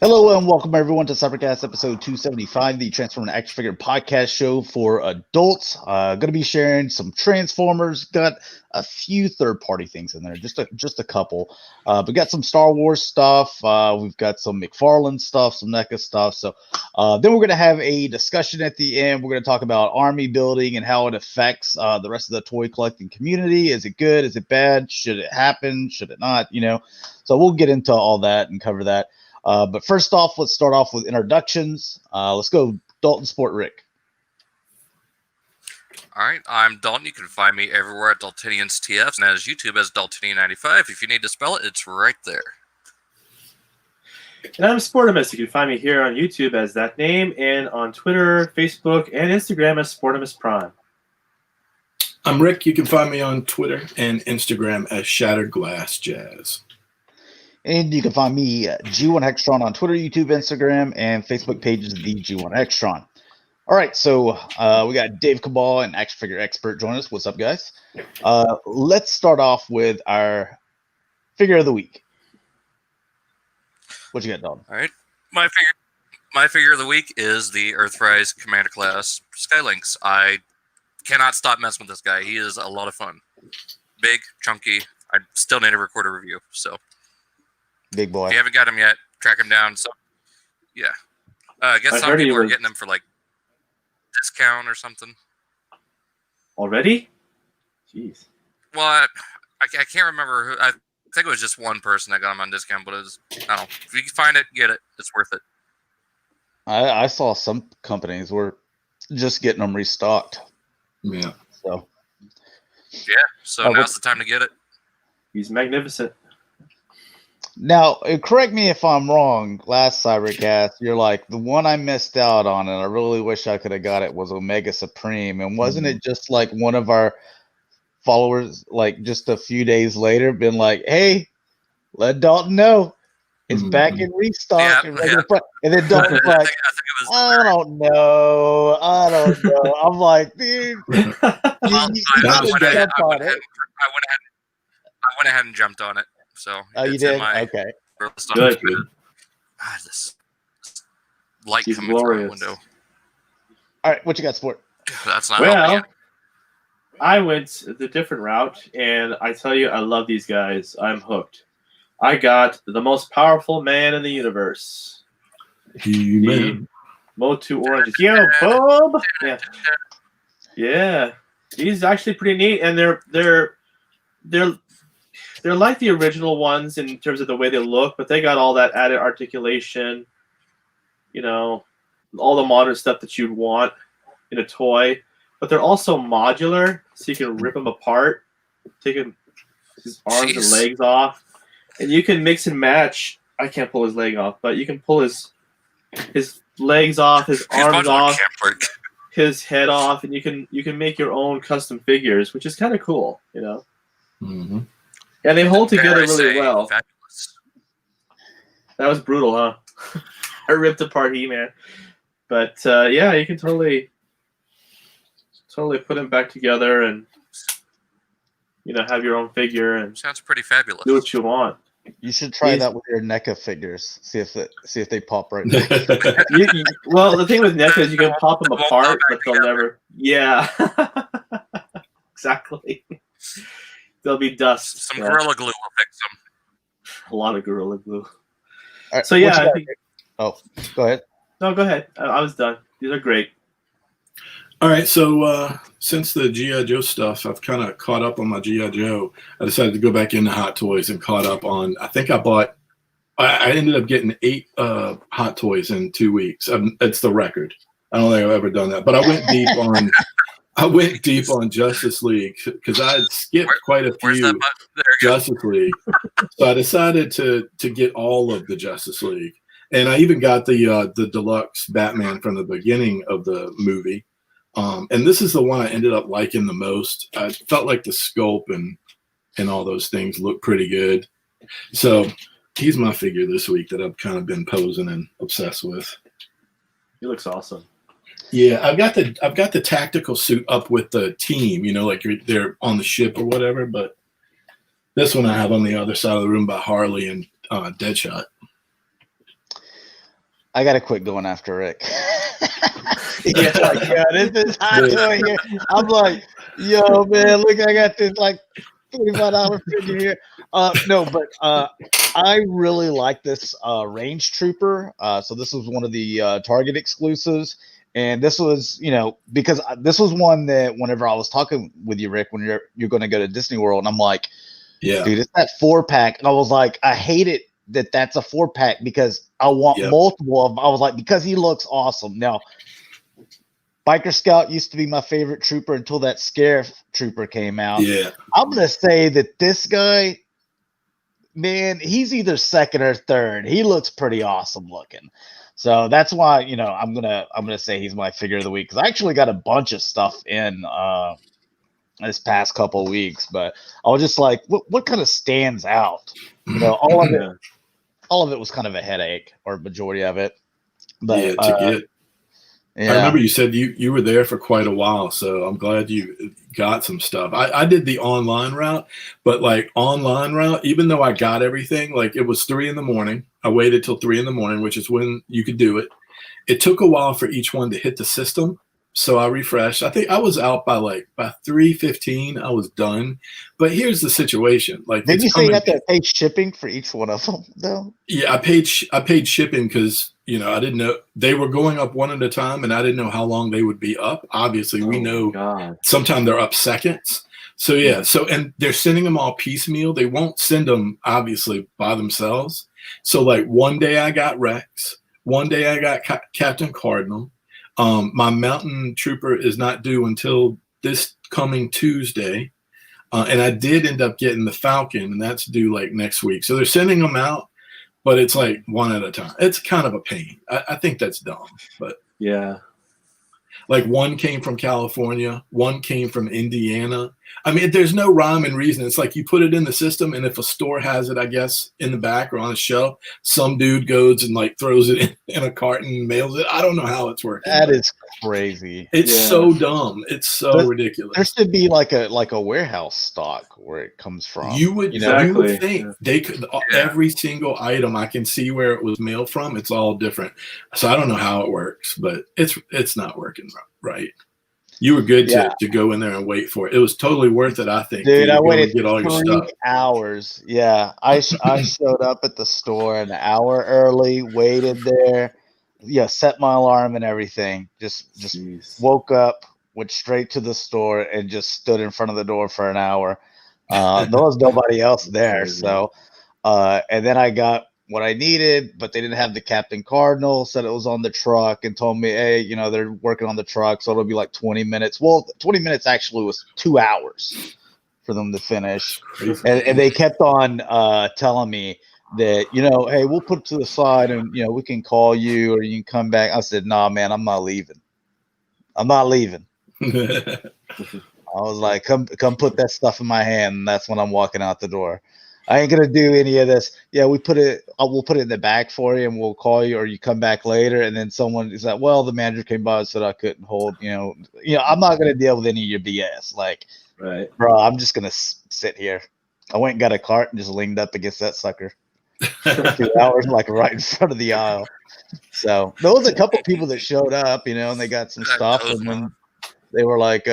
Hello and welcome everyone to Cybercast episode 275, the Transformer Action Figure podcast show for adults. Going to be sharing some Transformers. Got a few third-party things in there, just a couple. We got some Star Wars stuff. We've got some McFarlane stuff, some NECA stuff. So then we're going to have a discussion at the end. We're going to talk about army building and how it affects the rest of the toy collecting community. Is it good? Is it bad? Should it happen? Should it not? So we'll get into all that and cover that. But first off, let's start off with introductions. Let's go Dalton Sport Rick. All right, I'm Dalton. You can find me everywhere at Daltonians TF, and as YouTube as Daltonian95. If you need to spell it, it's right there. And I'm Sportimus. You can find me here on YouTube as that name, and on Twitter, Facebook, and Instagram as Sportimus Prime. I'm Rick. You can find me on Twitter and Instagram as Shatrdglassjazz. And you can find me G1 Hextron on Twitter, YouTube, Instagram, and Facebook pages the G1 Hextron. All right, so we got Dave Cabal and Action Figure Expert join us. What's up, guys? Let's start off with our figure of the week. What you got, Dalton? All right, my figure of the week is the Earthrise Commander Class Skylynx. I cannot stop messing with this guy. He is a lot of fun. Big, chunky. I still need to record a review, so. Big boy. If you haven't got him yet, track him down. So, yeah. I guess some people are getting them for like discount or something. Already? Jeez. Well, I can't remember who. I think it was just one person that got him on discount, but it was, I don't know. If you can find it, get it. It's worth it. I saw some companies were just getting them restocked. Yeah. So. Yeah. So now's the time to get it. He's magnificent. Now, correct me if I'm wrong. Last Cybercast, you're like, the one I missed out on, and I really wish I could have got it, was Omega Supreme. And wasn't it just like one of our followers, like just a few days later, been like, hey, let Dalton know it's back in restock. Yeah. And then Dalton's like, I don't know. I'm like, dude, you gotta jump on it. I went ahead and jumped on it. So you did? Okay. Good. This light He's coming through the window. All right, what you got, Sport? That's not helping. I went the different route, and I tell you, I love these guys. I'm hooked. I got the most powerful man in the universe. He-Man. Motu Oranges. Yo, Bob! Yeah. He's actually pretty neat, and they're like the original ones in terms of the way they look, but they got all that added articulation, all the modern stuff that you'd want in a toy. But they're also modular, so you can rip them apart, take his arms and legs off, and you can mix and match. I can't pull his leg off, but you can pull his legs off, his arms off, his head off, and you can make your own custom figures, which is kind of cool, Mm-hmm. And they hold together really well. Fabulous. That was brutal, huh? I ripped apart He-Man. But, yeah, you can totally put them back together and, have your own figure and Sounds pretty fabulous. do what you want. You should try that with your NECA figures. See if they pop right now. Well, the thing with NECA is you can pop them apart, but they'll never. Yeah. Exactly. They'll be dust. Some Gorilla Glue will fix them. A lot of Gorilla Glue. All right, So, yeah. go ahead. No, go ahead. I was done. These are great. All right, so since the G.I. Joe stuff, I've kind of caught up on my G.I. Joe. I decided to go back into Hot Toys and caught up on, I think I ended up getting 8 Hot Toys in 2 weeks. It's the record. I don't think I've ever done that. But I went deep on Justice League because I had skipped quite a few Justice League. So I decided to get all of the Justice League. And I even got the deluxe Batman from the beginning of the movie. And this is the one I ended up liking the most. I felt like the scope and all those things looked pretty good. So he's my figure this week that I've kind of been posing and obsessed with. He looks awesome. Yeah, I've got the tactical suit up with the team, like they're on the ship or whatever. But this one I have on the other side of the room by Harley and Deadshot. I gotta quit going after Rick. He's like, yeah, this is hot toy here. I'm like, yo, man, look, I got this like $25 figure here. No, but I really like this range trooper. So this was one of the Target exclusives. And this was, because this was one that whenever I was talking with you, Rick, when you're going to go to Disney World, and I'm like, Yeah. dude, it's that 4-pack. And I was like, I hate it that's a 4-pack because I want multiple of them. I was like, because he looks awesome. Now, Biker Scout used to be my favorite trooper until that Scare Trooper came out. Yeah. I'm going to say that this guy, man, he's either second or third. He looks pretty awesome looking. So that's why, I'm gonna say he's my figure of the week, because I actually got a bunch of stuff in this past couple of weeks, but I was just like, what kind of stands out? All of it was kind of a headache, or majority of it. But to get. I remember you said you were there for quite a while, so I'm glad you got some stuff. I did the online route, but like online route, even though I got everything, like it was 3 a.m. I waited till 3 a.m, which is when you could do it. It took a while for each one to hit the system. So I refreshed. I think I was out by 3:15. I was done. But here's the situation. Like, did you say you have to pay shipping for each one of them though? Yeah, I paid shipping because I didn't know they were going up one at a time, and I didn't know how long they would be up. Obviously, we know sometimes they're up seconds. So yeah. So and they're sending them all piecemeal. They won't send them obviously by themselves. So like one day I got Rex, one day I got Captain Cardinal. My Mountain Trooper is not due until this coming Tuesday. And I did end up getting the Falcon, and that's due like next week. So they're sending them out, but it's like one at a time. It's kind of a pain. I think that's dumb, but yeah. Like one came from California, one came from Indiana. I mean, there's no rhyme and reason. It's like you put it in the system, and if a store has it, I guess, in the back or on a shelf, some dude goes and like throws it in a carton and mails it. I don't know how it's working. That is crazy. It's so dumb. It's so ridiculous. There should be like a warehouse stock where it comes from. You would think they could every single item I can see where it was mailed from. It's all different. So I don't know how it works, but it's not working right. You were good to go in there and wait for it. It was totally worth it, I think. Dude, I waited get all your 3 stuff. hours. Yeah, I showed up at the store an hour early, waited there. Yeah, set my alarm and everything. Just woke up, went straight to the store, and just stood in front of the door for an hour. There was nobody else there. So, and then I got what I needed, but they didn't have the Captain Cardinal. Said it was on the truck and told me, hey, they're working on the truck, so it'll be like 20 minutes. Well, 20 minutes actually was 2 hours for them to finish. And they kept on telling me that, hey, we'll put it to the side and, we can call you or you can come back. I said, nah, man, I'm not leaving. I'm not leaving. I was like, come put that stuff in my hand. And that's when I'm walking out the door. I ain't gonna do any of this. Yeah, we'll put it in the bag for you, and we'll call you, or you come back later. And then someone is like, "Well, the manager came by and said I couldn't hold." I'm not gonna deal with any of your BS. Like, right, bro, I'm just gonna sit here. I went and got a cart and just leaned up against that sucker for 2 hours, like right in front of the aisle. So there was a couple people that showed up, and they got some stuff, and then they were like,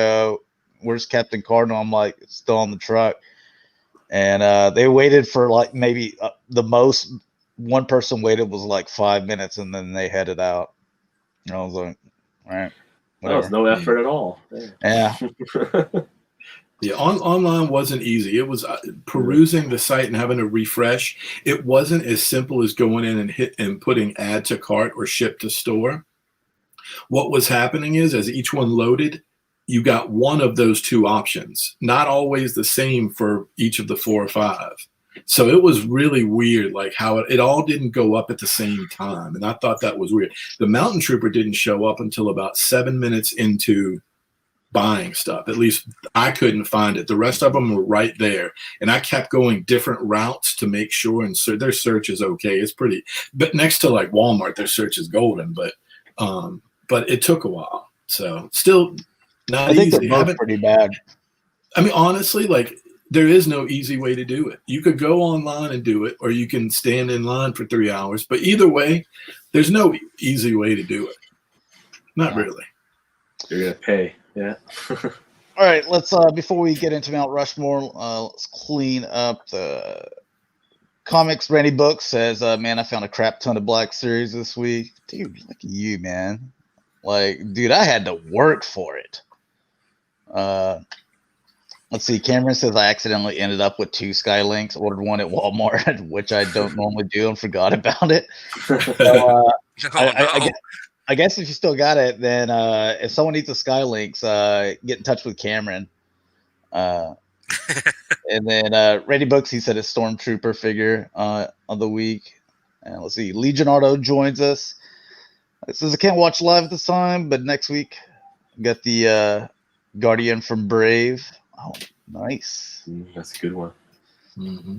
"Where's Captain Cardinal?" I'm like, "It's still on the truck." And they waited for like maybe the most one person waited was like 5 minutes, and then they headed out. And I was like, all right. That was no effort at all. Yeah. Yeah, online wasn't easy. It was perusing the site and having to refresh. It wasn't as simple as going in and putting add to cart or ship to store. What was happening is as each one loaded, you got one of those two options, not always the same for each of the 4 or 5. So it was really weird, like how it all didn't go up at the same time. And I thought that was weird. The Mountain Trooper didn't show up until about 7 minutes into buying stuff. At least I couldn't find it. The rest of them were right there. And I kept going different routes to make sure. And so their search is okay. It's pretty, but next to like Walmart, their search is golden, but it took a while. So still, not I think easy. they're both pretty bad. I mean, honestly, like there is no easy way to do it. You could go online and do it, or you can stand in line for 3 hours. But either way, there's no easy way to do it. Not really. You're gonna pay, yeah. All right, let's before we get into Mount Rushmore, let's clean up the comics. Randy Book says, "Man, I found a crap ton of Black Series this week, dude. Look at you, man. Like, dude, I had to work for it." Let's see. Cameron says, "I accidentally ended up with 2 Skylinks. Ordered one at Walmart, which I don't normally do, and forgot about it." So, I guess if you still got it, then if someone needs a Skylinks, get in touch with Cameron. And then Randy Books, he said his Stormtrooper figure of the week. And let's see, Legionardo joins us. It says I can't watch live at this time, but next week got the Guardian from Brave. Oh, nice. That's a good one. Mm-hmm.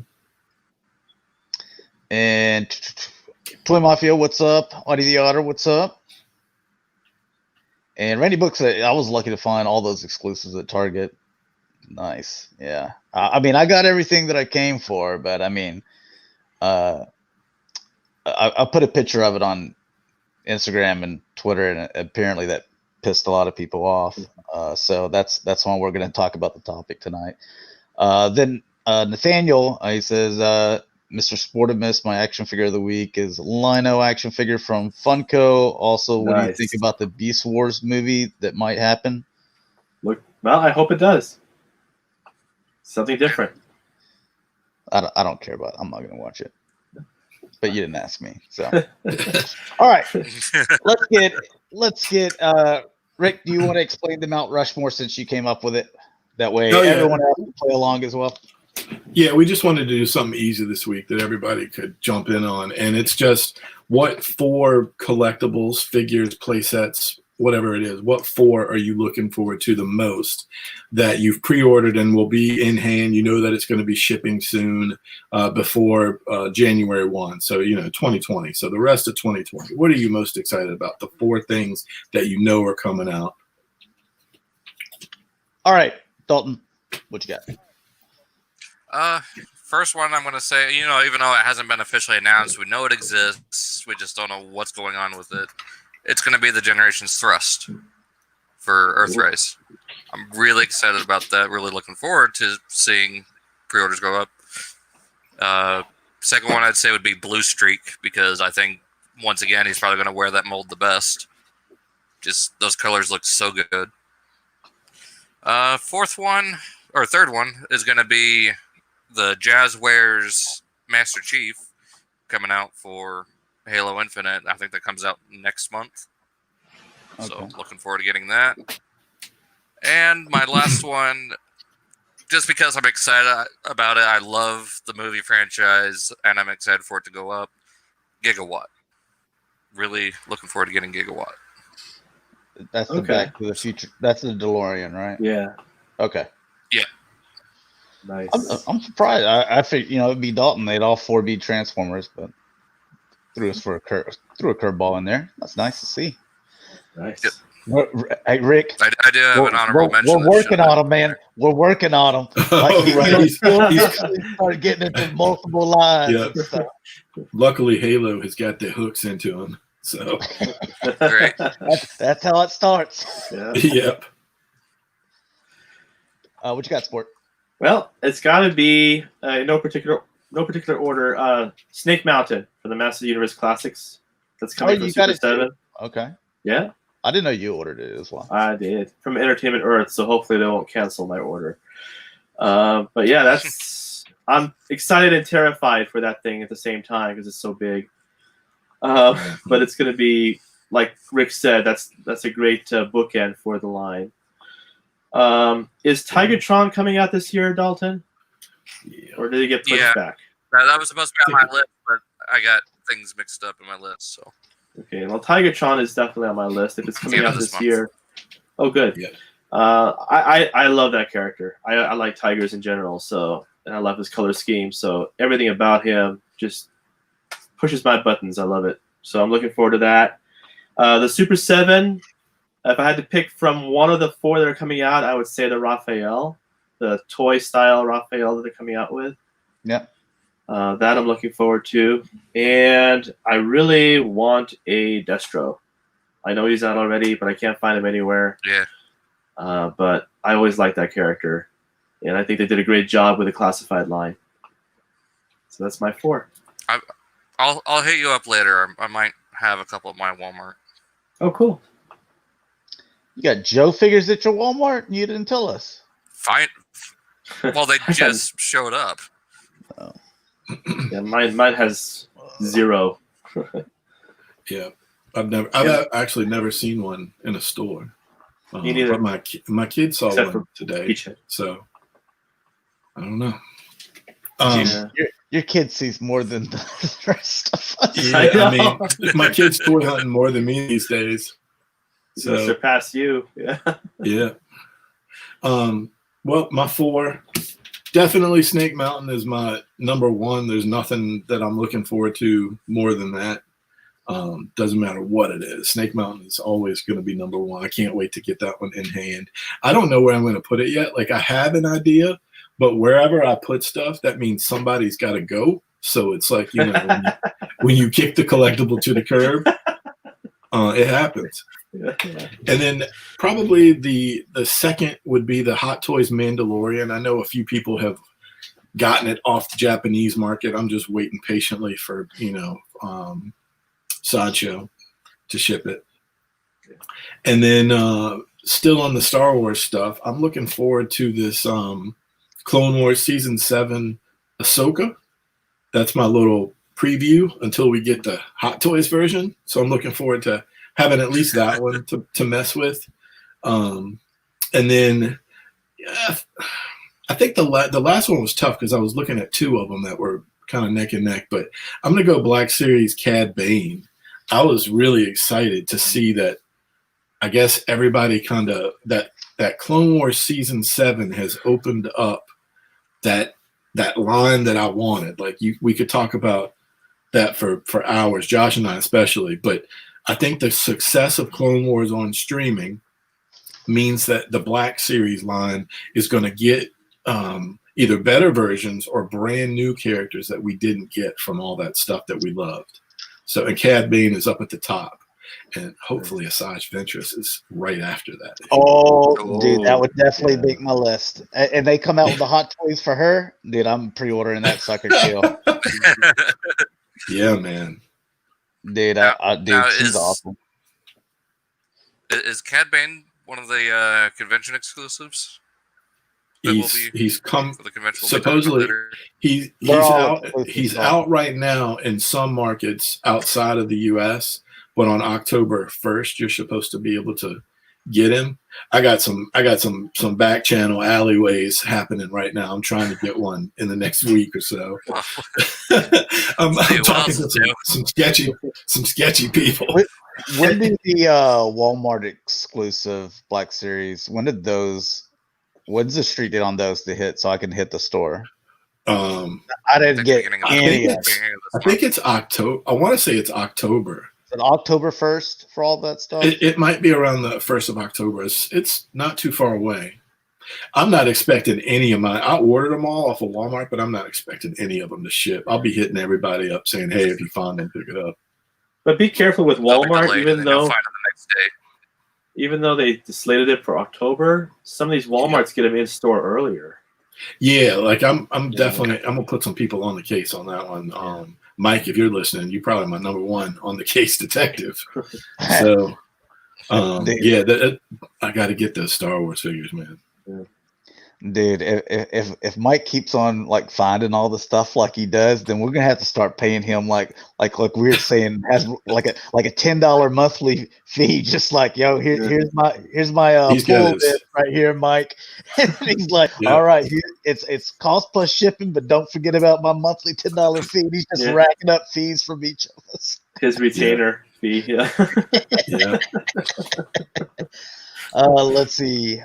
And Toy Mafia, what's up? Audie the Otter, what's up? And Randy Books, I was lucky to find all those exclusives at Target. Nice, yeah. I mean, I got everything that I came for, but I mean, I put a picture of it on Instagram and Twitter, and apparently that pissed a lot of people off. So that's why we're going to talk about the topic tonight. Then Nathaniel, he says, Mr. Sportimus, my action figure of the week is Lino action figure from Funko. Also, what do you think about the Beast Wars movie that might happen? Well, I hope it does. Something different. I don't care about it. I'm not going to watch it. But you didn't ask me. So, all right. Let's get Rick, do you want to explain the Mount Rushmore since you came up with it? That way everyone else can play along as well. Yeah, we just wanted to do something easy this week that everybody could jump in on. And it's just what 4 collectibles, figures, play sets, whatever it is, what 4 are you looking forward to the most that you've pre-ordered and will be in hand? You know that it's going to be shipping soon before January 1. So, 2020. So the rest of 2020. What are you most excited about? The 4 things that you know are coming out. All right, Dalton, what you got? First one I'm going to say, even though it hasn't been officially announced, we know it exists. We just don't know what's going on with it. It's going to be the Generations Thrust for Earthrise. I'm really excited about that. Really looking forward to seeing pre-orders go up. Second one I'd say would be Blue Streak, because I think, once again, he's probably going to wear that mold the best. Just those colors look so good. Third one is going to be the Jazz Wears Master Chief coming out for Halo Infinite. I think that comes out next month. Okay. So looking forward to getting that. And my last one, just because I'm excited about it, I love the movie franchise, and I'm excited for it to go up. Gigawatt. Really looking forward to getting Gigawatt. That's the Back to the Future. That's the DeLorean, right? Yeah. Okay. Yeah. Nice. I'm surprised. I figured it'd be Dalton. They'd all 4 be Transformers, but threw a curveball in there. That's nice to see. Nice. Yep. Hey, Rick. I do have an honorable mention. We're working on them, man. We're working on them. Like, he's started getting into multiple lines. Yep. So. Luckily, Halo has got the hooks into him. So great. That's how it starts. Yeah. Yep. What you got, Sport? Well, it's got to be in no particular order. Snake Mountain for the Masters of the Universe Classics. That's coming from Super 7. Okay. Yeah. I didn't know you ordered it as well. I did from Entertainment Earth, so hopefully they won't cancel my order. But yeah, I'm excited and terrified for that thing at the same time because it's so big. But it's going to be, like Rick said, that's a great bookend for the line. Is Tigatron coming out this year, Dalton? Yeah. Or did it get pushed back? That was supposed to be on my list, but I got things mixed up in my list. So okay, well, Tigatron is definitely on my list if it's coming out this year. Oh, good. Yeah. I love that character. I like tigers in general, and I love his color scheme. So everything about him just pushes my buttons. I love it. So I'm looking forward to that. The Super 7. If I had to pick from one of the 4 that are coming out, I would say the Raphael. the toy style Raphael that they're coming out with. Yeah. That I'm looking forward to. And I really want a Destro. I know he's out already, but I can't find him anywhere. Yeah. But I always liked that character. And I think they did a great job with the classified line. So that's my 4. I'll hit you up later. I might have a couple at my Walmart. Oh, cool. You got Joe figures at your Walmart, and you didn't tell us. Fine. Well, they just showed up. Yeah, mine has 0. Yeah, I've actually never seen one in a store. Me neither. But my kid saw Except one for today, Peachhead. so I don't know. Your kid sees more than the rest of us. Yeah, I mean, my kid's toy hunting more than me these days. He's gonna surpass you. Yeah. Yeah. Well, my 4, definitely Snake Mountain is my number 1. There's nothing that I'm looking forward to more than that. Doesn't matter what it is. Snake Mountain is always going to be number 1. I can't wait to get that one in hand. I don't know where I'm going to put it yet. Like, I have an idea, but wherever I put stuff, that means somebody's got to go. So it's like, when you kick the collectible to the curb, it happens. And then probably the second would be the Hot Toys Mandalorian. I know a few people have gotten it off the Japanese market. I'm just waiting patiently for, Sideshow to ship it. And then still on the Star Wars stuff, I'm looking forward to this Clone Wars Season 7 Ahsoka. That's my little preview until we get the Hot Toys version. So I'm looking forward to having at least that one to mess with. And then I think the last one was tough because I was looking at 2 of them that were kind of neck and neck, but I'm going to go Black Series Cad Bane. I was really excited to see that. I guess everybody kind of that Clone Wars Season 7 has opened up that line that I wanted. Like we could talk about that for hours, Josh and I especially, but I think the success of Clone Wars on streaming means that the Black Series line is going to get either better versions or brand new characters that we didn't get from all that stuff that we loved. So, and Cad Bane is up at the top, and hopefully Asajj Ventress is right after that. Oh, dude, that would definitely make my list. And they come out with the Hot Toys for her, dude. I'm pre-ordering that sucker deal. Yeah, man. Dude, she's awesome. Is Cad Bane one of the convention exclusives? He's come for the convention. Supposedly he's out right now in some markets outside of the US, but on October 1st you're supposed to be able to get him. I got some back channel alleyways happening right now. I'm trying to get one in the next week or so. I'm talking to some sketchy people. When did the Walmart exclusive Black Series? When's the street date on those to hit so I can hit the store? I didn't get any. I think it's October. I want to say it's October. Is it October 1st for all that stuff? It might be around the 1st of October. It's not too far away. I'm not expecting any of mine. I ordered them all off of Walmart, but I'm not expecting any of them to ship. I'll be hitting everybody up saying, "Hey, if you find them, pick it up." But be careful with Walmart, even though they slated it for October, some of these Walmarts get them in store earlier. Yeah, like I'm definitely gonna put some people on the case on that one. Mike, if you're listening, you're probably my number 1 on the case detective. So I got to get those Star Wars figures, man. Yeah. Dude, if Mike keeps on like finding all the stuff like he does, then we're gonna have to start paying him like we were saying, has like a $10 monthly fee, just like, yo, here's my full bit right here, Mike. And he's like, all right, it's cost plus shipping, but don't forget about my monthly $10 fee. He's just racking up fees from each of us. His retainer fee, yeah. Let's see.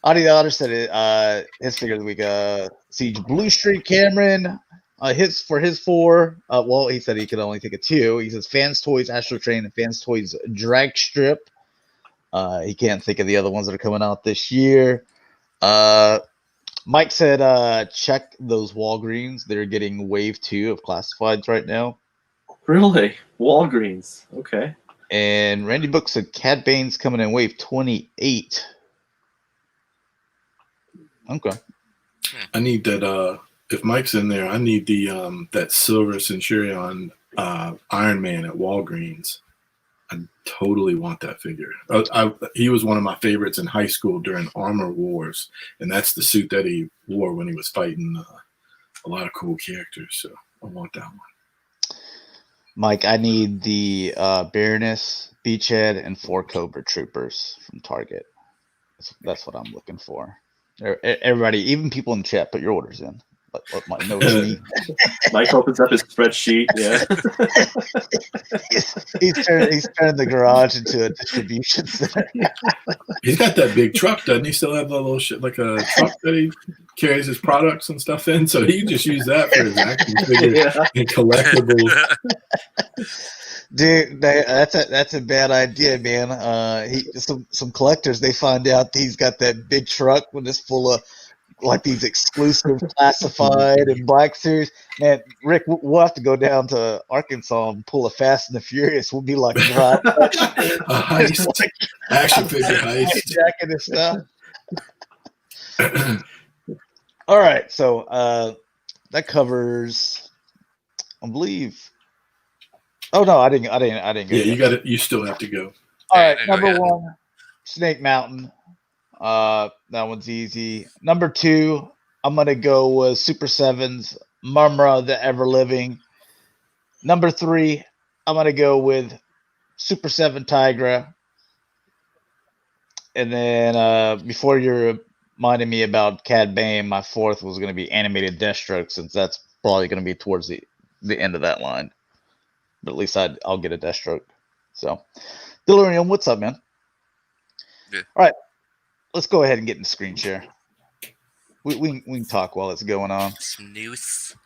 Audie the Otter said it. His figure of the week. See, Blue Street Cameron hits for his 4. Well, he said he could only take a 2. He says Fans Toys Astro Train and Fans Toys Drag Strip. He can't think of the other ones that are coming out this year. Mike said, check those Walgreens. They're getting wave 2 of classifieds right now. Really? Walgreens. Okay. And Randy Book said Cad Bane's coming in wave 28. Okay. I need that. If Mike's in there, I need the that Silver Centurion Iron Man at Walgreens. I totally want that figure. He was one of my favorites in high school during Armor Wars, and that's the suit that he wore when he was fighting a lot of cool characters. So I want that one. Mike, I need the Baroness, Beachhead, and 4 Cobra Troopers from Target. That's what I'm looking for. Everybody, even people in chat, put your orders in. Let Mike know it's me. Mike opens up his spreadsheet. Yeah. he's turned the garage into a distribution center. He's got that big truck, doesn't he? Still have that little shit, like a truck that he carries his products and stuff in. So he can just use that for his action figures and collectibles. Dude, that's a bad idea, man. Some collectors, they find out he's got that big truck when it's full of like these exclusive classified and Black Series. Man, Rick, we'll have to go down to Arkansas and pull a Fast and the Furious. We'll be like a heist, action figure heist, jacket and stuff. All right, so that covers, I believe. Oh no, I didn't go. Yeah, you got it. You still have to go. All right, number 1, Snake Mountain. That one's easy. Number 2, I'm gonna go with Super 7's Murmura the Ever Living. Number 3, I'm gonna go with Super 7 Tigra. And then before you're reminding me about Cad Bane, my 4th was gonna be Animated Deathstroke, since that's probably gonna be towards the end of that line. But at least I'll get a Deathstroke. So, Delirium, what's up, man? Yeah. All right. Let's go ahead and get in the screen share. We can talk while it's going on. Some news.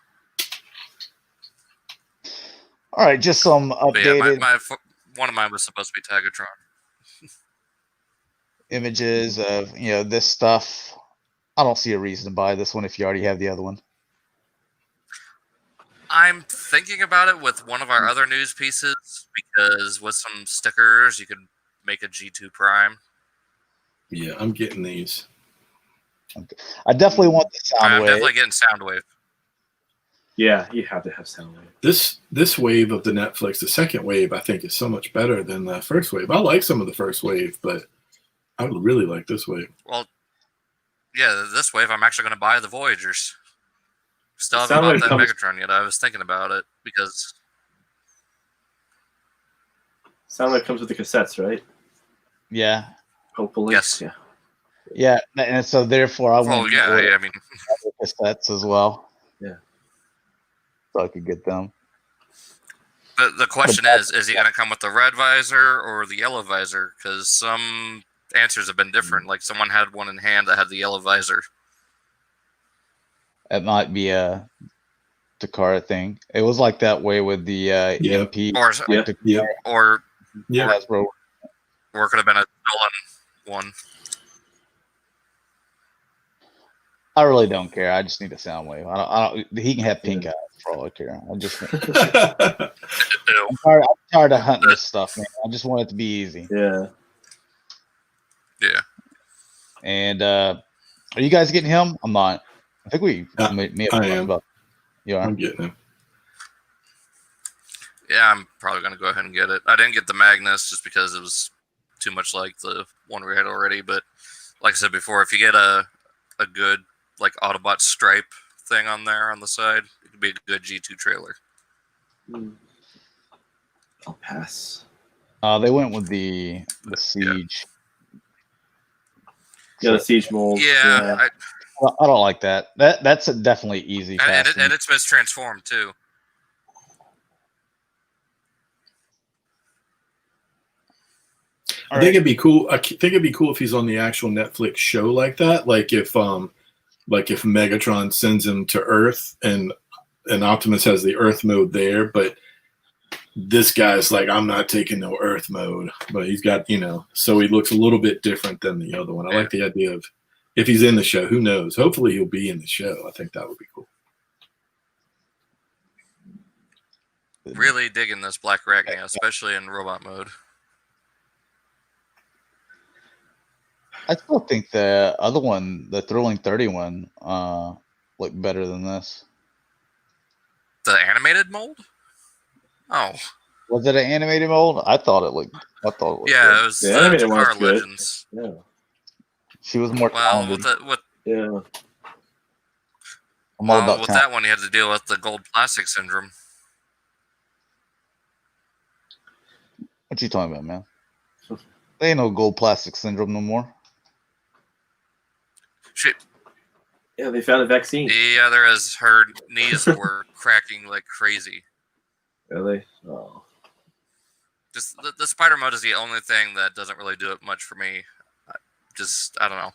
All right, just some updated one of mine was supposed to be Tagatron. images of this stuff. I don't see a reason to buy this one if you already have the other one. I'm thinking about it with one of our other news pieces because with some stickers you could make a G2 Prime. Yeah, I'm getting these. Okay. I definitely want the Soundwave. I'm definitely getting Soundwave. Yeah, you have to have Soundwave. This wave of the Netflix, the second wave, I think is so much better than the first wave. I like some of the first wave, but I would really like this wave. Well, yeah, this wave I'm actually going to buy the Voyagers. Still haven't bought that Megatron yet. I was thinking about it because Soundwave comes with the cassettes, right? Yeah. Hopefully. Yes. Yeah, and so therefore I want I mean cassettes as well. Yeah. So I could get them. The question is he going to come with the red visor or the yellow visor? Because some answers have been different. Like someone had one in hand that had the yellow visor. It might be a Dakota thing. It was like that way with the EMP. Or it could have been a stolen one. I really don't care. I just need a Soundwave. I don't. He can have pink eyes for all I care. I'm tired of hunting this stuff, man. I just want it to be easy. Yeah. Yeah. And are you guys getting him? I'm not. I think we may have I am. about. You are. I'm getting him. Yeah, I'm probably going to go ahead and get it. I didn't get the Magnus just because it was too much like the one we had already. But like I said before, if you get a good like Autobot stripe thing on there on the side, it could be a good G2 trailer. I'll pass. They went with the Siege. Yeah, the Siege mold. Yeah. I don't like that. That's a definitely easy. And it's mistransformed too. I think it'd be cool. I think it'd be cool if he's on the actual Netflix show like that. Like if Megatron sends him to Earth and Optimus has the Earth mode there, but this guy's like, I'm not taking no Earth mode, but he's got, so he looks a little bit different than the other one. I like the idea of If he's in the show, who knows? Hopefully he'll be in the show. I think that would be cool. Really digging this Black Arachnia, especially in robot mode. I still think the other one, the Thrilling 30 one, looked better than this. The animated mold? Oh. Was it an animated mold? I thought it looked. Yeah, good. it was The animated one's Takara good. Legends. Yeah. She was more Well, talented. Yeah. I'm all about with talent. that one, you had to deal with the gold plastic syndrome. What you talking about, man? There ain't no gold plastic syndrome no more. Shit. Yeah, they found a vaccine. The other is her knees were cracking like crazy. Really? Oh. Just the spider mode is the only thing that doesn't really do it much for me. I don't know.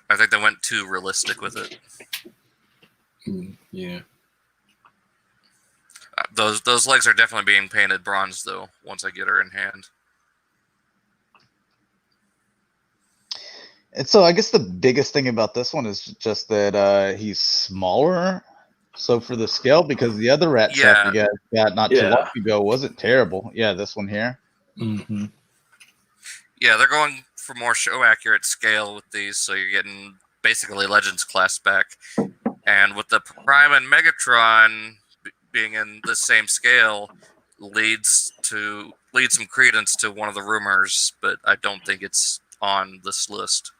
I think they went too realistic with it. Yeah. Those legs are definitely being painted bronze though. Once I get her in hand. And so I guess the biggest thing about this one is just that he's smaller. So for the scale, because the other rat trap you guys got not too long ago wasn't terrible. Yeah, this one here. Mm-hmm. Yeah, they're going for more show accurate scale with these, so you're getting basically Legends class back. And with the Prime and Megatron being in the same scale, leads some credence to one of the rumors, but I don't think it's on this list.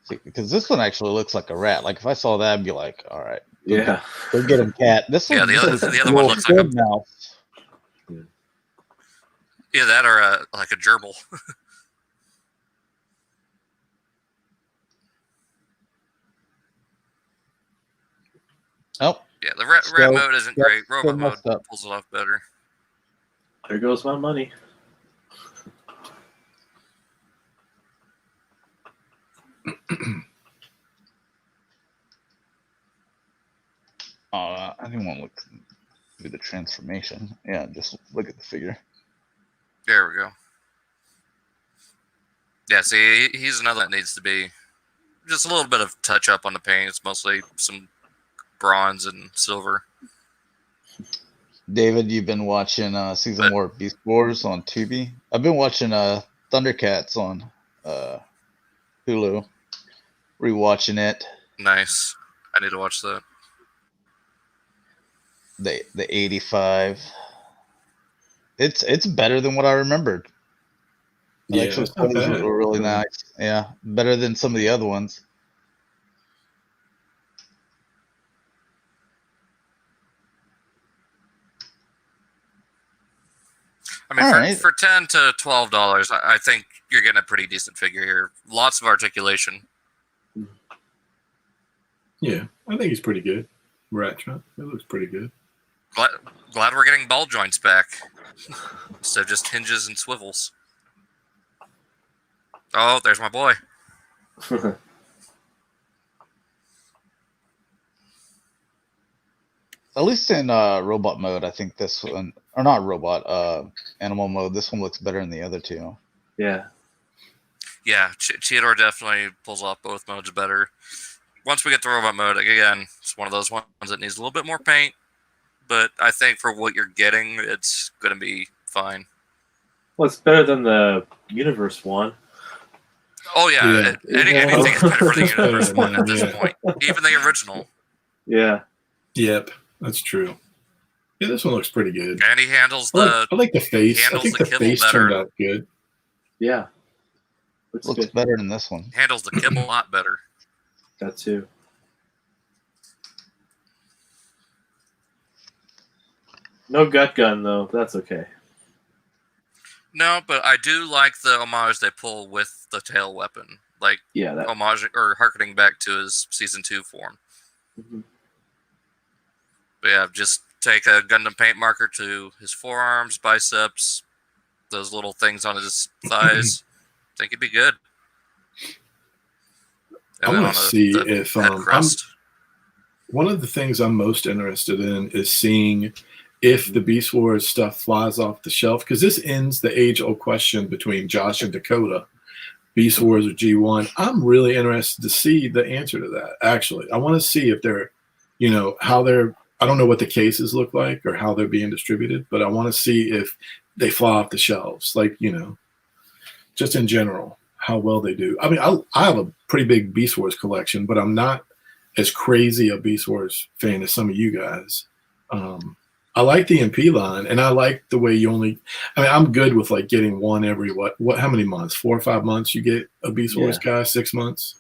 See, because this one actually looks like a rat. Like if I saw that, I'd be like, all right, Yeah. go get him, cat. This one, the other one looks like a mouse. Yeah, that or like a gerbil. Oh. Yeah, the rat mode isn't great. Robot mode pulls it off better. There goes my money. I didn't want to look through the transformation. Yeah, just look at the figure. There we go. Yeah, see, he's another that needs to be just a little bit of touch up on the paint. It's mostly some bronze and silver. David, you've been watching season 4 of Beast Wars on Tubi. I've been watching Thundercats on Hulu. Rewatching it. Nice. I need to watch that. The 85. It's better than what I remembered. The actual clothes were really nice. Yeah, better than some of the other ones. I mean, for $10 to $12, I think you're getting a pretty decent figure here. Lots of articulation. Yeah, I think he's pretty good. Rat Trap, it looks pretty good. Glad we're getting ball joints back. So just hinges and swivels. Oh, there's my boy. At least in robot mode, I think this one, or not robot, animal mode, this one looks better than the other two. Yeah. Yeah, Cheetor definitely pulls off both modes better. Once we get to robot mode, again, it's one of those ones that needs a little bit more paint. But I think for what you're getting, it's going to be fine. Well, it's better than the Universe one. Oh, yeah. Anything is better for the Universe one at this point. Even the original. Yeah. Yep, that's true. Yeah, this one looks pretty good. And he handles the... I like the face. I think the face turned out good. Yeah. Looks better than this one. Handles the kibble a lot better. That too. No gut gun though. That's okay. No, but I do like the homage they pull with the tail weapon. Like, homage or harkening back to his season 2 form. Mm-hmm. But yeah, just take a Gundam paint marker to his forearms, biceps, those little things on his thighs. I think it'd be good. And I want to see if one of the things I'm most interested in is seeing if the Beast Wars stuff flies off the shelf, because this ends the age-old question between Josh and Dakota. Beast Wars or G1. I'm really interested to see the answer to that. Actually, I want to see if they're, how they're. I don't know what the cases look like or how they're being distributed, but I want to see if they fly off the shelves. Like, just in general, how well they do. I mean, I have a pretty big Beast Wars collection, but I'm not as crazy a Beast Wars fan as some of you guys. I like the MP line, and I like the way I'm good with like getting one every how many months? 4 or 5 months you get a Beast Wars guy, 6 months.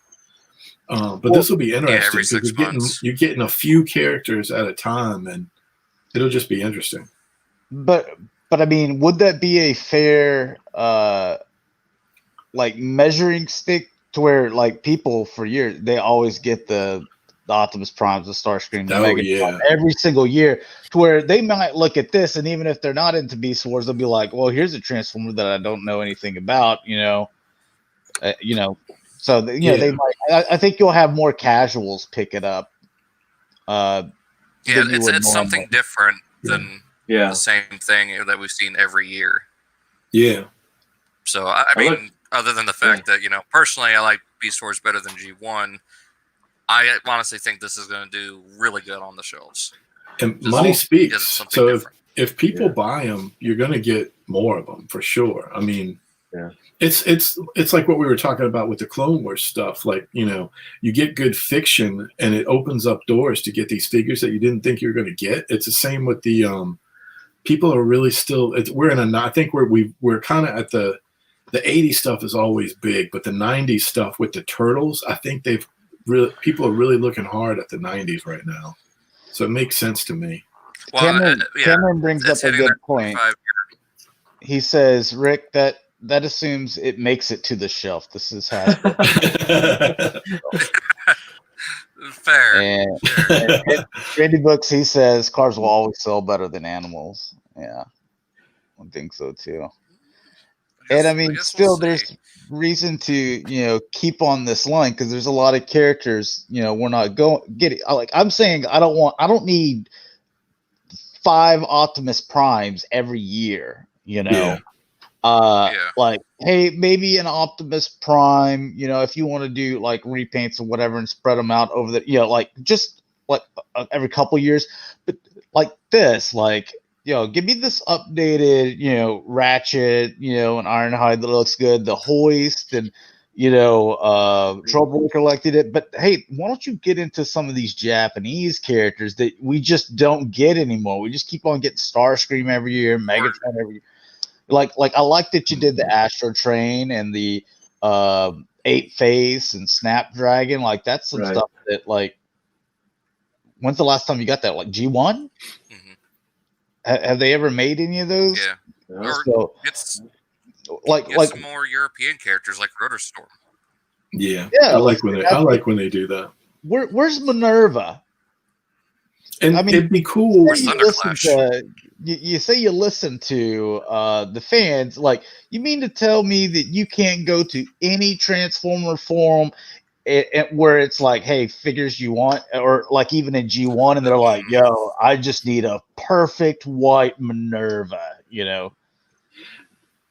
But this will be interesting because you're getting a few characters at a time, and it'll just be interesting. But I mean, would that be a fair like measuring stick to where like people for years they always get the Optimus Primes, the Starscream, the Megatron every single year, to where they might look at this, and even if they're not into Beast Wars, they'll be like, well, here's a Transformer that I don't know anything about, So they might. I think you'll have more casuals pick it up. It's something different than the same thing that we've seen every year. Yeah. So I mean, other than the fact that personally, I like Beast Wars better than G1. I honestly think this is going to do really good on the shelves. And money speaks. So if people buy them, you're going to get more of them for sure. I mean. Yeah. It's like what we were talking about with the Clone Wars stuff. Like, you get good fiction and it opens up doors to get these figures that you didn't think you were going to get. It's the same with the people are really still. I think we're kind of at the 80s stuff is always big, but the 90s stuff with the Turtles, I think people are really looking hard at the 90s right now. So it makes sense to me. Well, Cameron brings up a good point. He says, Rick, that assumes it makes it to the shelf. This is Hasbro. Fair. And Randy Books, he says cars will always sell better than animals. Yeah, I think so too. And I mean, still, there's reason to keep on this line because there's a lot of characters. We're not getting. I'm saying I don't need 5 Optimus Primes every year. Yeah. Like, hey, maybe an Optimus Prime, if you want to do like repaints or whatever and spread them out over the, like just like every couple years, but like this, like, give me this updated, Ratchet, and Ironhide that looks good, the Hoist, and Trouble collected it. But hey, why don't you get into some of these Japanese characters that we just don't get anymore? We just keep on getting Starscream every year, Megatron every year. Like I like that you did the Astro Train and the 8-Face and Snapdragon. Like that's some stuff that like. When's the last time you got that? Like G1? Mm-hmm. Have they ever made any of those? Yeah. Or so, it's like some more European characters like Rotorstorm. Yeah. I like when they do that. Where's Minerva? And I mean, it'd be cool. You say you listen to the fans. Like, you mean to tell me that you can't go to any Transformer forum where it's like, hey, figures you want, or like even in G1, and they're like, yo, I just need a perfect white Minerva,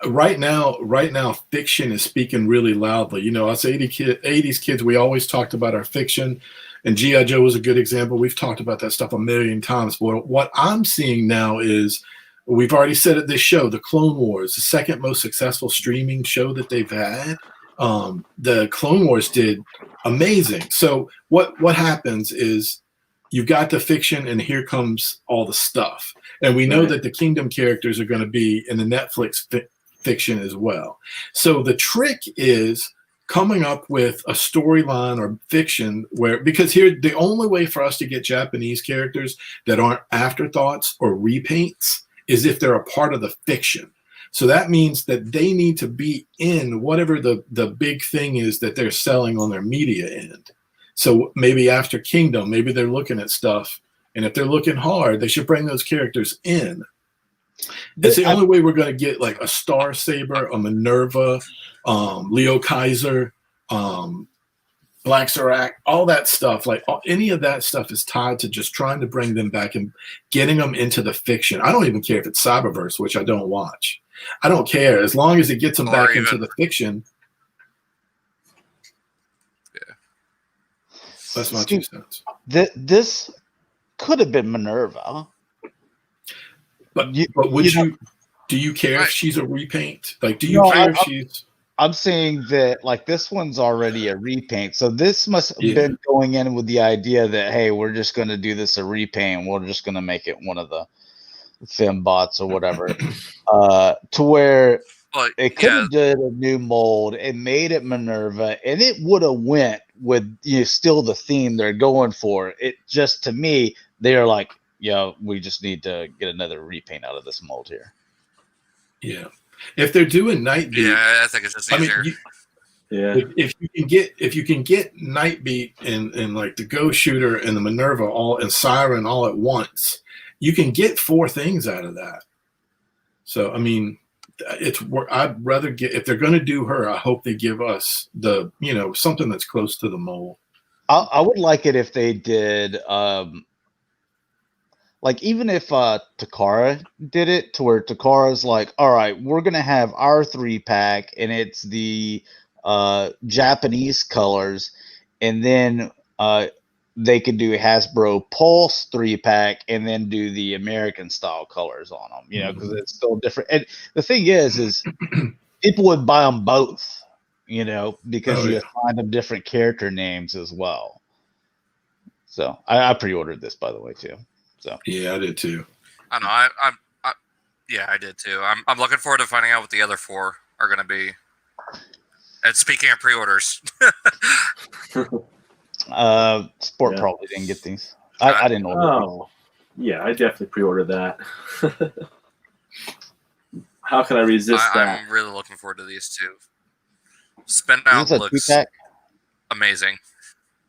Right now, fiction is speaking really loudly. Us 80s kids, we always talked about our fiction. And G.I. Joe was a good example. We've talked about that stuff a million times. But what I'm seeing now is, we've already said at this show, the Clone Wars, the second most successful streaming show that they've had. The Clone Wars did amazing. So what happens is you've got the fiction, and here comes all the stuff. And we know that the Kingdom characters are going to be in the Netflix fiction as well. So the trick is coming up with a storyline or fiction because here, the only way for us to get Japanese characters that aren't afterthoughts or repaints is if they're a part of the fiction. So that means that they need to be in whatever the big thing is that they're selling on their media end. So maybe after Kingdom, maybe they're looking at stuff, and if they're looking hard, they should bring those characters in. It's the only way we're going to get like a Star Saber, a Minerva, Leo Kaiser, Black Serac, all that stuff. Like any of that stuff is tied to just trying to bring them back and getting them into the fiction. I don't even care if it's Cyberverse, which I don't watch. I don't care as long as it gets them back into the fiction. That's my 2 cents. This could have been Minerva. But would you? Do you care if she's a repaint? Like, do you care if she's? I'm saying that like this one's already a repaint, so this must have been going in with the idea that hey, we're just going to do this a repaint. We're just going to make it one of the fembots or whatever, to where it could have did a new mold and made it Minerva, and it would have went with still the theme they're going for. It just to me, they're like, we just need to get another repaint out of this mold here. Yeah. If they're doing Nightbeat, I think it's just easier. If you can get Nightbeat and like the Ghost Shooter and the Minerva and Siren all at once, you can get 4 things out of that. So I mean, I'd rather get, if they're going to do her, I hope they give us the something that's close to the mold. I would like it if they did. Like even if Takara did it to where Takara's like, all right, we're gonna have our 3-pack and it's the Japanese colors, and then they could do Hasbro Pulse 3-pack and then do the American style colors on them, because it's still different. And the thing is people would buy them both, because you find them different character names as well. So I pre-ordered this, by the way, too. So yeah, I did too. I know. I did too. I'm looking forward to finding out what the other 4 are going to be. And speaking of pre-orders, Sport probably didn't get these. I didn't order. Oh, yeah, I definitely pre-ordered that. How can I resist that? I'm really looking forward to these 2. Spin Out looks amazing.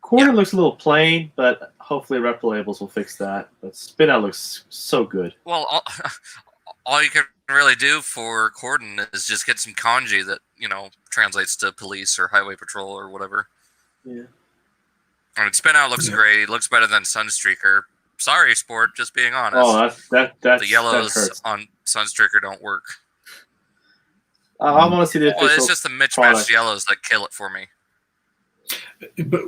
Corner looks a little plain, but hopefully Repro Labels will fix that. But Spin Out looks so good. Well, all you can really do for Corden is just get some kanji that, translates to police or highway patrol or whatever. Yeah. I mean, Spin Out looks great. It looks better than Sunstreaker. Sorry, Sport, just being honest. Oh, that's the yellows on Sunstreaker don't work. I want to see the official it's just the mismatched yellows that kill it for me. But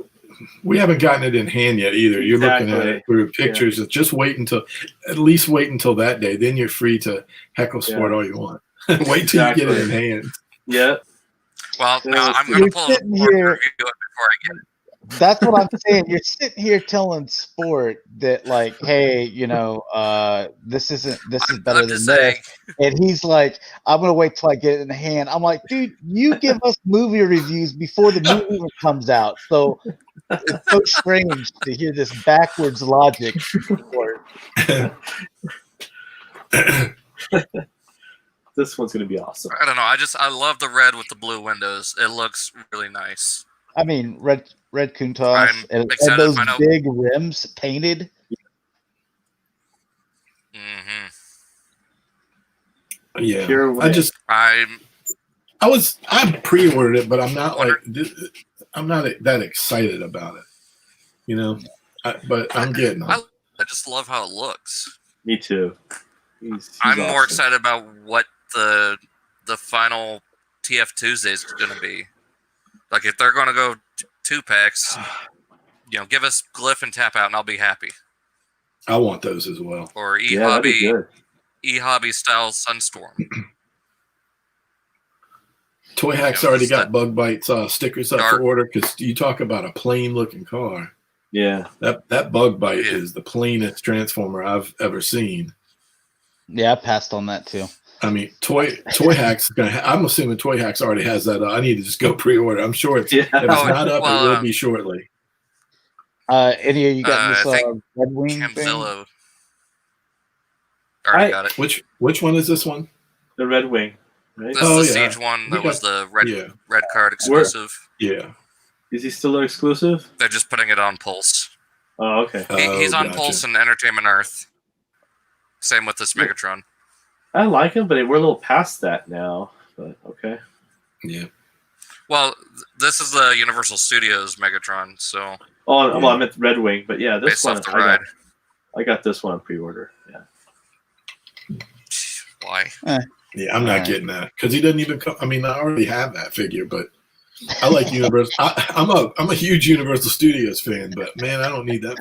we haven't gotten it in hand yet either. You're looking at it through pictures. Yeah. Just wait until that day. Then you're free to heckle Sport all you want. Wait till you get it in hand. Yeah. Well, no, I'm going to pull it before I get it. That's what I'm saying. You're sitting here telling Sport that, like, hey, this is better than this. And he's like, I'm going to wait till I get it in hand. I'm like, dude, you give us movie reviews before the movie even comes out. So it's so strange to hear this backwards logic. This one's going to be awesome. I don't know. I love the red with the blue windows. It looks really nice. I mean, red Kuntas and those big rims painted. Mm-hmm. Yeah, I pre-ordered it, but I'm not that excited about it. But I'm getting it. I just love how it looks. Me too. I'm more excited about what the final TF Tuesday is going to be. Like, if they're going to go 2-packs, give us Glyph and Tap Out, and I'll be happy. I want those as well. Or E-Hobby style Sunstorm. Toy Hack's already got Bug Bites stickers up for order, because you talk about a plain looking car. Yeah. That Bug Bite is the plainest Transformer I've ever seen. Yeah, I passed on that too. I mean, Toy Hack's gonna. I'm assuming Toy Hack's already has that. I need to just go pre-order. I'm sure if it's not up, it will be shortly. Any of you got this Red Wing Camzilla thing? Already got it. Which one is this one? The Red Wing. Right? This is the Siege one that was the red card exclusive. Yeah. Is he still an exclusive? They're just putting it on Pulse. Oh, okay. He's on Pulse and Entertainment Earth. Same with this Megatron. I like him, but we're a little past that now. But okay. Yeah. Well, this is the Universal Studios Megatron, so. Oh, well, I meant Red Wing, but yeah, this one I got this one on pre-order. Yeah. Why? Yeah, I'm not getting that because he doesn't even come. I mean, I already have that figure, but I like Universal. I'm a huge Universal Studios fan, but man, I don't need that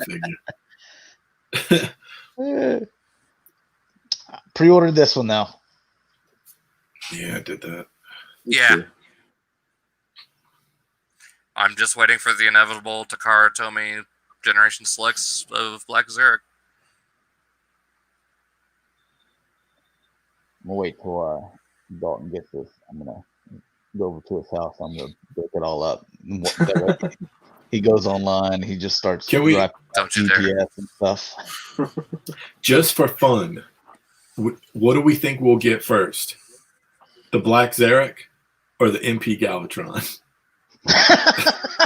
figure. Pre-ordered this one now. Yeah, I did that. Yeah. I'm just waiting for the inevitable Takara Tomy Generation Selects of Black Zarek. I'm gonna wait till Dalton gets this. I'm gonna go over to his house. I'm gonna break it all up. He goes online. He just starts dropping GPS and stuff. Just for fun, what do we think we'll get first? The Black Zarek or the MP Galvatron?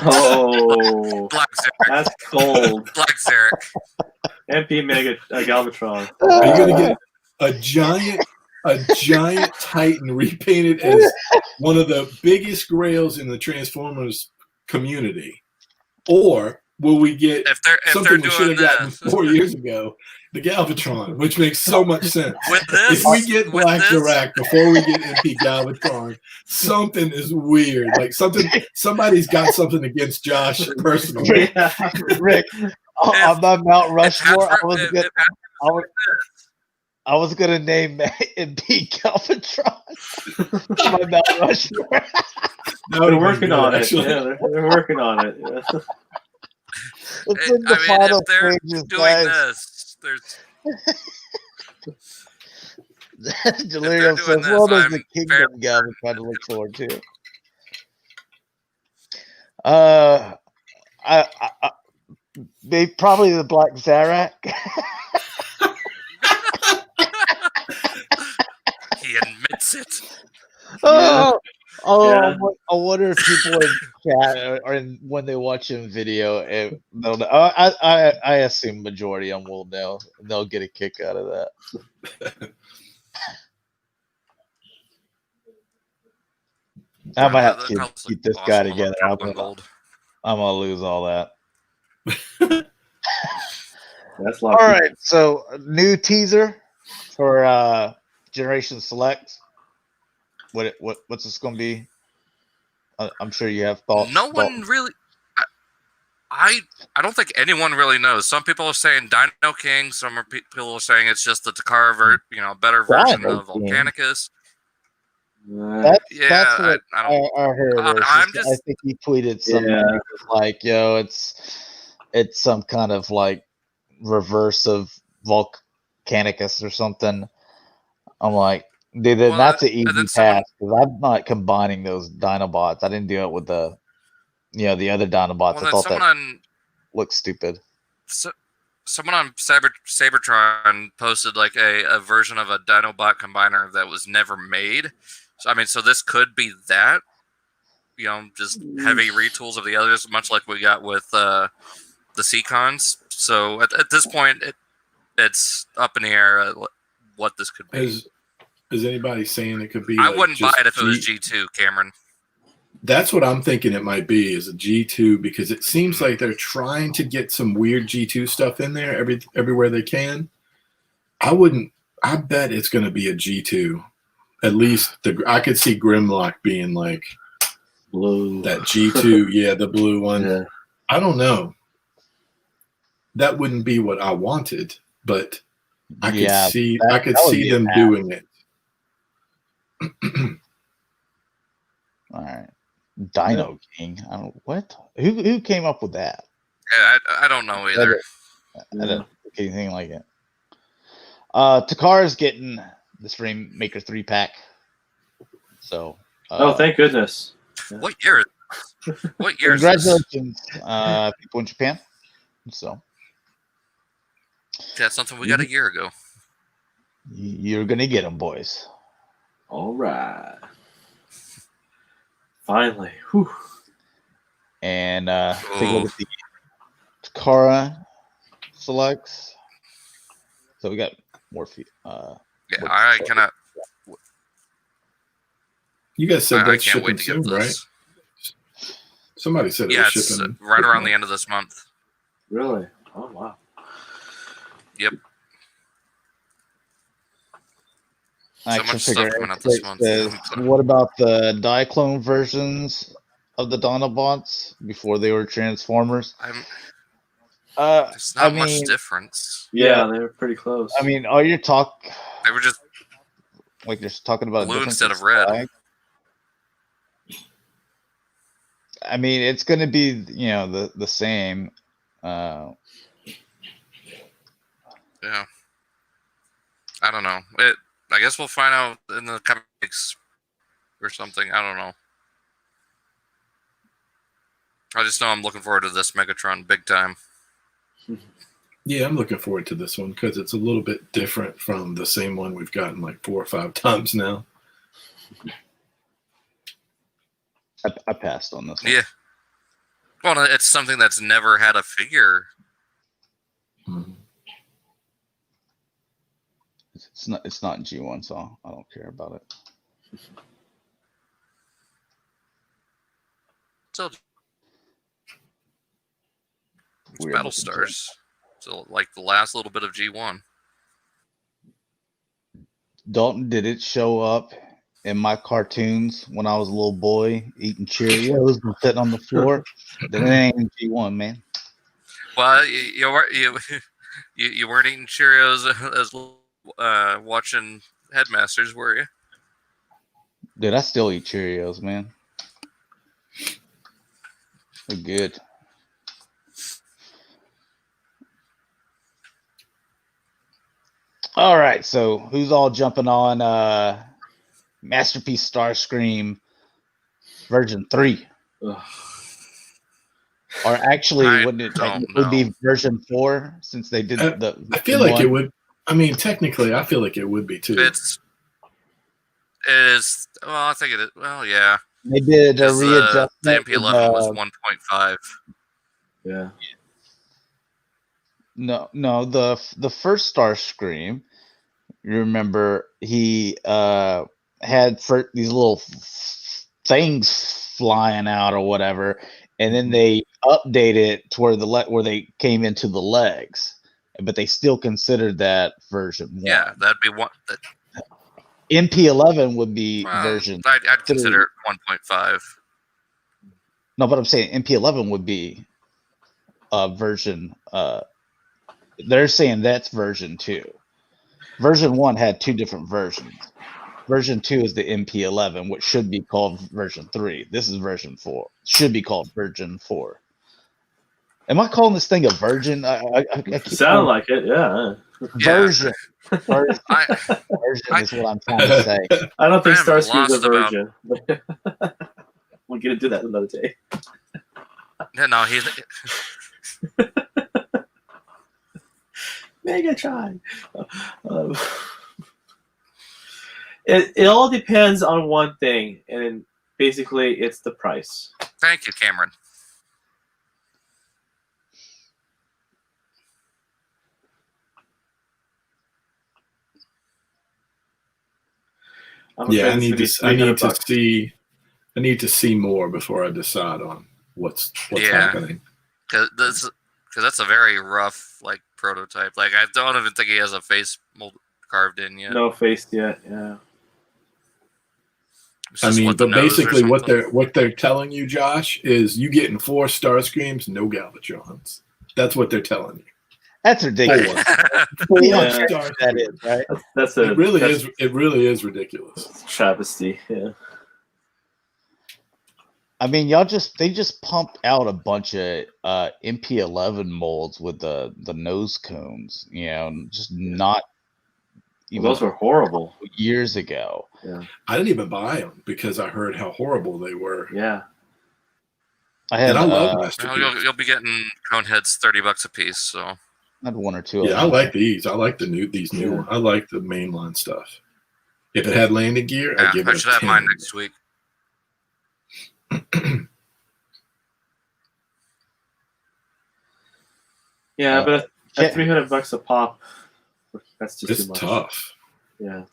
Oh, Black Zarek. That's cold. Black Zarek. MP Mega Galvatron. Are you gonna get a giant Titan repainted as one of the biggest grails in the Transformers community, or will we get something we should have gotten 4 years ago, the Galvatron, which makes so much sense? If we get Black Zarek before we get MP Galvatron, something is weird. Like somebody's got something against Josh personally. Rick, on my Mount Rushmore, I was gonna name MP Galvatron. My Mount Rushmore. They're working on it. Yeah, they're working on it. Yeah. It's in the final stages, guys. Delirium says, well, there's the Kingdom Galvatron to look forward to. They probably the Black Zarek. He admits it. Oh, Yeah. I wonder if people in chat or when they watch him video, they'll know. I assume majority of them will know. They'll get a kick out of that. I might have to keep this guy together. I'm gonna lose all that. That's all right. So new teaser for Generation Select. What's this going to be? I'm sure you have thoughts. No one really. I don't think anyone really knows. Some people are saying Dino King. Some people are saying it's just the Takara, better version of Volcanicus. That's what I heard. I think he tweeted something like, "Yo, it's some kind of like reverse of Volcanicus or something." I'm like, dude, that's an easy pass because I'm not combining those Dinobots. I didn't do it with the other Dinobots. I thought that looked stupid. So, someone on Cybertron posted like a version of a Dinobot combiner that was never made. So this could be that. Just heavy retools of the others, much like we got with the Seacons. So at this point, it's up in the air what this could be. Is anybody saying it could be? I wouldn't buy it if it was G2, Cameron. That's what I'm thinking it might be, is a G2, because it seems like they're trying to get some weird G2 stuff in there everywhere they can. I bet it's going to be a G2. At least I could see Grimlock being like blue. That G2, yeah, the blue one. Yeah. I don't know. That wouldn't be what I wanted, but I could see them doing it. All right, Dino King. I don't what. Who came up with that? Yeah, I don't know either. I don't anything like it. Takara's getting this Rainmaker 3-pack. So. Thank goodness. What year? What year? Congratulations, people in Japan. So. That's something we got a year ago. You're gonna get them, boys. All right. Finally. Whew. And take a look at the Takara selects. So we got more. I cannot. You guys said that's shipping soon, right? Somebody said it was shipping. It's right around the end of this month. Really? Oh, wow. Yep. So much stuff coming out this month. What about the Diaclone versions of the Autobots before they were Transformers. There's I not much mean, difference. Yeah, they were pretty close. I mean, are you They were just like just talking about a blue difference instead in of red. swag? I mean, it's going to be the same. Yeah. I don't know. I guess we'll find out in the coming weeks or something. I don't know. I just know I'm looking forward to this Megatron big time. Yeah, I'm looking forward to this one because it's a little bit different from the same one we've gotten like 4 or 5 times now. I passed on this one. Yeah. Well, it's something that's never had a figure. Mhm. It's not in G1, so I don't care about it. So Weird Battle looking Stars. So like the last little bit of G1. Dalton, did it show up in my cartoons when I was a little boy eating Cheerios and sitting on the floor? Then it ain't in G1, man. Well, you weren't eating Cheerios as watching Headmasters, were you? Dude, I still eat Cheerios, man. They're good. All right, so who's all jumping on Masterpiece Starscream version 3? Ugh. Or actually, I wouldn't it don't technically be know. version 4 since they did the I feel like it one? would. I mean, technically, I feel like it would be too. It is. Well, I think it is. Well, yeah. They did a 'Cause, the readjustment. MP11 was 1.5. Yeah. No, the first Starscream. You remember he had these little things flying out or whatever, and then they updated it to where they came into the legs, but they still considered that version 1. Yeah, that'd be one. MP11 would be Well, version. I'd consider it 1.5. No, but I'm saying MP11 would be version. They're saying that's version 2. Version 1 had 2 different versions. Version 2 is the MP11, which should be called version 3. This is version 4. Should be called version 4. Am I calling this thing a virgin? I keep Sound like it, yeah. version. Yeah. Version is what I'm trying to say. I don't think I haven't Starscream's a lost virgin. We'll get into that another day. No, he's. Megatron. It all depends on one thing, and basically, it's the price. Thank you, Cameron. Yeah, I $300. need to see more before I decide on what's happening. Because that's a very rough prototype. I don't even think he has a face mold carved in yet. No face yet. Yeah. It's I just mean, what the but nose or basically something. what they're telling you, Josh, is you getting 4 Starscreams, no Galvatrons. That's what they're telling you. That's ridiculous. Yeah. That is right. It really is ridiculous. Travesty. Yeah. I mean, they just pumped out a bunch of MP11 molds with the nose cones, just not even Those were horrible years ago. Yeah. I didn't even buy them because I heard how horrible they were. Yeah. I love Masterpiece. You'll be getting cone heads $30 a piece. So I had 1 or 2. Yeah, I like these. I like these new ones. I like the mainline stuff. If it had landing gear, I'd give it a 10. I should have mine next week. Yeah, but at $300 a pop, that's just it's too much. tough. Yeah.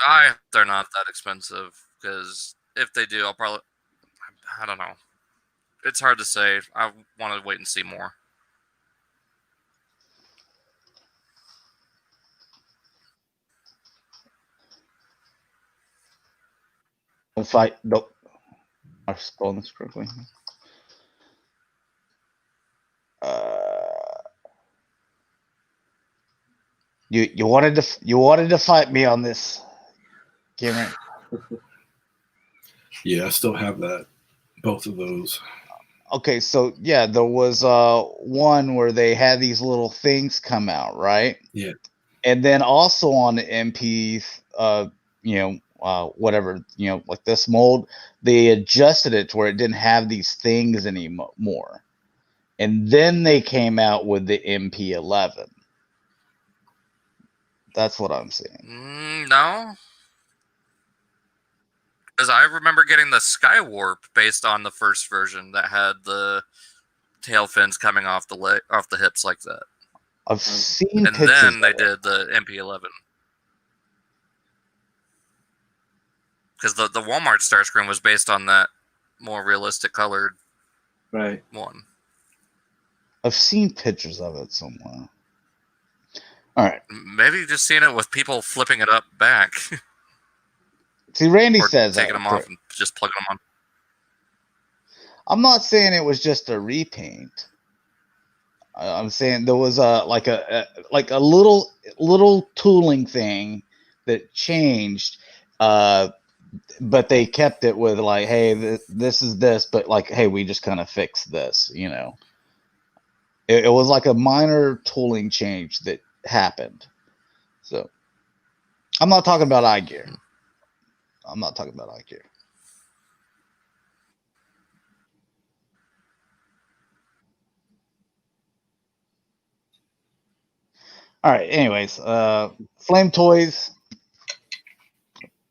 I hope they're not that expensive, because if they do, I don't know. It's hard to say. I want to wait and see more. Don't fight. I'm spelling this correctly. You wanted to fight me on this, Cameron. Yeah, I still have that. Both of those. Okay, so yeah, there was one where they had these little things come out, right? Yeah. And then also on the MP, whatever, like this mold, they adjusted it to where it didn't have these things anymore. And then they came out with the MP11. That's what I'm saying. No. Because I remember getting the Skywarp based on the first version that had the tail fins coming off the hips like that. I've seen and pictures. then they did the MP11. Because the Walmart Starscream was based on that more realistic colored one. I've seen pictures of it somewhere. All right. Maybe you've just seen it with people flipping it up back. See, Randy or says taking them off and just plugging them on. I'm not saying it was just a repaint. I'm saying there was a little tooling thing that changed, but they kept it with like, hey, this is this, but like, hey, we just kind of fixed this, It was like a minor tooling change that happened. So I'm not talking about eye gear. All right. Anyways, Flame Toys.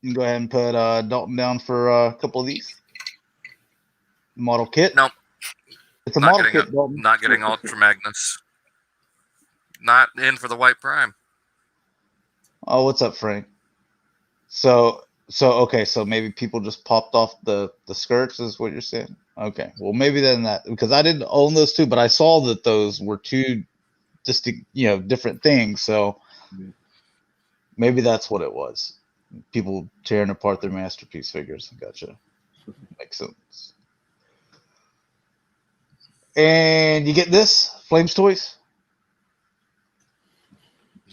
You can go ahead and put Dalton down for a couple of these. Model kit. Nope. It's a model kit, Dalton. Not getting Ultra Magnus. Not in for the White Prime. Oh, what's up, Frank? So okay, so maybe people just popped off the skirts, is what you're saying? Okay, well maybe then that, because I didn't own those two, but I saw that those were two distinct, different things. So maybe that's what it was. People tearing apart their masterpiece figures. Gotcha. Makes sense. And you get this Flames Toys.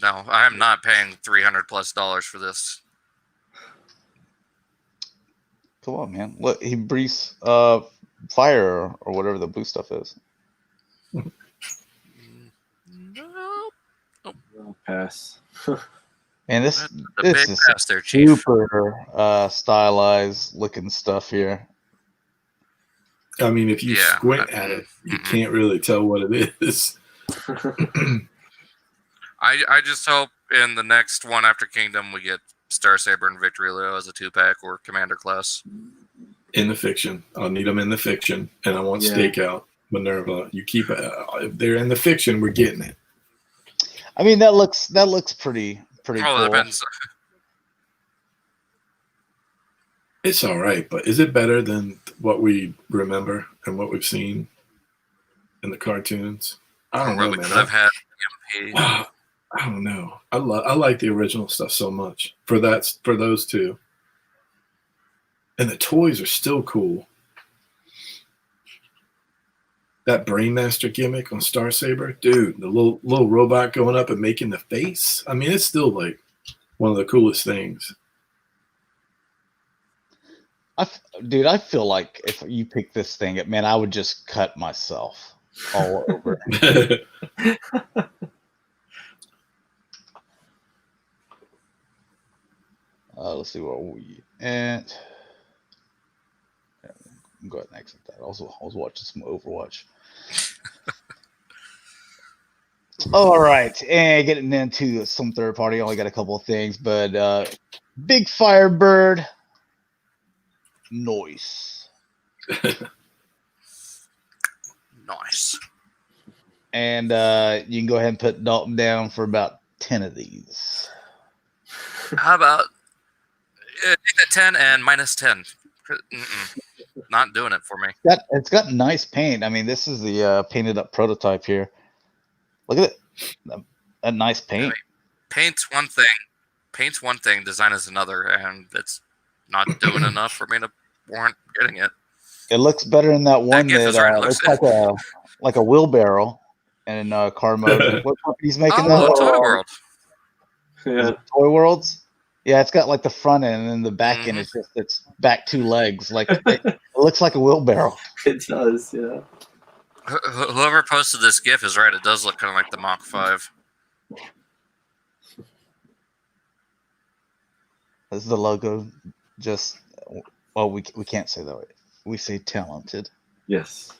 No, I am not paying $300+ for this. Come on, man. Look, he breathes fire or whatever the blue stuff is. Nope. I'll pass. And this big is pass there, Chief. super stylized looking stuff here. I mean, if you squint at it, you can't really tell what it is. I just hope in the next one after Kingdom we get Star Saber and Victory Leo as a 2-pack or Commander class. In the fiction. I'll need them in the fiction. And I want Stakeout, Minerva. You keep if they're in the fiction, we're getting it. I mean, that looks pretty cool. That depends. It's all right, but is it better than what we remember and what we've seen in the cartoons? I don't know, man. I've had MP. I don't know. I like the original stuff so much for those two. And the toys are still cool. That Brainmaster gimmick on Star Saber, dude, the little robot going up and making the face. I mean, it's still like one of the coolest things. Dude, I feel like if you pick this thing, man, I would just cut myself all over. Let's see what we and go ahead and exit that. I was watching some Overwatch. All right, and getting into some third party. Only got a couple of things, but Big Firebird, nice. Nice. And you can go ahead and put Dalton down for about 10 of these. How about 10 and -10? Not doing it for me. It's got nice paint. I mean, this is the painted up prototype here. Look at it. A nice paint. Paint's one thing, design is another, and it's not doing enough for me to warrant getting it. It looks better than that one GIF that, is right. It looks looks like a wheelbarrow in car mode. What company's making that? Toy World. Is Yeah. it Toy Worlds? Yeah, it's got like the front end and then the back end Mhm. is just its back 2 legs. Like it looks like a wheelbarrow. It does, yeah. Whoever posted this GIF is right. It does look kind of like the Mach 5. This is the logo. Just well, we can't say that. We say talented. Yes.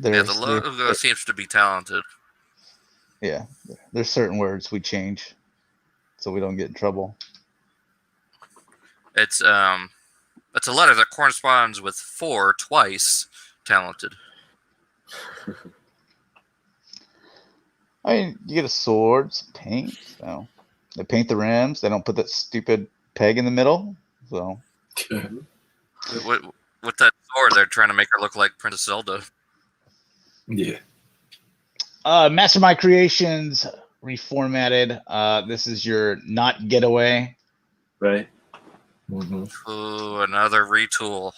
Yeah, the logo seems to be talented. Yeah, there's certain words we change so we don't get in trouble. It's a letter that corresponds with 4 twice talented. I mean, you get a sword, some paint. So they paint the rims. They don't put that stupid peg in the middle. So With that sword, they're trying to make her look like Princess Zelda. Yeah. Mastermind Creations reformatted. This is your not getaway. Right. Mm-hmm. Ooh, another retool.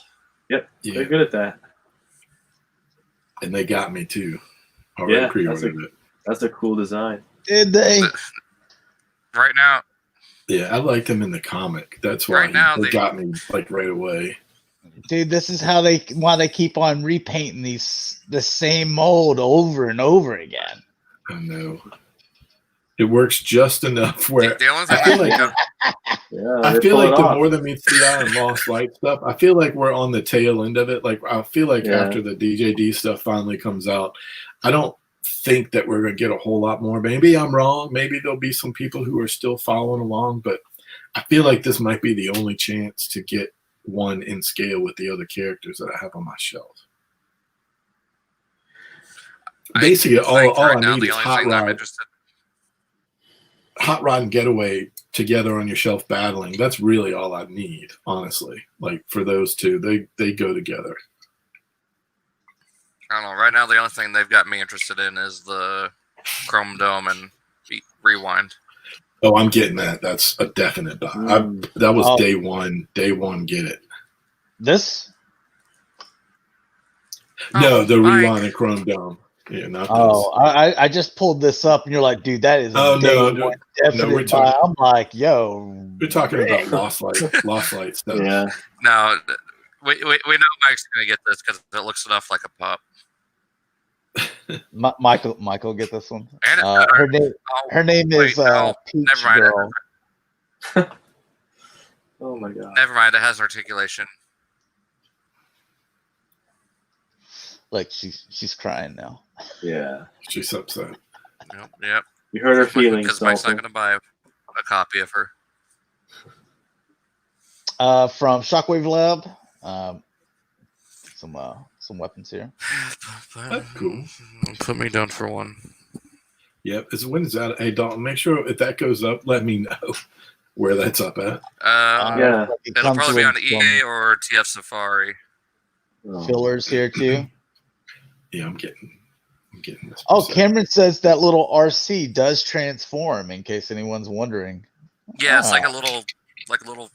Yep. Yeah. They're good at that. And they got me too. Already Yeah, pre-ordered it. That's a cool design. Did they? Right now, Yeah, I liked them in the comic. That's why Right now, they they- got me like right away. Dude, this is why they keep on repainting the same mold over and over again. I know. It works just enough where the only thing I feel I like think of, Yeah. I they feel pull like it the off. more that meets the eye and Lost Light stuff, I feel like we're on the tail end of it. Like I feel like Yeah. after the DJD stuff finally comes out, I don't think that we're gonna get a whole lot more. Maybe I'm wrong. Maybe there'll be some people who are still following along, but I feel like this might be the only chance to get one in scale with the other characters that I have on my shelf. Basically, all I now need the is only Hot thing that I'm Rod. interested. Hot Rod and Getaway together on your shelf battling. That's really all I need, honestly. Like for those two, they go together. I don't know. Right now, the only thing they've got me interested in is the Chrome Dome and Rewind. Oh, I'm getting that. That's a definite buy. That was Oh. day one. Day one, get it. This? No, the Mike. Rewind and Chrome Dome. Yeah, not Oh, this. I just pulled this up, and you're like, dude, that is a Oh, day no, one no, definite we're buy. talking- I'm like, yo, We're talking about Lost Light stuff. Yeah. Now, we know Mike's going to get this because it looks enough like a pop. Michael, get this one. And Her name wait, is no, Peach never mind. Girl. Oh my god. Never mind, it has articulation. Like she's crying now. Yeah. She's upset. Yep. You hurt her feelings. Because Mike's not Dalton. going to buy a copy of her. From Shockwave Lab. Some weapons here. That's cool. Put me down for one. Yep. When is that? Hey, Dalton, make sure if that goes up, let me know where that's up at. Yeah. It It'll comes probably be on with EA or TF Safari. some fillers here too. Yeah, I'm getting this. Oh, Cameron says that little RC does transform. In case anyone's wondering. Yeah, it's like a little kind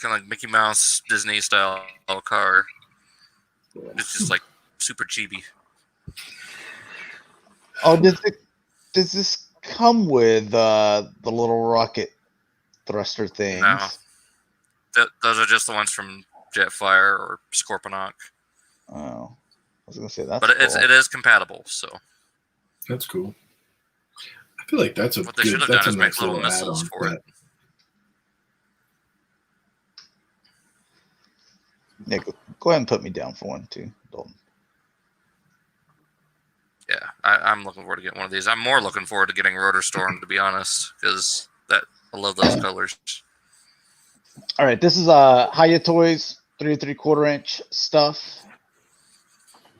of like Mickey Mouse Disney style car. It's just like super chibi. Oh, does this come with the little rocket thruster things? No. Those are just the ones from Jetfire or Scorponok. Oh, I was gonna say that's. But cool. it is compatible, so That's cool. I feel like that's a what they good. should have That's done a is make nice little little missiles add-on for it. Yeah, go ahead and put me down for one too, Dalton. Yeah, I'm looking forward to getting one of these. I'm more looking forward to getting Rotor Storm, to be honest, because I love those colors. All right, this is Hiya Toys 3 3/4 inch stuff.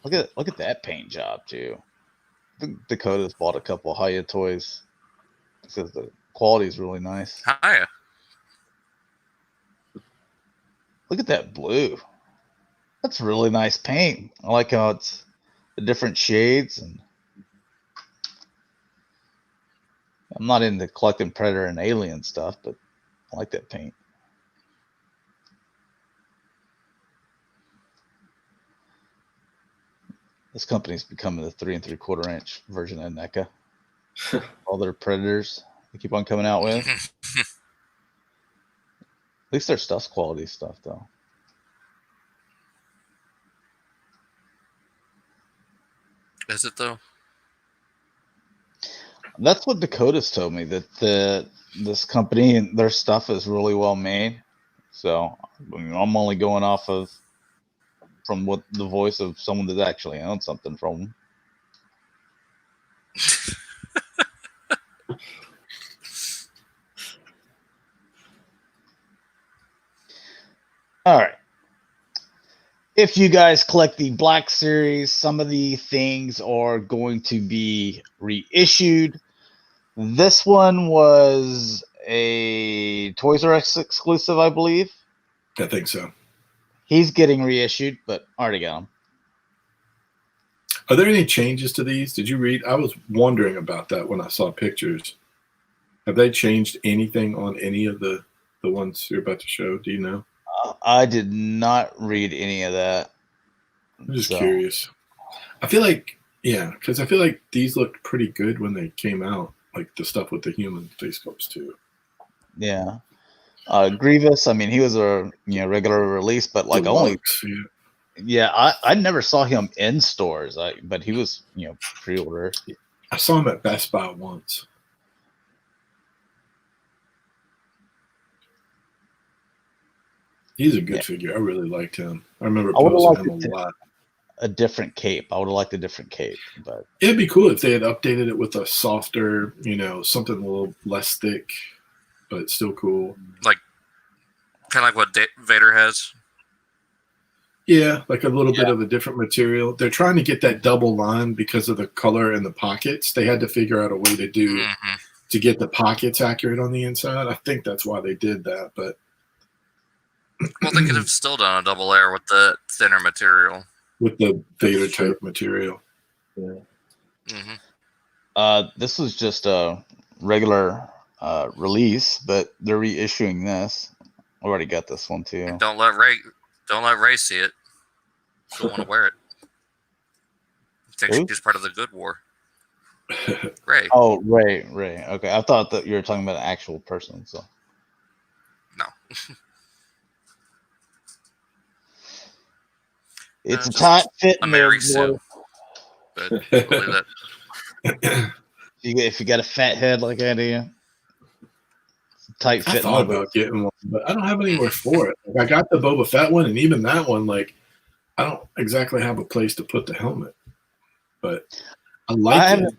Look at that paint job too. I think Dakota's bought a couple Hiya Toys because the quality is really nice. Hiya. Look at that blue. That's really nice paint. I like how it's the different shades, and I'm not into collecting Predator and Alien stuff, but I like that paint. This company's becoming the 3 3/4 inch version of NECA. All their Predators they keep on coming out with. At least their stuff's quality stuff, though. Is it though? That's what Dakota's told me, that this company and their stuff is really well made. So I'm only going off of from what the voice of someone that actually owns something from them. All right. If you guys collect the Black Series, some of the things are going to be reissued. This one was a Toys R Us exclusive, I believe. I think so. He's getting reissued, but already got him. Are there any changes to these? Did you read? I was wondering about that when I saw pictures. Have they changed anything on any of the ones you're about to show? Do you know? I did not read any of that. I'm just curious. I feel like, yeah, because I feel like these looked pretty good when they came out, like the stuff with the human face sculpts too. Yeah. Grievous, I mean, he was a regular release, but like Deluxe, I never saw him in stores, but he was pre-order. I saw him at Best Buy once. He's a good figure. I really liked him. I remember posting him a lot. A different cape. I would have liked a different cape, but it'd be cool if they had updated it with a softer, something a little less thick, but still cool. Like, kind of like what Vader has. Yeah, like a little bit of a different material. They're trying to get that double line because of the color in the pockets. They had to figure out a way to do to get the pockets accurate on the inside. I think that's why they did that, but. Well, they could have still done a double layer with the thinner material. With the Vader type material. Yeah. Mm-hmm. This was just a regular release, but they're reissuing this. I already got this one too. And don't let Ray see it. She'll want to wear it. I think she's part of the good war. Ray. Oh, Ray. Okay, I thought that you were talking about an actual person. So. No. It's a tight fit. Mary Sue. But believe that. If you got a fat head like I do, tight fit. I thought about getting one, but I don't have anywhere for it. Like, I got the Boba Fett one, and even that one, like, I don't exactly have a place to put the helmet. But I like it.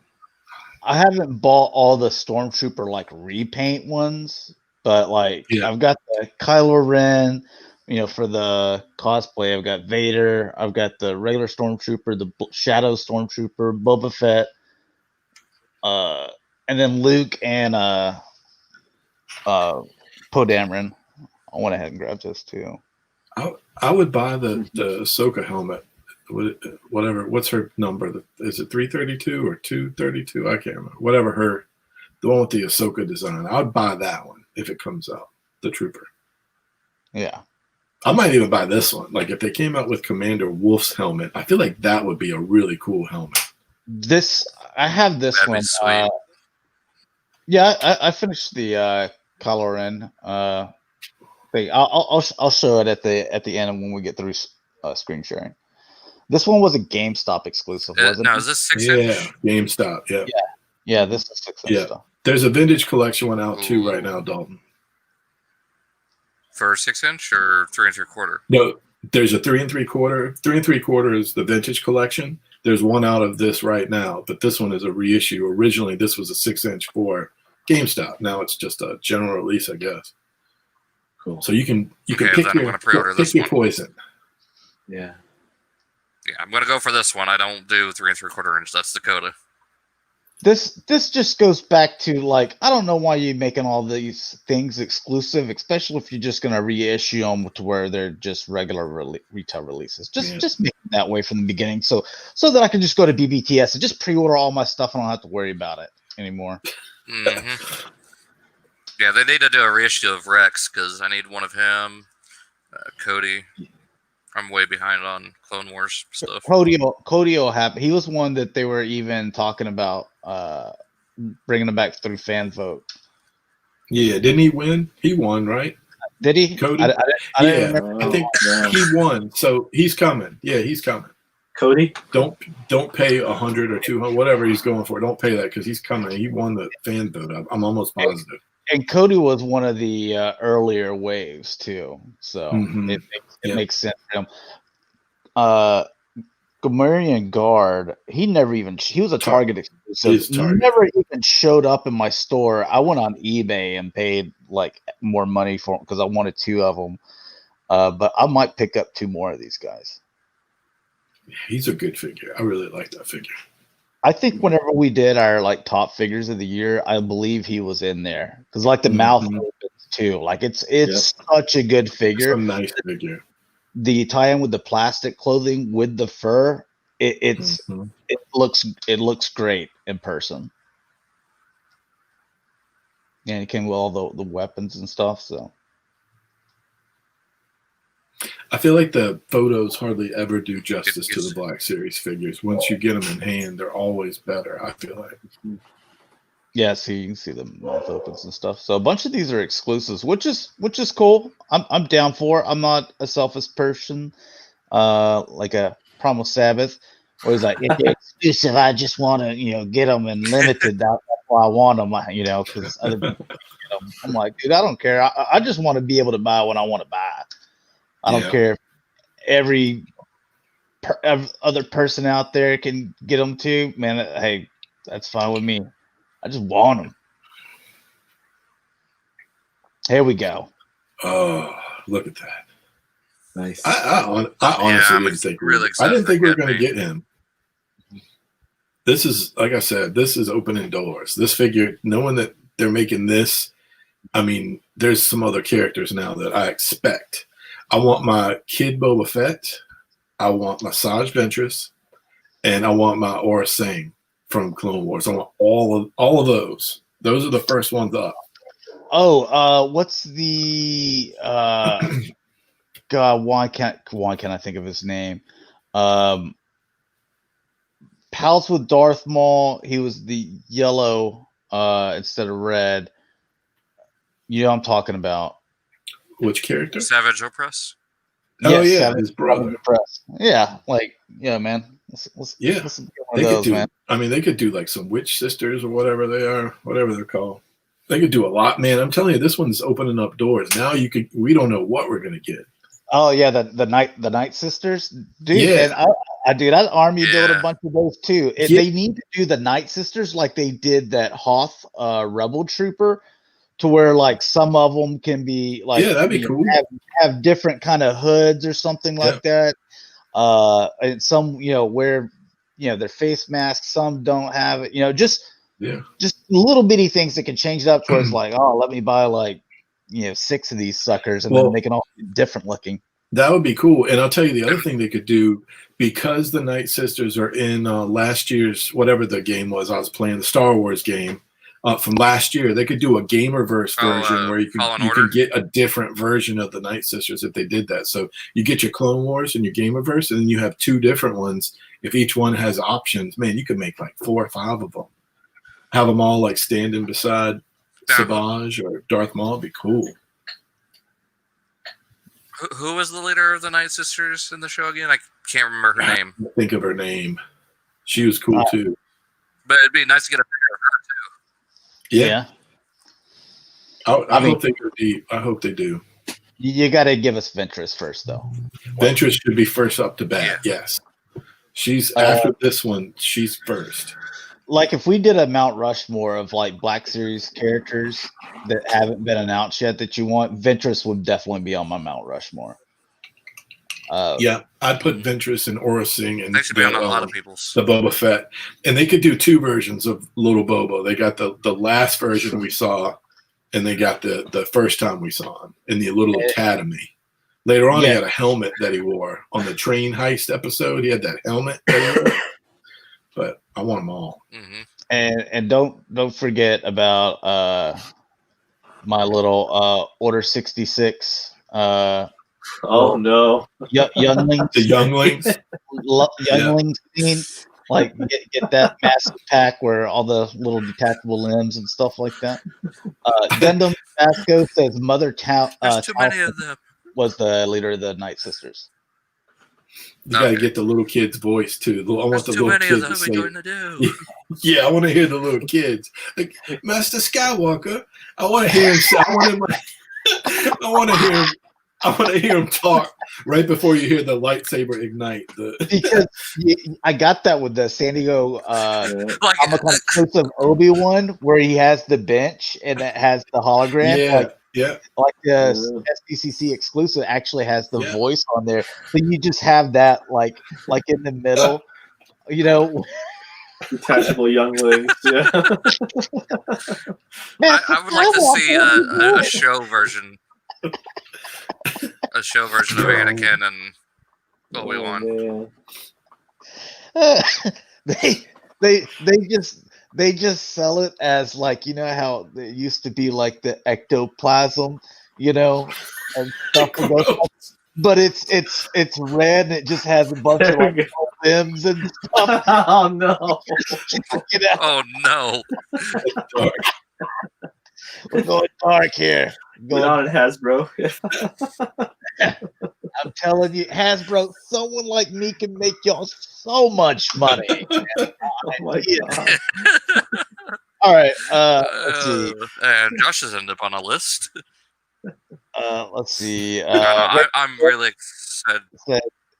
I haven't bought all the Stormtrooper like repaint ones, but I've got the Kylo Ren. For the cosplay, I've got Vader. I've got the regular Stormtrooper, the Shadow Stormtrooper, Boba Fett, and then Luke and Poe Dameron. I went ahead and grabbed this too. I would buy the Ahsoka helmet. Whatever. What's her number? Is it 332 or 232? I can't remember. Whatever the one with the Ahsoka design. I would buy that one if it comes out. The Trooper. Yeah. I might even buy this one. Like, if they came out with Commander Wolf's helmet, I feel like that would be a really cool helmet. I have this That'd one. Be sweet. I finished the Kylo Ren thing. I'll show it at the end when we get through screen sharing. This one was a GameStop exclusive, wasn't it? No, is this 6-inch? Yeah, GameStop. Yeah. Yeah, this is 6-inch stuff. There's a vintage collection one out too right now, Dalton. For 6-inch or 3 3/4? No, there's a 3 3/4. 3 3/4 is the vintage collection. There's one out of this right now, but this one is a reissue. Originally, this was a 6-inch for GameStop. Now it's just a general release, I guess. Cool. So you can pick your poison. Yeah. Yeah, I'm gonna go for this one. I don't do 3 3/4 inch. That's Dakota. This just goes back to I don't know why you're making all these things exclusive, especially if you're just gonna reissue them to where they're just regular retail releases. Just make it that way from the beginning, so that I can just go to BBTS and just pre-order all my stuff and I don't have to worry about it anymore. Mm-hmm. Yeah, they need to do a reissue of Rex because I need one of him, Cody. I'm way behind on Clone Wars stuff. Cody will happen. He was one that they were even talking about bringing him back through fan vote. Yeah, didn't he win? He won, right? Did he? Cody? I didn't remember. I think he won. So he's coming. Yeah, he's coming. Cody? Don't pay 100 or 200, whatever he's going for. Don't pay that because he's coming. He won the fan vote. I'm almost positive. And Cody was one of the earlier waves too, so it makes sense for him. Gamorrean Guard, he was a Target exclusive. Never even showed up in my store. I went on eBay and paid like more money for him because I wanted 2 of them. But I might pick up 2 more of these guys. He's a good figure. I really like that figure. I think whenever we did our like top figures of the year, I believe he was in there because like the mouth opens too. Like it's such a good figure. It's a nice figure. The tie-in with the plastic clothing with the fur, it looks great in person. And it came with all the weapons and stuff. So I feel like the photos hardly ever do justice to the Black Series figures. Once you get them in hand, they're always better, I feel like. Yeah, so you can see the mouth opens and stuff. So a bunch of these are exclusives, which is cool. I'm down for. I'm not a selfish person, like a PrimalSabbath, where he's like, if they're exclusive, I just want to get them in limited. That's why I want them, because other people get them. I'm like, dude, I don't care. I just want to be able to buy what I want to buy. I don't care if every other person out there can get them too. Man, hey, that's fine with me. I just want them. Here we go. Oh, look at that! Nice. I honestly didn't think I didn't think we were going to get him. This is, like I said, this is opening doors. This figure, knowing that they're making this, I mean, there's some other characters now that I expect. I want my Kid Boba Fett, I want my Saj Ventress, and I want my Aura Singh from Clone Wars. I want all of those. Those are the first ones up. Oh, what's the God? Why can't I think of his name? Pals with Darth Maul. He was the yellow instead of red. You know what I'm talking about. Which character? Savage Opress. Oh yeah, his brother. Yeah, man. Let's get one of those, man. I mean, they could do like some witch sisters or whatever they are, whatever they're called. They could do a lot, man. I'm telling you, this one's opening up doors. Now we don't know what we're gonna get. Oh yeah, the Night Sisters, dude. Yeah. And I'd army build a bunch of those too. They need to do the Night Sisters like they did that Hoth Rebel Trooper, to where like some of them can be like that'd be cool. Have different kind of hoods or something like that. And some wear their face masks. Some don't have it. Just little bitty things that can change it up towards like, oh, let me buy like 6 of these suckers and then make it all different looking. That would be cool. And I'll tell you the other thing they could do, because the Night Sisters are in last year's whatever the game was I was playing, the Star Wars game from last year, they could do a Gamerverse version where you can get a different version of the Night Sisters if they did that. So you get your Clone Wars and your Gamerverse, and then you have 2 different ones. If each one has options, man, you could make like 4 or 5 of them. Have them all like standing beside Savage or Darth Maul. It'd be cool. Who was the leader of the Night Sisters in the show again? I can't remember her name. Think of her name. She was cool too. But it'd be nice to get a picture of her too. Yeah. I hope they do. I hope they do. You got to give us Ventress first, though. Ventress should be first up to bat. Yes. She's after this one. She's first. Like if we did a Mount Rushmore of like Black Series characters that haven't been announced yet that you want, Ventress would definitely be on my Mount Rushmore. I'd put Ventress and Aura Singh and they should be on a lot of people's. The Boba Fett, and they could do 2 versions of Little Boba. They got the last version we saw, and they got the first time we saw him in the Little Academy. Later on, he had a helmet that he wore on the train heist episode. He had that helmet that he wore. But I want them all. Mm-hmm. And don't forget about my little Order 66 Oh no. Younglings, The younglings. younglings scene. Like get that massive pack where all the little detachable limbs and stuff like that. Gundam Vasco says Mother There's too many of them. was the leader of the Night Sisters. You gotta get the little kid's voice too. I want the There's too little many kids of them. to What are we say, going to do? yeah, I want to hear the little kids. Like, Master Skywalker, I want to hear him. I want to hear him talk right before you hear the lightsaber ignite. Because I got that with the San Diego Like, Comic-Con exclusive Obi-Wan, where he has the bench and it has the hologram. Like the SDCC exclusive actually has the voice on there. So you just have that like in the middle, you know. Detachable younglings. Yeah. I would like to see a show version. A show version of Anakin and Obi-Wan. They just sell it as like, you know how it used to be like the ectoplasm, you know, and stuff. But it's red and it just has a bunch of like limbs and stuff. Oh no! Oh no! We're going dark here. We're not in Hasbro. I'm telling you, Hasbro, someone like me can make y'all so much money. Oh my god! All right, let's see. And Josh has ended up on a list. Let's see. I'm really excited.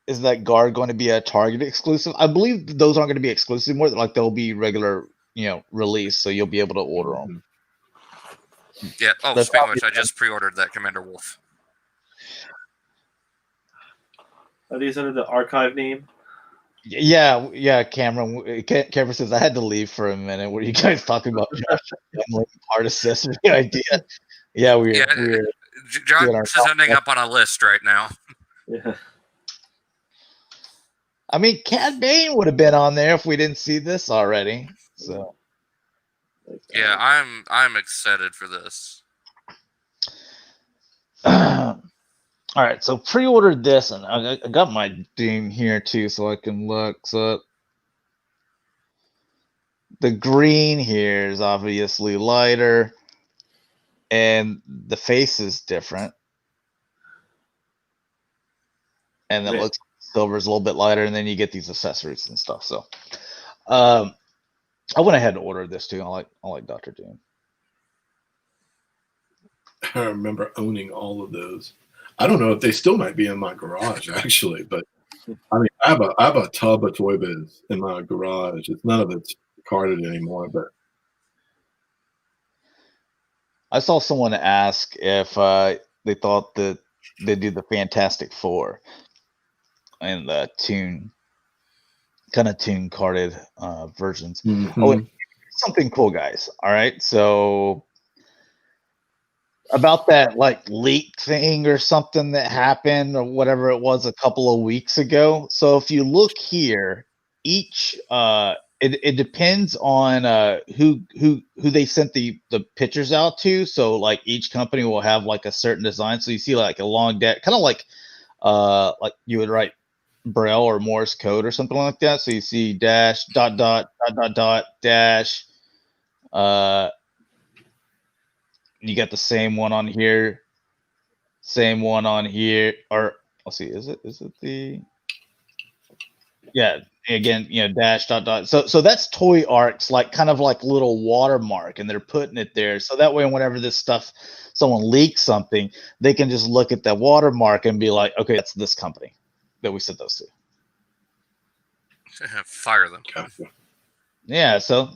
Is that guard going to be a Target exclusive? I believe those aren't going to be exclusive more. Like they'll be regular, release, so you'll be able to order them. Yeah. Oh, speaking of which, I just pre-ordered that Commander Wolf. Are these under the archive name? Yeah, Cameron. Cameron says I had to leave for a minute. What are you guys talking about? Part accessory idea. Yeah, we're Josh is ending up on a list right now. Yeah. I mean, Cad Bane would have been on there if we didn't see this already. So. Yeah, I'm excited for this. All right, so pre-ordered this, and I got my thing here too, so I can look. So the green here is obviously lighter, and the face is different, and it looks silver is a little bit lighter, and then you get these accessories and stuff. So, I went ahead and ordered this too. I like Dr. Doom. I remember owning all of those. I don't know if they still might be in my garage actually, but I mean, I have a tub of Toy Biz in my garage. None of it's carded anymore, but I saw someone ask if they thought that they do the Fantastic Four and the tune carded versions. Mm-hmm. Oh, and something cool, guys. All right, so about that like leak thing or something that happened or whatever it was a couple of weeks ago. So if you look here, each it depends on who they sent the pictures out to. So like each company will have like a certain design. So you see like a long dash, kind of like you would write Braille or Morse code or something like that. So you see dash dot dot dot dot dot dash. You got the same one on here, or let's see, is it the again, dash dot dot. So that's Toy Arc's like kind of like little watermark, and they're putting it there so that way whenever this stuff someone leaks something, they can just look at that watermark and be like, okay, that's this company that we sent those to. Fire them. Yeah, so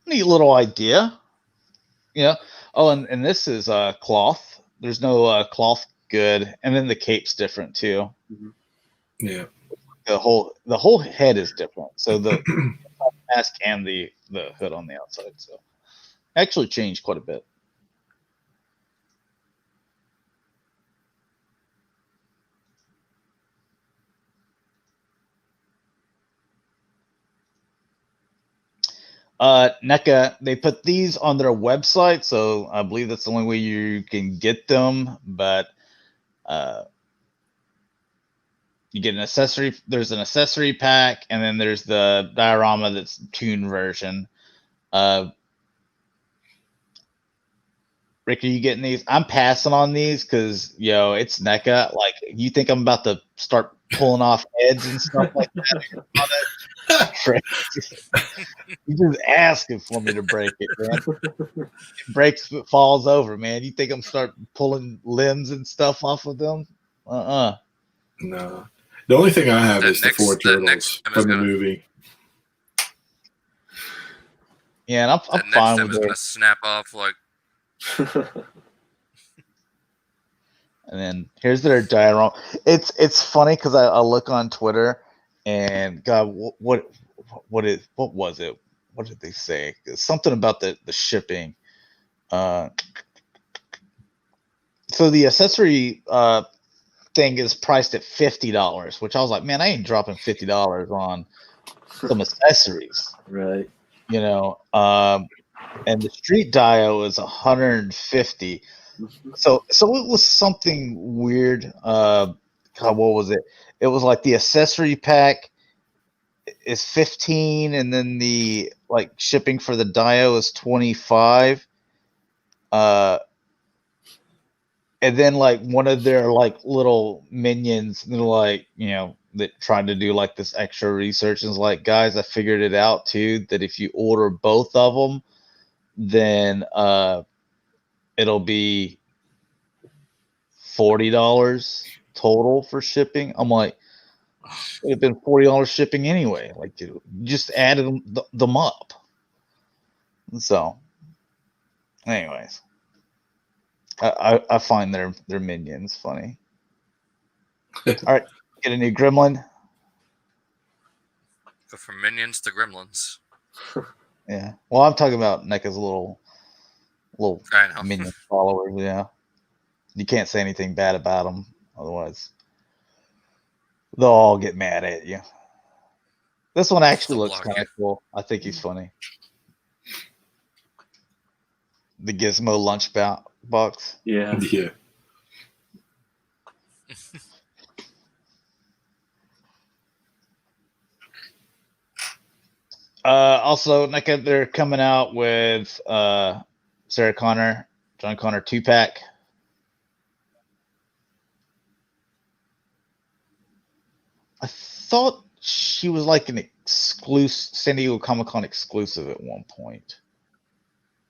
neat little idea. Yeah. Oh, and this is cloth. There's no cloth good, and then the cape's different too. Yeah. The whole head is different. So the mask and the hood on the outside. So actually changed quite a bit. NECA, they put these on their website, so I believe that's the only way you can get them. But you get an accessory. There's an accessory pack, and then there's the diorama that's tuned version. Rick, are you getting these? I'm passing on these because it's NECA. Like, you think I'm about to start pulling off heads and stuff like that? You just asking for me to break it, man. It breaks if it falls over, man. You think I'm start pulling limbs and stuff off of them? No. The only thing I have is the 4 turtles from the movie. Yeah, and I'm fine with it. Gonna snap off like. And then here's their diorama. It's funny because I look on Twitter and God, what was it? What did they say? Something about the shipping. So the accessory thing is priced at $50, which I was like, man, I ain't dropping $50 on some accessories, right? And the street dio is $150. So it was something weird. God, what was it? It was like the accessory pack is $15, and then the shipping for the dio is $25. And then one of their little minions, that tried to do this extra research and is like, guys, I figured it out too, that if you order both of them, then it'll be $40 total for shipping. I'm like, it would have been $40 shipping anyway. Like, you just added them up. So, anyways, I find their minions funny. All right, get a new gremlin. Go from minions to gremlins. Yeah. Well, I'm talking about NECA's little minion followers. Yeah. You can't say anything bad about them, otherwise they'll all get mad at you. This one actually looks kind of cool. I think he's funny. The Gizmo lunch box. Yeah. Yeah. Also, NECA, they're coming out with John Connor 2-pack. I thought she was like an exclusive San Diego Comic-Con exclusive at one point.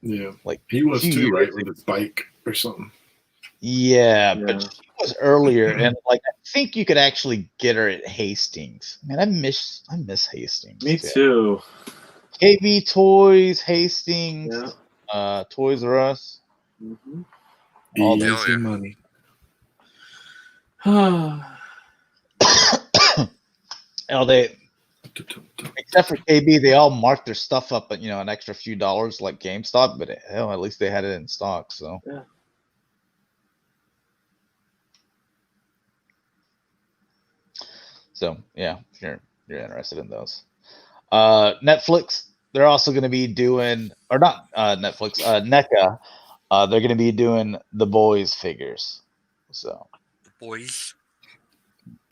Yeah, he was too, right, with his bike or something. Yeah, but she was earlier, and I think you could actually get her at Hastings. Man, I miss Hastings. Me too. KB Toys, Hastings, Toys R Us. Mm-hmm. All easy money. Except for KB, they all marked their stuff up at an extra few dollars like GameStop, but hell, at least they had it in stock. So yeah. So yeah, if you're interested in those. Netflix, they're also going to be doing, or not Netflix, NECA. They're going to be doing the Boys figures. So the Boys.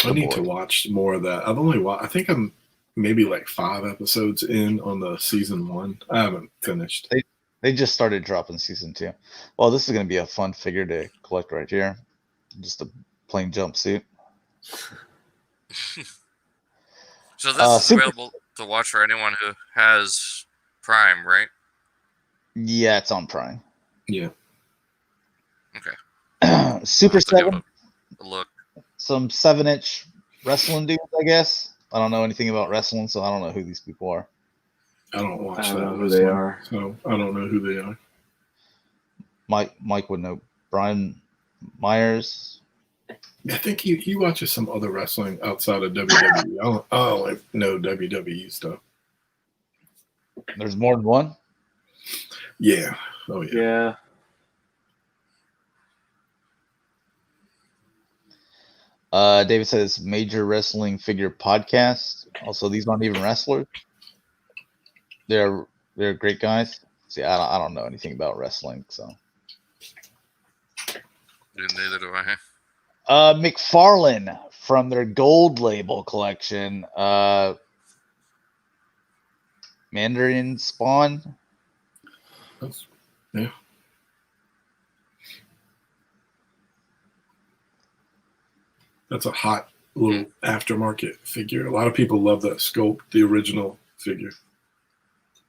I need to watch more of that. I've only watched, I think I'm maybe 5 episodes in on the season 1. I haven't finished. They just started dropping season 2. Well, this is going to be a fun figure to collect right here. Just a plain jumpsuit. So this is available to watch for anyone who has Prime, right? Yeah, it's on Prime. Yeah. Okay. Super 7. Look. Some 7-inch wrestling dudes, I guess. I don't know anything about wrestling, so I don't know who these people are. I don't watch I that. don't know who they are. So I don't know who they are. Mike would know. Brian Myers. I think he watches some other wrestling outside of WWE. I don't know WWE stuff. There's more than one? Yeah. Oh, yeah. Yeah. David says Major Wrestling Figure Podcast. Also, these aren't even wrestlers. They're great guys. See, I don't know anything about wrestling, so. Neither do I. McFarlane from their gold label collection, Mandarin Spawn. Yeah. That's a hot little aftermarket figure. A lot of people love that sculpt, the original figure.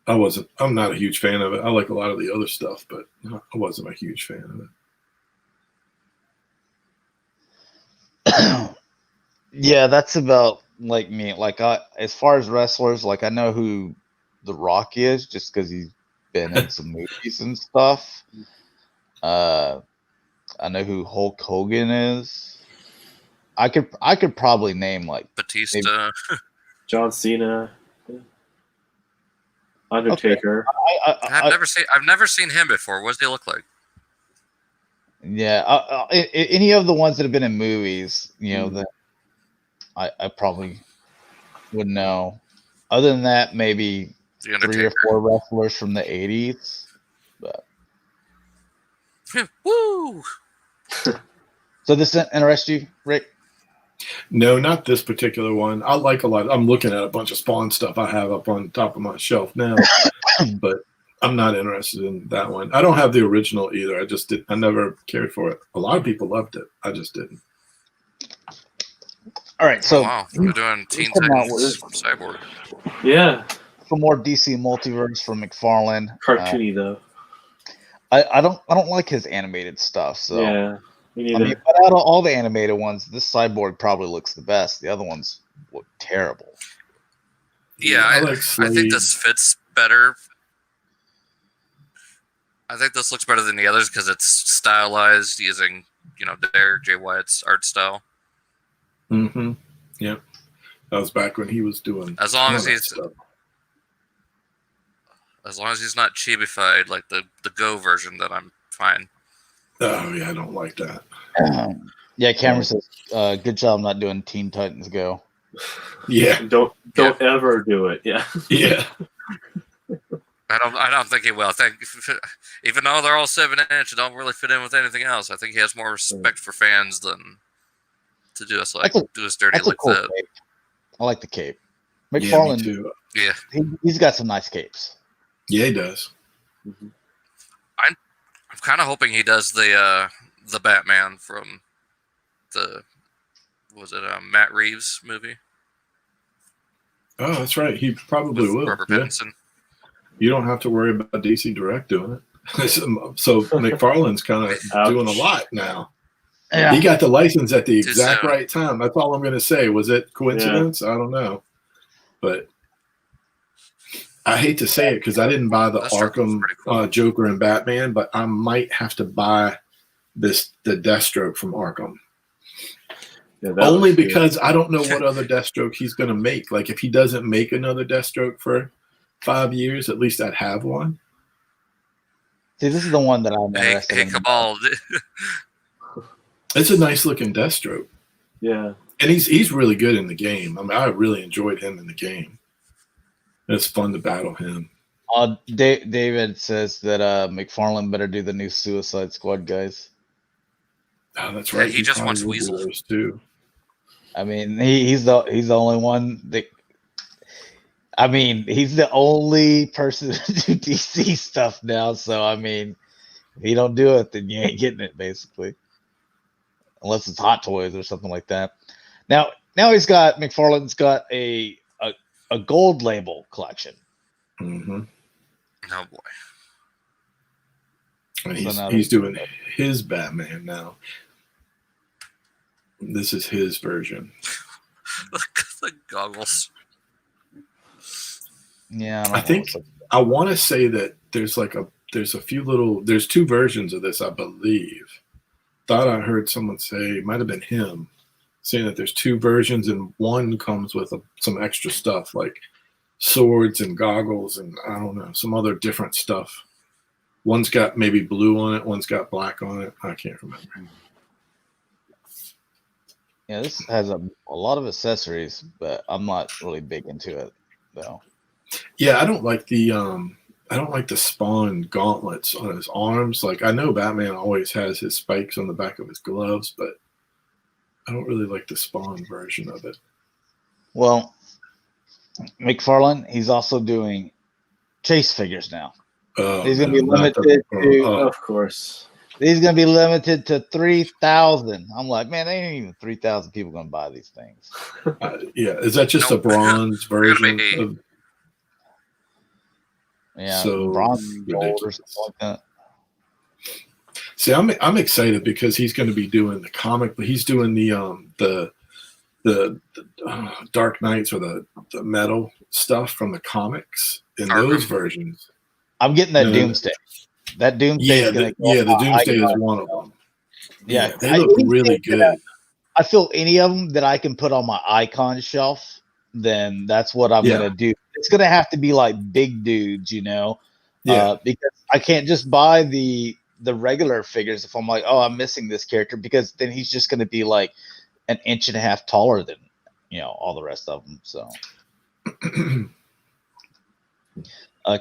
I'm not a huge fan of it. I like a lot of the other stuff, but I wasn't a huge fan of it. Yeah, that's about like me. Like as far as wrestlers, like I know who The Rock is just because he's been in some movies and stuff. I know who Hulk Hogan is. I could probably name like Batista, John Cena, Undertaker. Okay. I've never seen him before. What does he look like? Yeah, any of the ones that have been in movies, that I probably would know. Other than that, maybe The 3 or 4 wrestlers from the 80s. But woo! So this interests you, Rick? No, not this particular one. I like a lot. I'm looking at a bunch of Spawn stuff I have up on top of my shelf now, but I'm not interested in that one. I don't have the original either. I never cared for it. A lot of people loved it. I just didn't. All right, so wow, we're doing Teen Titans Cyborg. Yeah, some more DC Multiverse from McFarlane. cartoony though. I don't like his animated stuff. So Yeah, me neither. I mean, but out of all the animated ones, this Cyborg probably looks the best. The other ones look terrible. Yeah, I think this fits better. I think this looks better than the others because it's stylized using, Derek J. Wyatt's art style. Mm-hmm. Yeah, that was back when he was doing. As long as he's not chibified like the Go version, then I'm fine. Oh yeah, I don't like that. Yeah, Cameron says, "Good job not doing Teen Titans Go." Yeah, don't ever do it. Yeah, yeah. I don't think he will. I think even though they're all 7-inch, it don't really fit in with anything else. I think he has more respect for fans than to do us dirty like cool that. Cape. I like the cape. McFarlane, Yeah, me too. Yeah, he's got some nice capes. Yeah, he does. Mm-hmm. I'm kind of hoping he does the Batman from the Matt Reeves movie. Oh, that's right. He probably will. Robert Yeah. Pattinson. You don't have to worry about DC Direct doing it. So McFarlane's kind of doing a lot now. Yeah. He got the license at the Too exact soon. right time. That's all I'm going to say. Was it coincidence? I don't know. But I hate to say it because I didn't buy the Deathstroke was Arkham pretty cool. Joker and Batman, but I might have to buy the Deathstroke from Arkham. Yeah, that Only was good. because I don't know what other Deathstroke he's going to make. Like if he doesn't make another Deathstroke for 5 years, at least I'd have one. See, this is the one that I'm Hey, interested in. Cabal. It's a nice looking Deathstroke. Yeah, And he's really good in the game. I mean, I really enjoyed him in the game. It's fun to battle him. David says that McFarlane better do the new Suicide Squad guys. Oh, that's Yeah, right. he just probably wants will do weasels. those too. I mean, he's the only one that. I mean, he's the only person to do DC stuff now. So I mean, if you don't do it, then you ain't getting it, basically. Unless it's Hot Toys or something like that. Now McFarlane's got a gold label collection. Mm-hmm. Oh boy. And So now he's doing his Batman now. This is his version. Look at the goggles. Yeah, I think I want to say that there's there's 2 versions of this, I believe. Thought I heard someone say, it might have been him, saying that there's 2 versions and one comes with some extra stuff like swords and goggles and I don't know, some other different stuff. One's got maybe blue on it, one's got black on it. I can't remember. Yeah, this has a lot of accessories, but I'm not really big into it though. Yeah, I don't like the Spawn gauntlets on his arms. Like I know Batman always has his spikes on the back of his gloves, but I don't really like the Spawn version of it. Well, McFarlane, he's also doing chase figures now. Oh, He's going to no, be not the limited McFarlane. to. Oh, Of course. He's going to be limited to 3,000. I'm like, man, there ain't even 3,000 people going to buy these things. yeah, is that just Nope. a bronze They're gonna version? be- Of, Yeah, So bronze, gold, or ridiculous. something like that. See, I'm excited because he's going to be doing the comic, but he's doing the Dark Knights or the metal stuff from the comics in Arkham. those versions. I'm getting that No. Doomsday. That Doomsday Yeah, is going to go. the Doomsday is icon. one of them. Yeah, they look really good. I feel any of them that I can put on my icon shelf, then that's what I'm Yeah. going to do. It's going to have to be like big dudes, you know, Yeah, because I can't just buy the regular figures if I'm like, oh, I'm missing this character, because then he's just going to be like an inch and a half taller than, you know, all the rest of them. So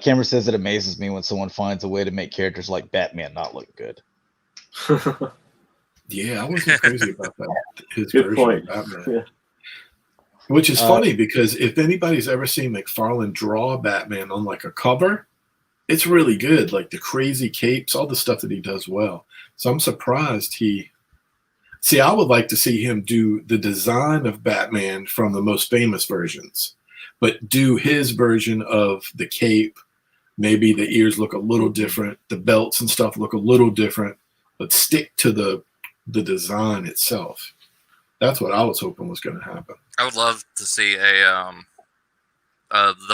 Cameron says it amazes me when someone finds a way to make characters like Batman not look good. yeah, I wasn't crazy about that. His Good version point. of Batman. Yeah. Which is funny because if anybody's ever seen McFarlane draw Batman on like a cover, it's really good. Like the crazy capes, all the stuff that he does well. So I'm surprised I would like to see him do the design of Batman from the most famous versions, but do his version of the cape. Maybe the ears look a little different, the belts and stuff look a little different, but stick to the design itself. That's what I was hoping was going to happen. I would love to see the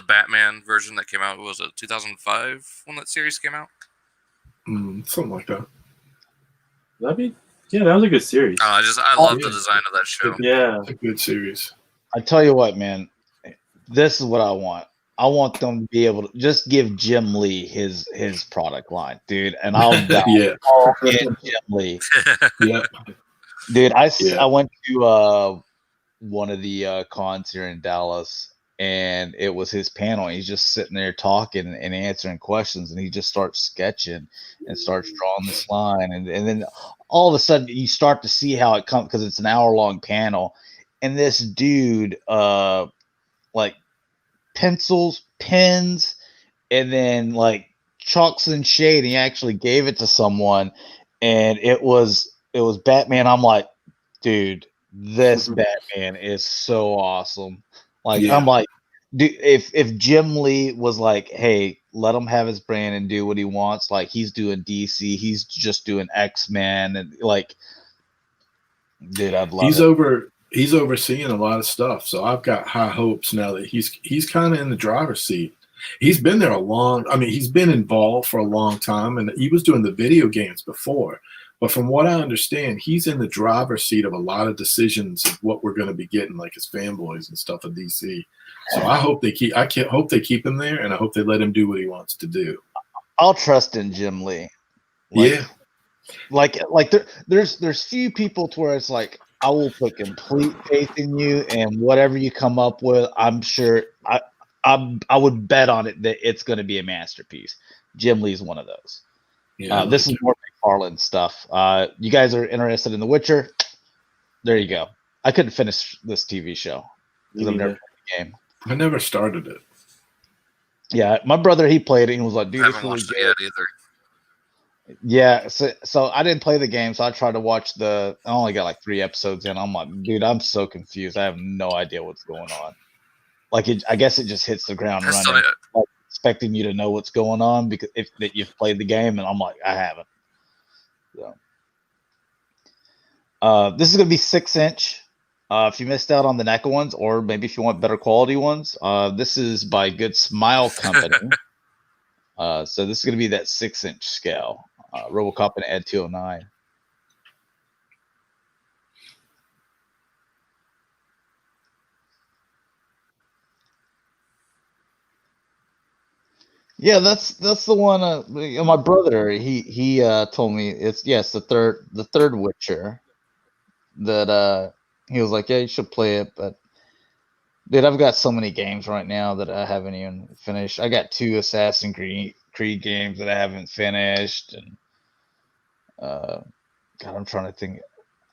Batman version that came out. Was it 2005 when that series came out? Something like that. That was a good series. I love the design of that show. Yeah. It's a good series. I tell you what, man, this is what I want. I want them to be able to just give Jim Lee his product line, dude, and I'll die Yeah. all in Jim Lee. Yeah. Dude, I went to one of the cons here in Dallas, and it was his panel. He's just sitting there talking and answering questions, and he just starts sketching and starts drawing this line, and then all of a sudden you start to see how it comes, because it's an hour-long panel, and this dude like pencils, pens, and then like chalks and shade. He actually gave it to someone, and it was Batman. I'm like, dude, this Batman is so awesome. Like, Yeah. I'm like, dude, if Jim Lee was like, hey, let him have his brand and do what he wants, like he's doing DC, he's just doing X-Men, and like, dude, I'd love it. He's overseeing a lot of stuff, so I've got high hopes now that he's kind of in the driver's seat. He's been there he's been involved for a long time, and he was doing the video games before. But from what I understand, he's in the driver's seat of a lot of decisions of what we're going to be getting, like his fanboys and stuff at DC. So I hope they keep him there, and I hope they let him do what he wants to do. I'll trust in Jim Lee. Like there's few people to where it's like, I will put complete faith in you, and whatever you come up with, I'm sure I would bet on it that it's going to be a masterpiece. Jim Lee's one of those. Yeah, this is more McFarlane stuff. You guys are interested in The Witcher? There you go. I couldn't finish this TV show because I've never played the game. I never started it. Yeah, my brother, he played it and was like, dude, I it's haven't really watched good. it yet either. Yeah, so I didn't play the game, so I tried to watch I only got like 3 episodes in. I'm like, dude, I'm so confused. I have no idea what's going on. Like, I guess it just hits the ground I still running, like, expecting you to know what's going on because that you've played the game, and I'm like, I haven't. So, this is gonna be 6-inch. If you missed out on the NECA ones, or maybe if you want better quality ones, this is by Good Smile Company. So this is gonna be that 6-inch scale. RoboCop and Ed 209. Yeah, that's the one. My brother, he told me it's the third Witcher that he was like, yeah, you should play it, but dude, I've got so many games right now that I haven't even finished. I got 2 Assassin's Creed games that I haven't finished, and God, I'm trying to think.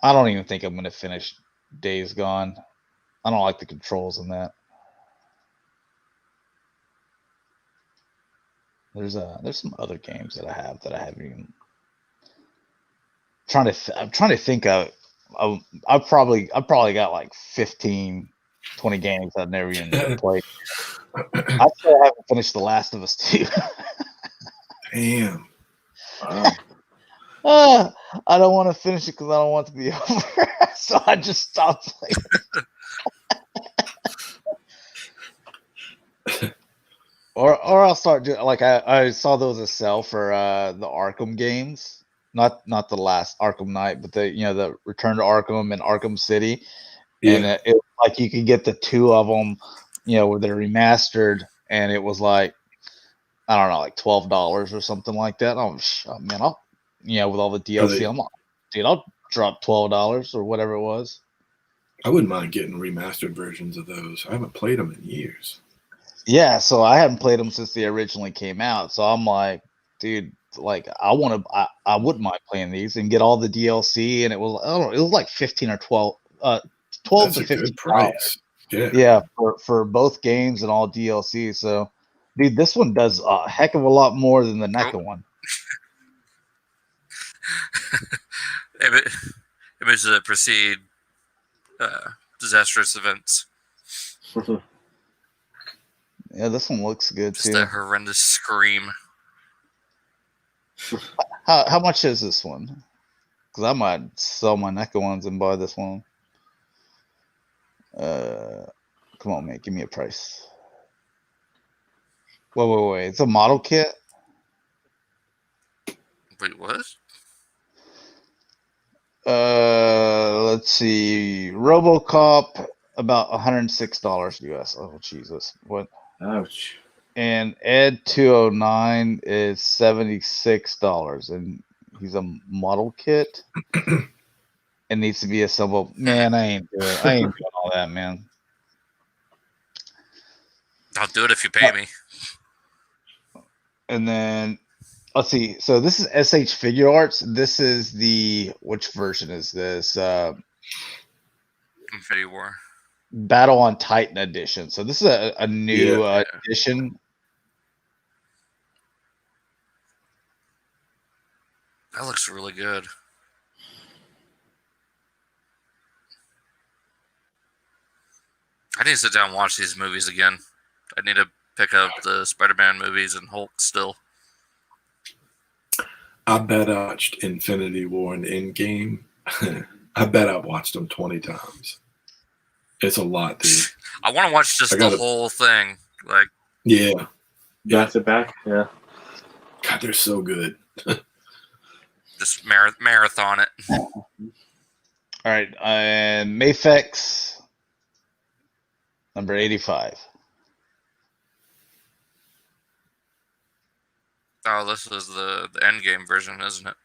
I don't even think I'm going to finish Days Gone. I don't like the controls in that. There's some other games that I haven't even. I'm trying to think of. I've probably got like 15, 20 games I've never even played. I still haven't finished The Last of Us 2. Damn. Wow. I don't want to finish it because I don't want it to be over. So I just stopped playing. Or I'll start doing like I saw those as sell for the Arkham games. Not the last Arkham Knight, but the Return to Arkham and Arkham City. Yeah. And it like you could get the two of them, where they're remastered, and it was like, I don't know, like $12 or something like that. Oh man, with all the DLC, I'm like, dude, I'll drop $12 or whatever it was. I wouldn't mind getting remastered versions of those. I haven't played them in years. Yeah, so I haven't played them since they originally came out. So I'm like, dude, like I wouldn't mind playing these and get all the DLC. And it was, I don't know, it was like 15 or 12 That's to a 15 good price. Yeah, for both games and all DLC. So, dude, this one does a heck of a lot more than the NECA one. Images that precede disastrous events. Yeah, this one looks good Just too. that horrendous scream. How much is this one? Because I might sell my NECA ones and buy this one. Come on, man, give me a price. Wait. It's a model kit? Wait, what? Let's see. RoboCop, about $106 US. Oh, Jesus. What? Ouch. And Ed 209 is $76, and he's a model kit. It needs to be assembled. Man, I ain't doing all that, man. I'll do it if you pay me. And then let's see. So this is SH Figure Arts. This is which version is this? Infinity War. Battle on Titan edition. So this is a new edition. That looks really good. I need to sit down and watch these movies again. I need to pick up the Spider-Man movies and Hulk still. I bet I watched Infinity War and Endgame. I bet I've watched them 20 times. It's a lot, dude. I want to watch just the whole thing. Like, yeah. Back to back, yeah. God, they're so good. Just marathon it. All right, and Mafex number 85. Oh, this is the Endgame version, isn't it?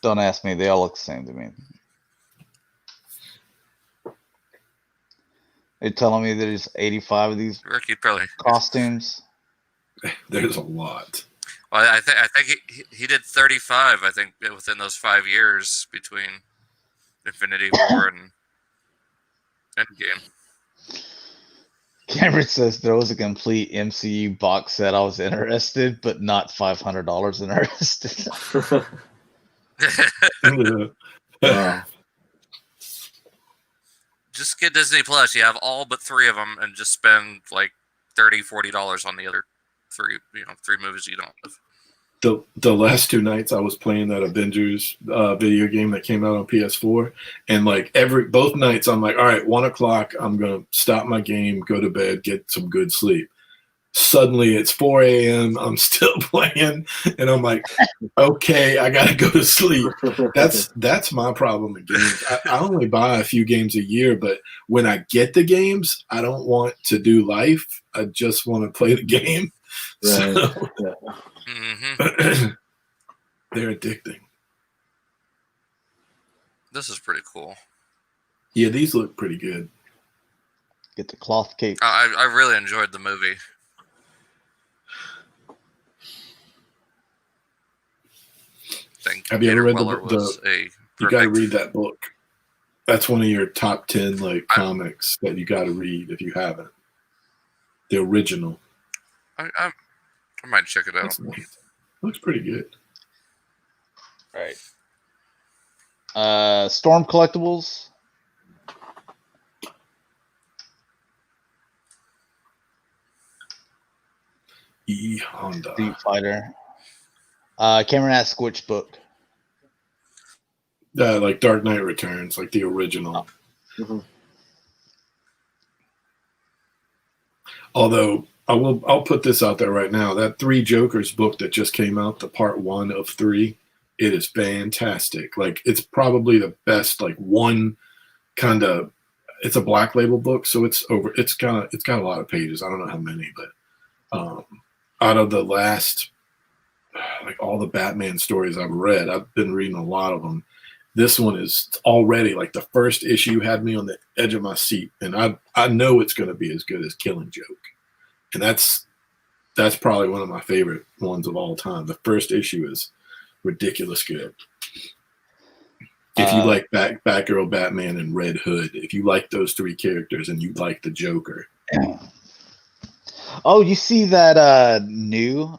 Don't ask me. They all look the same to me. They're telling me there's 85 of these costumes. There's a lot. Well, I think he did 35. I think within those 5 years between Infinity War and Endgame. Cameron says there was a complete MCU box set. I was interested, but not $500 interested. Wow. Just get Disney Plus. You have all but 3 of them, and just spend like $30-$40 on the other 3 movies you don't have. The last 2 nights I was playing that Avengers video game that came out on PS4, and like both nights I'm like, all right, 1 o'clock, I'm gonna stop my game, go to bed, get some good sleep. Suddenly it's 4 a.m. I'm still playing, and I'm like, okay, I gotta go to sleep. That's my problem with games. I only buy a few games a year, but when I get the games, I don't want to do life. I just want to play the game. Right. So, Mm-hmm. they're addicting. This is pretty cool. Yeah, these look pretty good. Get the cloth cape. I really enjoyed the movie. Have you ever read the was a you got to read that book. That's one of your top 10 like comics that you got to read if you haven't. The original. I might check it out. Looks pretty good. Right. Storm Collectibles. Honda. Street Fighter. Cameron Ass Squitch book. Like Dark Knight Returns, like the original. Mhm. Although I'll put this out there right now. That Three Jokers book that just came out, the part 1 of 3, it is fantastic. Like it's probably the best, like one kind of, it's a black label book, so it's got a lot of pages. I don't know how many, but out of the last, like all the Batman stories I've read, I've been reading a lot of them. This one is already, like, the first issue had me on the edge of my seat, and I know it's going to be as good as Killing Joke, and that's probably one of my favorite ones of all time. The first issue is ridiculous good. If you like Batgirl, Batman, and Red Hood, if you like those 3 characters and you like the Joker. Oh, you see that new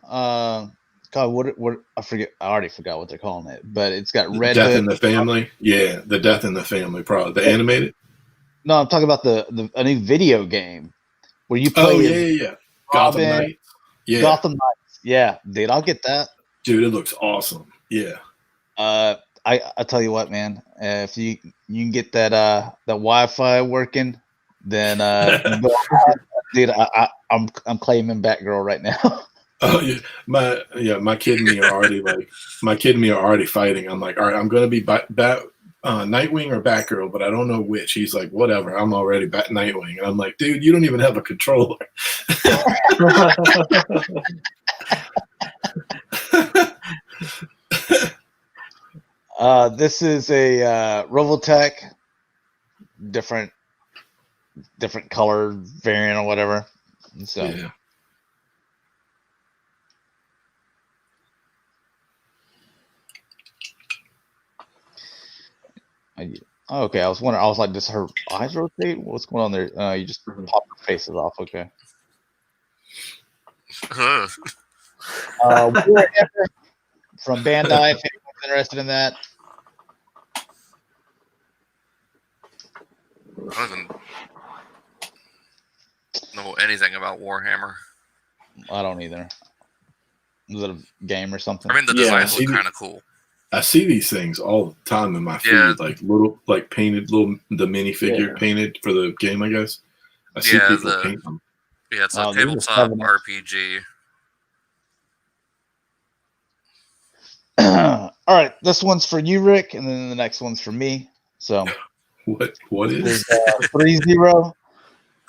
God, what I forget. I already forgot what they're calling it, but it's got Red Death Hood. in the Family. Yeah, the Death in the Family, probably the animated. No, I'm talking about a new video game where you play. Oh yeah. Gotham Knights. Yeah, Gotham Knights. Yeah, dude, I'll get that. Dude, it looks awesome. Yeah. I tell you what, man. If you can get that Wi-Fi working, then dude, I'm claiming Batgirl right now. Oh yeah, my kid and me are already fighting. I'm like, all right, I'm gonna be Nightwing or Batgirl, but I don't know which. He's like, whatever, I'm already Nightwing, and I'm like, dude, you don't even have a controller. This is a Robotech, different color variant or whatever. So. Yeah. Okay, I was wondering. I was like, does her eyes rotate? What's going on there? You just pop her faces off. Okay. Warhammer from Bandai. If anyone's interested in that. I don't even know anything about Warhammer. I don't either. Is it a game or something? I mean, the designs look kind of cool. I see these things all the time in my feed, like little, like painted the minifigure painted for the game. I guess I see people paint them. Yeah, it's a tabletop RPG. All right, this one's for you, Rick, and then the next one's for me. So, what is 3-0?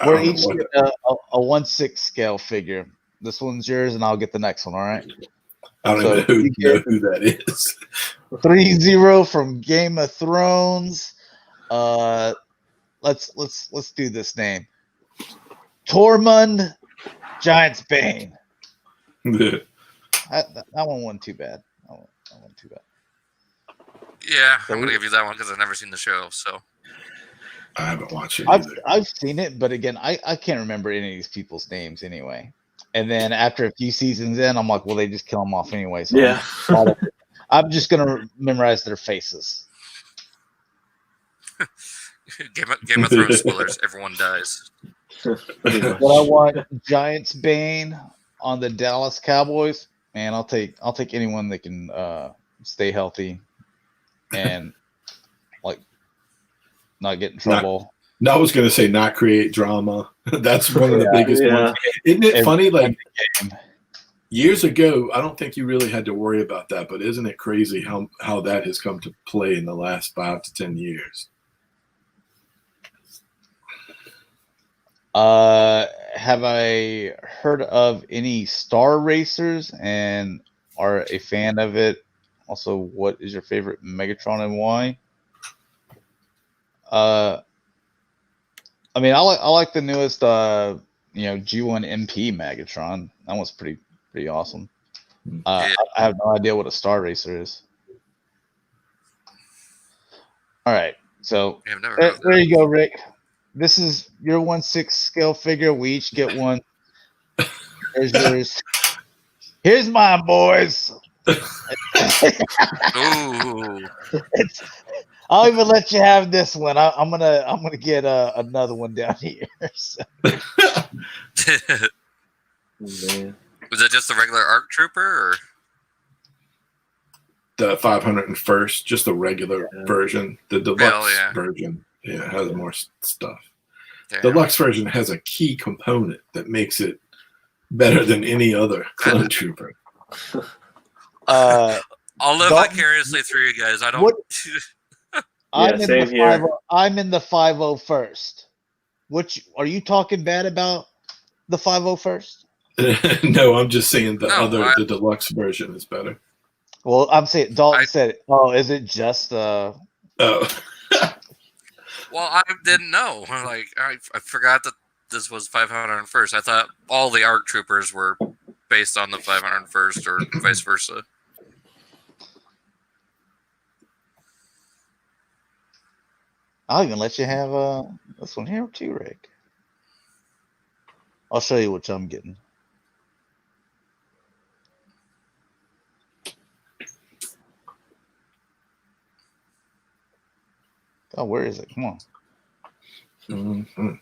We're each get a 1/6 scale figure. This one's yours, and I'll get the next one. All right. I don't even know who that is. 3-0 from Game of Thrones. Let's do this name. Tormund Giant's Bane. That one wasn't too bad. That wasn't too bad. Yeah, I'm gonna give you that one because I've never seen the show. So I haven't watched it. I've seen it, but again, I can't remember any of these people's names anyway. And then after a few seasons in, I'm like, well, they just kill them off anyway. So yeah. I'm just going to memorize their faces. Game of Thrones spoilers. Everyone dies. But I want Giants Bane on the Dallas Cowboys. Man, I'll take anyone that can stay healthy and like not get in trouble. No, I was going to say not create drama. That's one of the biggest ones. Isn't it funny? Like years ago, I don't think you really had to worry about that. But isn't it crazy how that has come to play in the last 5 to 10 years? Have I heard of any Star Racers and are a fan of it? Also, what is your favorite Megatron and why? I mean, I like the newest, G1 MP Megatron. That one's pretty awesome. I have no idea what a Star Racer is. All right, So Yeah, I've never heard of there that. you go, Rick. This is your 1/6 scale figure. We each get one. There's yours. Here's mine, boys. Ooh. I'll even let you have this one. I'm gonna get another one down here. So. Man. Was it just the regular ARC Trooper, or The 501st, just the regular version. The deluxe yeah. version, has more stuff. damn. The deluxe version has a key component that makes it better than any other clone trooper. I'll live Dalton- vicariously through you guys. I don't. What- I'm Yeah, in same the here. 50, I'm in the 501st. Which are you talking bad about the 501st? No, I'm just saying No, the deluxe version is better. Well, I'm saying Dalton I- said it. Oh, is it just Oh, Well, I didn't know. Like, I forgot that this was 501st. I thought all the ARC Troopers were based on the 501st, or vice versa. I'll even let you have this one here too, Rick. I'll show you which I'm getting. Oh, where is it? Come on. mhm.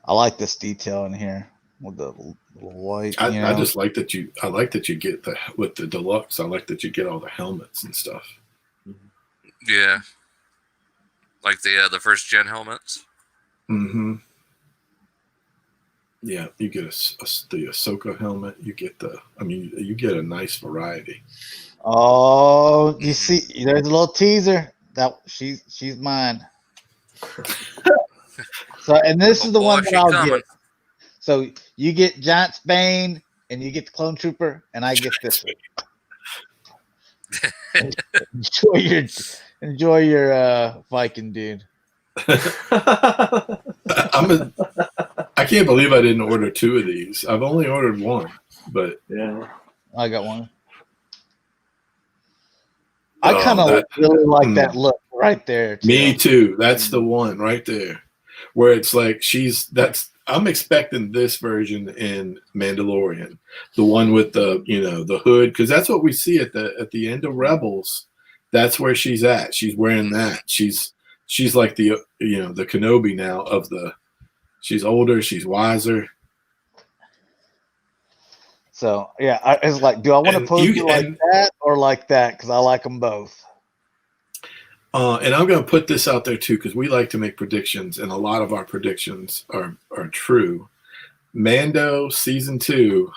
I like this detail in here with the little white. I just like that you. I like that you get with the deluxe. I like that you get all the helmets and stuff. Yeah, like the first gen helmets. Mm-hmm. Yeah, you get the Ahsoka helmet. You get you get a nice variety. Oh, you see, there's a little teaser that she's mine. So, and this is the boy, one that she I'll coming. get. So you get Giant Bane, and you get the Clone Trooper, and I get this one. enjoy your Viking, dude. I can't believe I didn't order two of these. I've only ordered one, but Yeah. I got one. I kind of really like that look right there. Too. Me too. That's the one right there, where it's like I'm expecting this version in Mandalorian, the one with the the hood, because that's what we see at the end of Rebels. That's where she's at. She's wearing that. She's like the the Kenobi now of the. She's older. She's wiser. So yeah, it's like, do I want to pose you like that or like that? Because I like them both. And I'm going to put this out there too, because we like to make predictions, and a lot of our predictions are true. Mando season 2,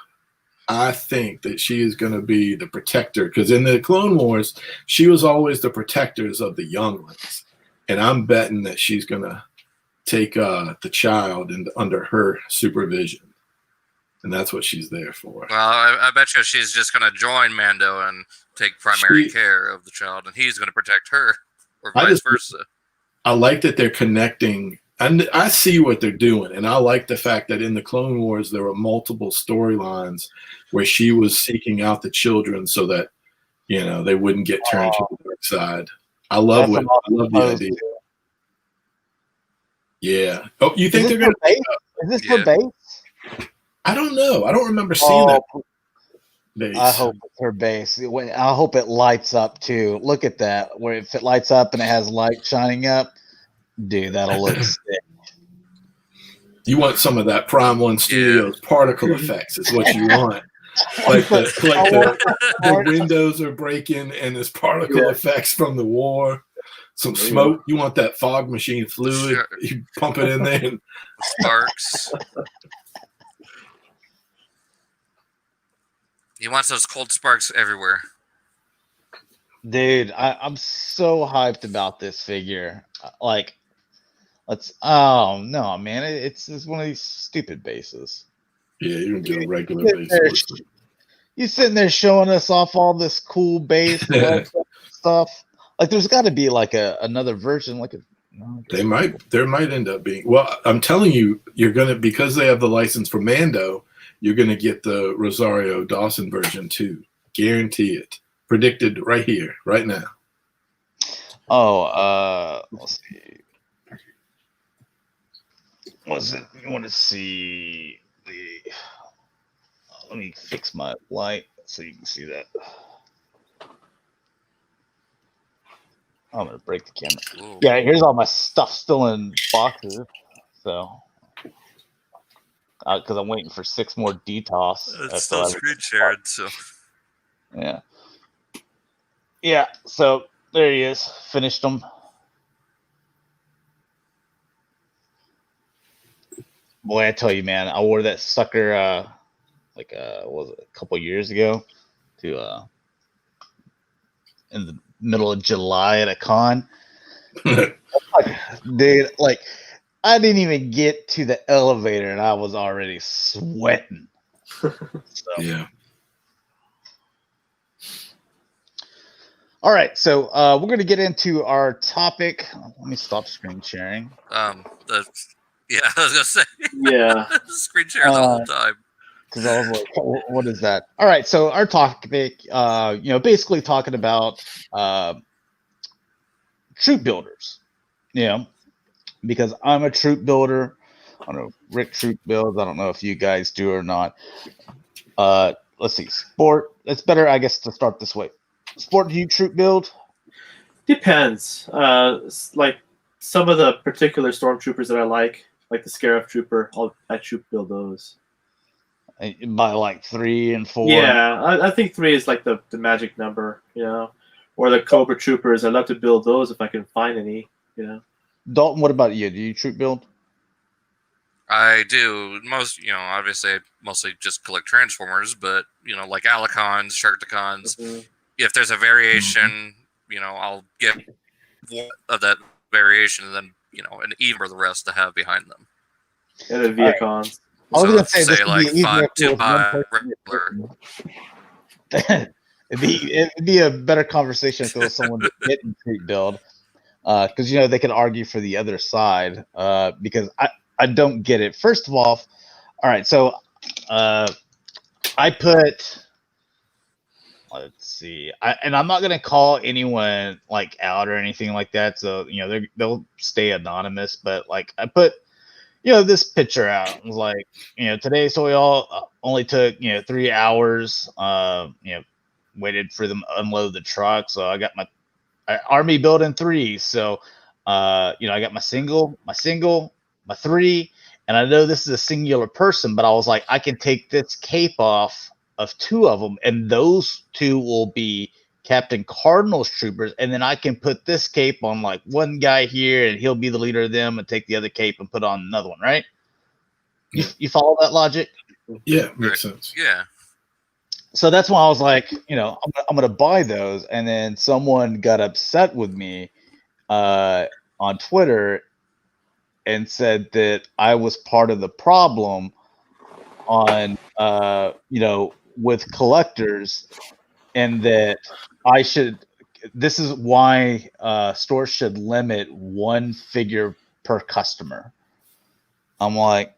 I think that she is going to be the protector, because in the Clone Wars, she was always the protectors of the younglings, and I'm betting that she's going to take the child under her supervision. And that's what she's there for. Well, I bet you she's just going to join Mando and take primary care of the child, and he's going to protect her, or vice versa. I like that they're connecting, and I see what they're doing. And I like the fact that in the Clone Wars, there were multiple storylines where she was seeking out the children so that, they wouldn't get turned to the dark side. I love the idea. Yeah. Oh, you think they're going to? Is this for base? I don't know. I don't remember seeing that. Base. I hope it's her base. I hope it lights up too. Look at that. Where if it lights up and it has light shining up, dude, that'll look sick. You want some of that Prime 1 Studios particle effects is what you want. Like the windows are breaking and there's particle effects from the war. Some smoke. You want that fog machine fluid. Sure. You pump it in there. And sparks. He wants those cold sparks everywhere. Dude, I'm so hyped about this figure. Like, oh no, man, it's one of these stupid bases. Yeah, you're gonna get a regular base. You're sitting there showing us off all this cool base stuff. Like, there's got to be like another version. There might end up being. Well, I'm telling you, you're gonna, because they have the license for Mando. You're going to get the Rosario Dawson version too. Guarantee it. Predicted right here, right now. Let's see. Was it? You want to see the? Let me fix my light so you can see that. I'm gonna break the camera. Ooh. Yeah, here's all my stuff still in boxes. So, because I'm waiting for 6 more DTOS. It's still screen shared, so. Yeah. Yeah. So there he is. Finished them. Boy, I tell you, man, I wore that sucker what was it, a couple years ago to in the middle of July at a con. Dude, like I didn't even get to the elevator and I was already sweating. So. Yeah. All right, so we're going to get into our topic. Let me stop screen sharing. Yeah, I was gonna say. Yeah. Screen share the whole time. Because I was like, what is that? All right, so our topic, basically talking about troop builders. Because I'm a troop builder. I don't know, Rick troop builds. I don't know if you guys do or not. Let's see, sport. It's better, I guess, to start this way. Sport, do you troop build? Depends. Like some of the particular stormtroopers that I like the Scarab Trooper, I troop build those. By like 3 and 4. Yeah, I think 3 is like the magic number, Or the Cobra Troopers. I love to build those if I can find any, Dalton, what about you? Do you troop build? I do. Obviously, I mostly just collect Transformers, but, like Alicons, Sharktacons. Mm-hmm. If there's a variation, I'll get one of that variation and then, an even for the rest to have behind them. And the Viacons. I was going to say like 5 to buy regular. It'd be a better conversation if there was someone that didn't troop build. Because, they could argue for the other side. Because I don't get it. First of all right, so I put... Let's see. And I'm not gonna call anyone like out or anything like that. So they'll stay anonymous. But like I put this picture out. It was like today. So we all only took 3 hours. Waited for them to unload the truck. So I got my army build in 3. So I got my single, my 3, and I know this is a singular person, but I was like, I can take this cape off of 2 of them, and those 2 will be Captain Cardinal's troopers, and then I can put this cape on like one guy here, and he'll be the leader of them, and take the other cape and put on another one, right? You follow that logic? Yeah, makes sense. Yeah. So that's why I was like, I'm going to buy those, and then someone got upset with me on Twitter and said that I was part of the problem on, with collectors, and that this is why stores should limit 1 figure per customer. I'm like,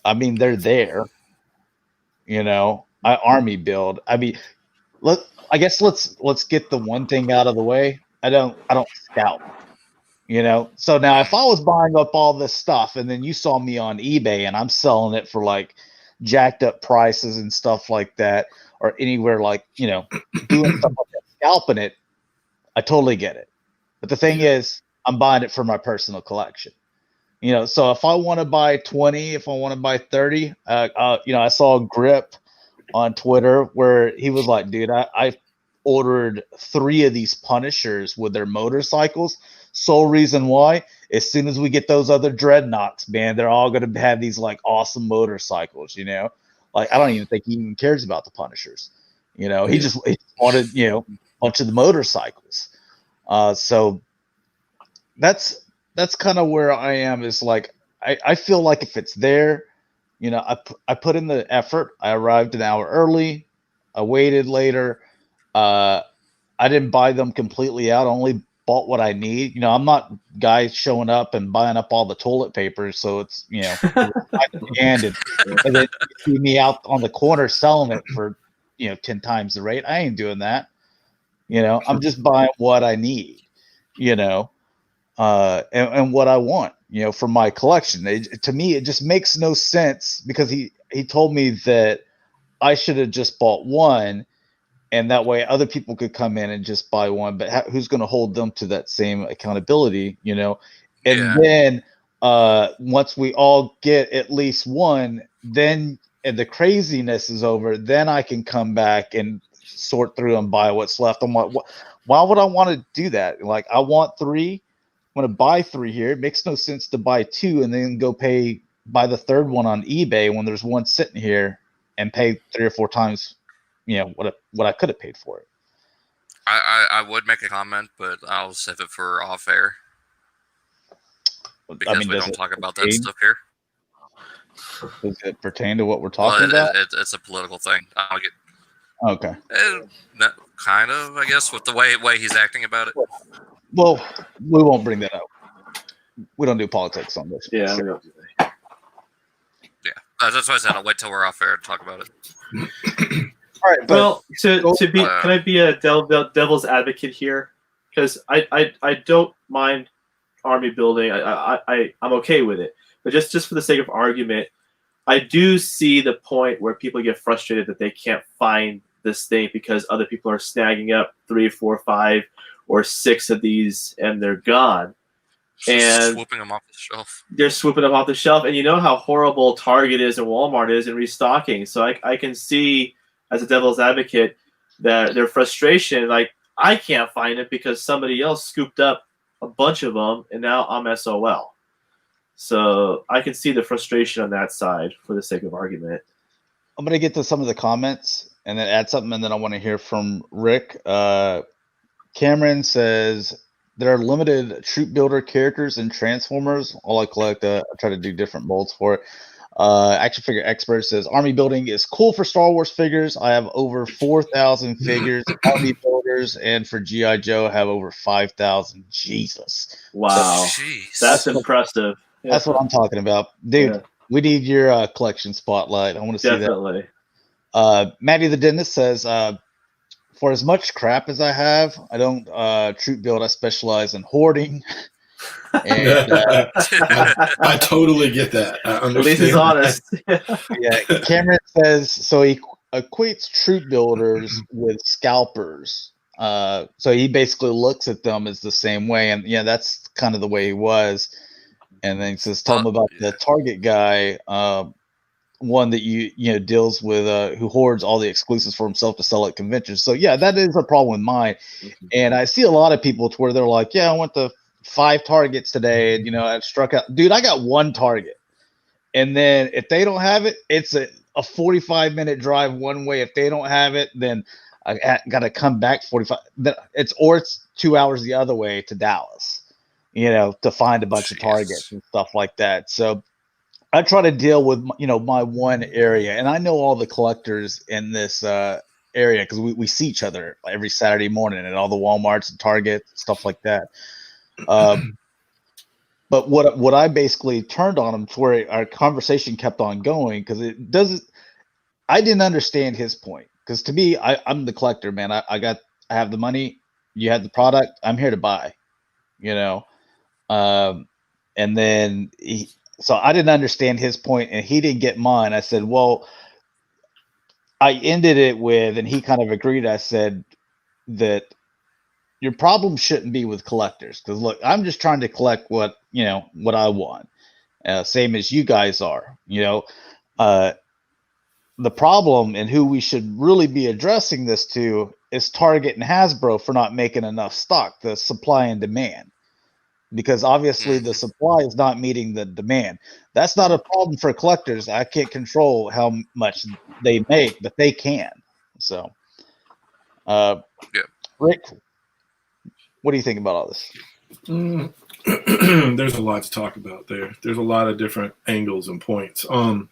I mean, they're there, I army build. I mean, I guess let's get the one thing out of the way. I don't scout, So now if I was buying up all this stuff and then you saw me on eBay and I'm selling it for like jacked up prices and stuff like that, or anywhere like, doing stuff like that, scalping it, I totally get it. But the thing is, I'm buying it for my personal collection. So if I want to buy 20, if I want to buy 30, I saw Grip on Twitter where he was like, dude, I ordered 3 of these Punishers with their motorcycles. Sole reason why, as soon as we get those other dreadnoughts, man, they're all going to have these like awesome motorcycles, Like I don't even think he even cares about the Punishers. He just wanted, a bunch of the motorcycles. So that's kind of where I am, is like I feel like if it's there, I put in the effort. I arrived an hour early. I waited later. I didn't buy them completely out. I only bought what I need. I'm not guys showing up and buying up all the toilet paper. So it's, and then you see me out on the corner selling it for, 10 times the rate. I ain't doing that. I'm just buying what I need, and what I want, for my collection. To me, it just makes no sense because he told me that I should have just bought one, and that way other people could come in and just buy one. But who's going to hold them to that same accountability, And Yeah. then once we all get at least one, then and the craziness is over, then I can come back and sort through and buy what's left. I'm like, why would I want to do that? Like, I want 3. I'm going to buy 3 here. It makes no sense to buy 2 and then go buy the third one on eBay when there's one sitting here and pay 3 or 4 times, what I could have paid for it. I would make a comment, but I'll save it for off air because we don't talk about that stuff here. Does it pertain to what we're talking about? It's a political thing. Okay. Kind of, I guess, with the way he's acting about it. Well, we won't bring that up. We don't do politics on this. Yeah. So. Yeah, that's why I said I'll wait till we're off air to talk about it. All right. Well, can I be a devil's advocate here? Because I don't mind army building. I'm okay with it. But just for the sake of argument, I do see the point where people get frustrated that they can't find this thing because other people are snagging up 3, 4, 5, or 6 of these and they're gone. And swooping them off the shelf. They're swooping them off the shelf. And you know how horrible Target is and Walmart is in restocking. So I can see, as a devil's advocate, that their frustration, like, I can't find it because somebody else scooped up a bunch of them and now I'm SOL. So I can see the frustration on that side for the sake of argument. I'm going to get to some of the comments and then add something, and then I want to hear from Rick. Cameron says, there are limited troop builder characters and Transformers. All I collect, I try to do different molds for it. Action Figure Expert says, Army building is cool for Star Wars figures. I have over 4,000 figures, Army builders, and for G.I. Joe, I have over 5,000. Jesus. Wow. That's impressive. That's what I'm talking about. Dude, we need your collection spotlight. I want to see Definitely. that. Maddie the Dentist says, for as much crap as I have, I don't troop build. I specialize in hoarding. And, I totally get that. I understand. At least he's honest. Yeah, Cameron says, so he equates troop builders with scalpers. So he basically looks at them as the same way. And yeah, that's kind of the way he was. And then he says, tell him about the Target guy, one that you deals with, who hoards all the exclusives for himself to sell at conventions. So yeah, that is a problem with mine. Mm-hmm. And I see a lot of people to where they're like, yeah, I went to 5 Targets today, and I've struck out. Dude, I got 1 Target, and then if they don't have it, it's a 45-minute drive one way. If they don't have it, then I got to come back 45. It's 2 hours the other way to Dallas, to find a bunch of Targets and stuff like that. So I try to deal with my one area, and I know all the collectors in this area because we see each other every Saturday morning at all the Walmarts and Targets, stuff like that. But what I basically turned on him to where our conversation kept on going, because I didn't understand his point, because to me, I'm the collector, man. I have the money, you have the product, I'm here to buy, and then so I didn't understand his point, and he didn't get mine. I said, well, I ended it with, and he kind of agreed. I said that your problem shouldn't be with collectors, because look, I'm just trying to collect what I want, same as you guys are. The problem and who we should really be addressing this to is Target and Hasbro for not making enough stock, the supply and demand, because obviously the supply is not meeting the demand. That's not a problem for collectors. I can't control how much they make, but they can. So, Rick, what do you think about all this? There's a lot to talk about there. There's a lot of different angles and points. I'm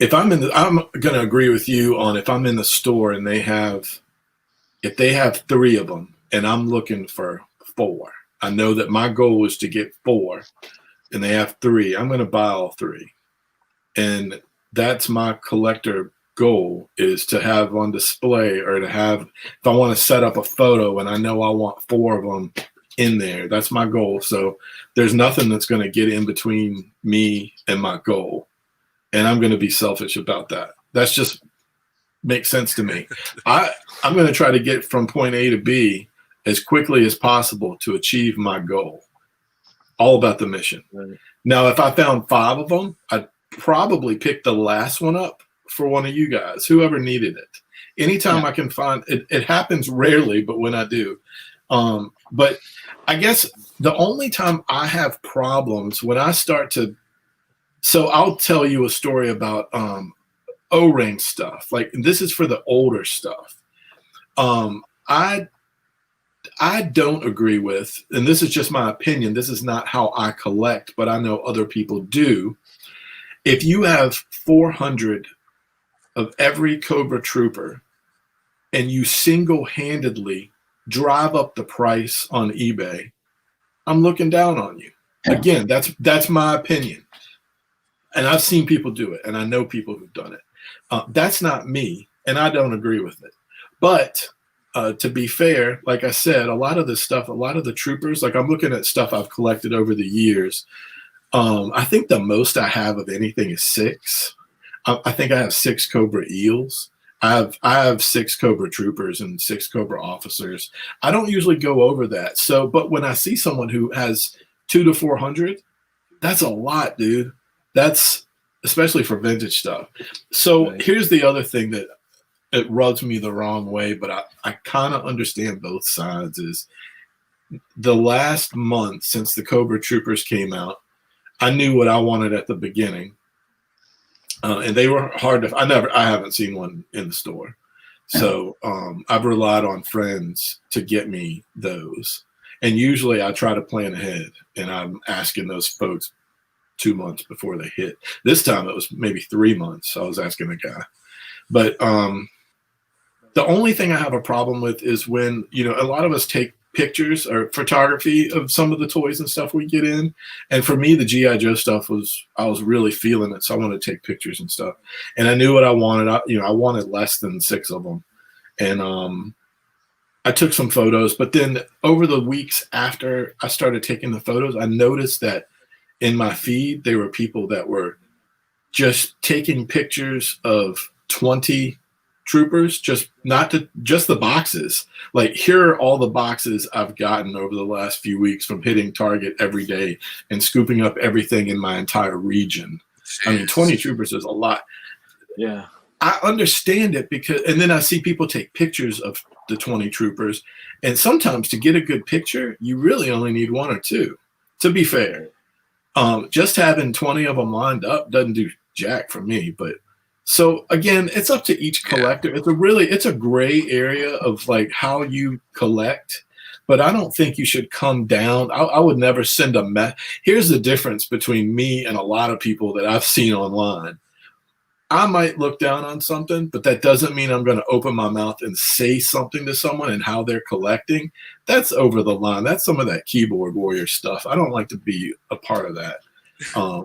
going to agree with you on, if I'm in the store and if they have 3 of them and I'm looking for 4, I know that my goal is to get 4 and they have 3. I'm going to buy all 3. And that's my collector goal is to have on display, or to have, if I want to set up a photo and I know I want 4 of them in there, that's my goal. So there's nothing that's going to get in between me and my goal. And I'm going to be selfish about that. That's just makes sense to me. I'm going to try to get from point A to B as quickly as possible to achieve my goal. All about the mission. Right. Now, if I found 5 of them, I'd probably pick the last one up for one of you guys, whoever needed it. Anytime I can find it, it happens rarely, but when I do. But I guess the only time I have problems when I start to, so I'll tell you a story about O-ring stuff. Like, this is for the older stuff. I don't agree with, and this is just my opinion, this is not how I collect, but I know other people do. If you have 400 of every Cobra Trooper and you single-handedly drive up the price on eBay, I'm looking down on you. Again, that's my opinion. And I've seen people do it, and I know people who've done it. That's not me, and I don't agree with it. But to be fair, like I said, a lot of this stuff, a lot of the troopers, like I'm looking at stuff I've collected over the years. I think the most I have of anything is 6. I think I have 6 Cobra Eels. I have 6 Cobra Troopers and 6 Cobra Officers. I don't usually go over that. So, but when I see someone who has 200 to 400, that's a lot, dude. That's especially for vintage stuff. So here's the other thing that it rubs me the wrong way, but I kind of understand both sides. Is the last month since the Cobra Troopers came out, I knew what I wanted at the beginning, and they were hard to. I haven't seen one in the store, so I've relied on friends to get me those. And usually I try to plan ahead, and I'm asking those folks 2 months before they hit. This time it was maybe 3 months. I was asking the guy, but the only thing I have a problem with is when, a lot of us take pictures or photography of some of the toys and stuff we get in. And for me, the G.I. Joe stuff I was really feeling it. So I wanted to take pictures and stuff. And I knew what I wanted. I wanted less than 6 of them. And I took some photos. But then over the weeks after I started taking the photos, I noticed that in my feed, there were people that were just taking pictures of 20 troopers, just the boxes. Like, here are all the boxes I've gotten over the last few weeks from hitting Target every day and scooping up everything in my entire region. Jeez. I mean, 20 troopers is a lot. Yeah. I understand it and then I see people take pictures of the 20 troopers, and sometimes to get a good picture, you really only need 1 or 2, to be fair. Just having 20 of them lined up doesn't do jack for me, but so again, it's up to each collector. It's a gray area of like how you collect, but I don't think you should come down. I would never send a Here's the difference between me and a lot of people that I've seen online. I might look down on something, but that doesn't mean I'm going to open my mouth and say something to someone and how they're collecting. That's over the line. That's some of that keyboard warrior stuff. I don't like to be a part of that.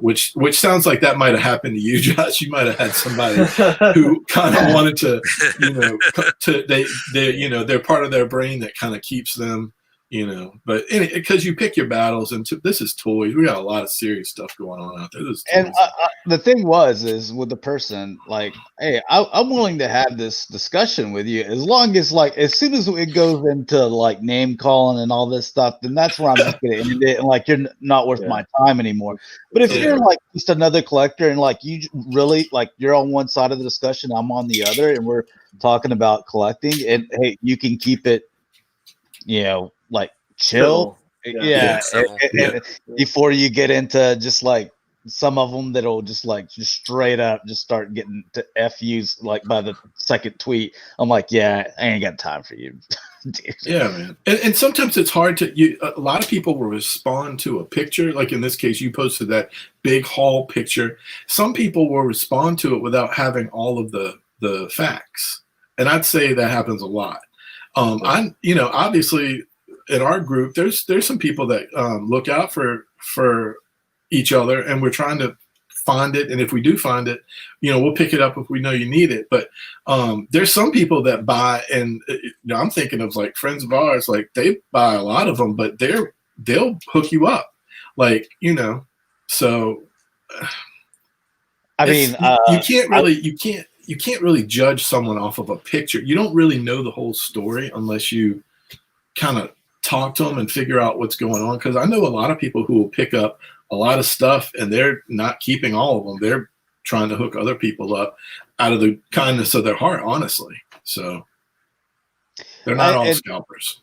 Which sounds like that might have happened to you, Josh. You might have had somebody who kind of wanted to, they're part of their brain that kind of keeps them, but because you pick your battles, and this is toys. We got a lot of serious stuff going on out there. And the thing is with the person, like, hey, I'm willing to have this discussion with you as long as, like, as soon as it goes into like name calling and all this stuff, then that's where I'm just going to end it. And like, you're not worth my time anymore. But if you're like just another collector and like you really like you're on one side of the discussion, I'm on the other, and we're talking about collecting, and hey, you can keep it, like chill. And before you get into just like some of them that'll just straight up just start getting to FUs like by the second tweet. I'm like, yeah, I ain't got time for you. Dude. Yeah, man. And sometimes it's hard to a lot of people will respond to a picture. Like in this case, you posted that big haul picture. Some people will respond to it without having all of the facts. And I'd say that happens a lot. Obviously in our group, there's some people that look out for each other, and we're trying to find it, and if we do find it, we'll pick it up if we know you need it. But there's some people that buy, and I'm thinking of like friends of ours, like they buy a lot of them, but they'll hook you up, like so. I mean, you can't really judge someone off of a picture. You don't really know the whole story unless you kind of talk to them and figure out what's going on. Because I know a lot of people who will pick up a lot of stuff and they're not keeping all of them. They're trying to hook other people up out of the kindness of their heart, honestly. So they're not all scalpers.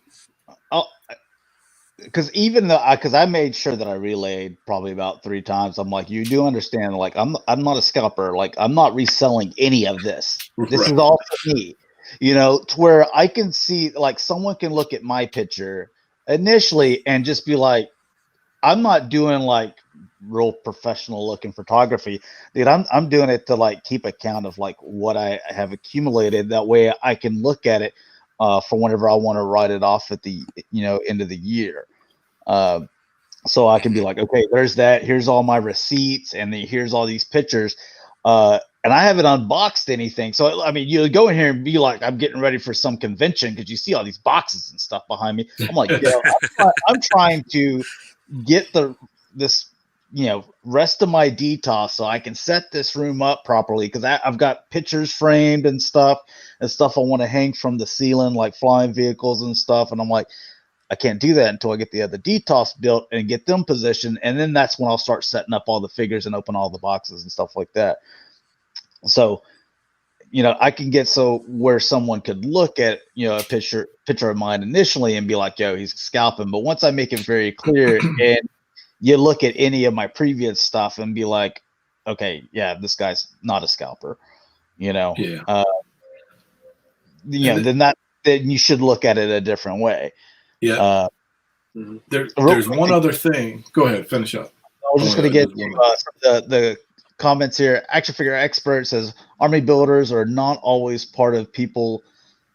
Because because I made sure that I relayed probably about 3 times. I'm like, you do understand, like I'm not a scalper. Like I'm not reselling any of this. This is all for me. To where I can see, like someone can look at my picture initially and just be like, I'm not doing like real professional looking photography. Dude, I'm doing it to like keep account of like what I have accumulated. That way I can look at it for whenever I want to write it off at the end of the year. So I can be like, okay, there's that. Here's all my receipts, and then here's all these pictures. And I haven't unboxed anything. So, I mean, you go in here and be like, I'm getting ready for some convention because you see all these boxes and stuff behind me. I'm like, I'm trying to get this rest of my detox so I can set this room up properly because I've got pictures framed and stuff I want to hang from the ceiling, like flying vehicles and stuff. And I'm like, I can't do that until I get the other detox built and get them positioned. And then that's when I'll start setting up all the figures and open all the boxes and stuff like that. So, I can get where someone could look at, a picture of mine initially and be like, yo, he's scalping. But once I make it very clear and you look at any of my previous stuff and be like, okay, yeah, this guy's not a scalper, Yeah. Then you should look at it a different way. Yeah. There's one other thing. Go ahead, finish up. I was just going to get the comments here. Action figure expert says army builders are not always part of people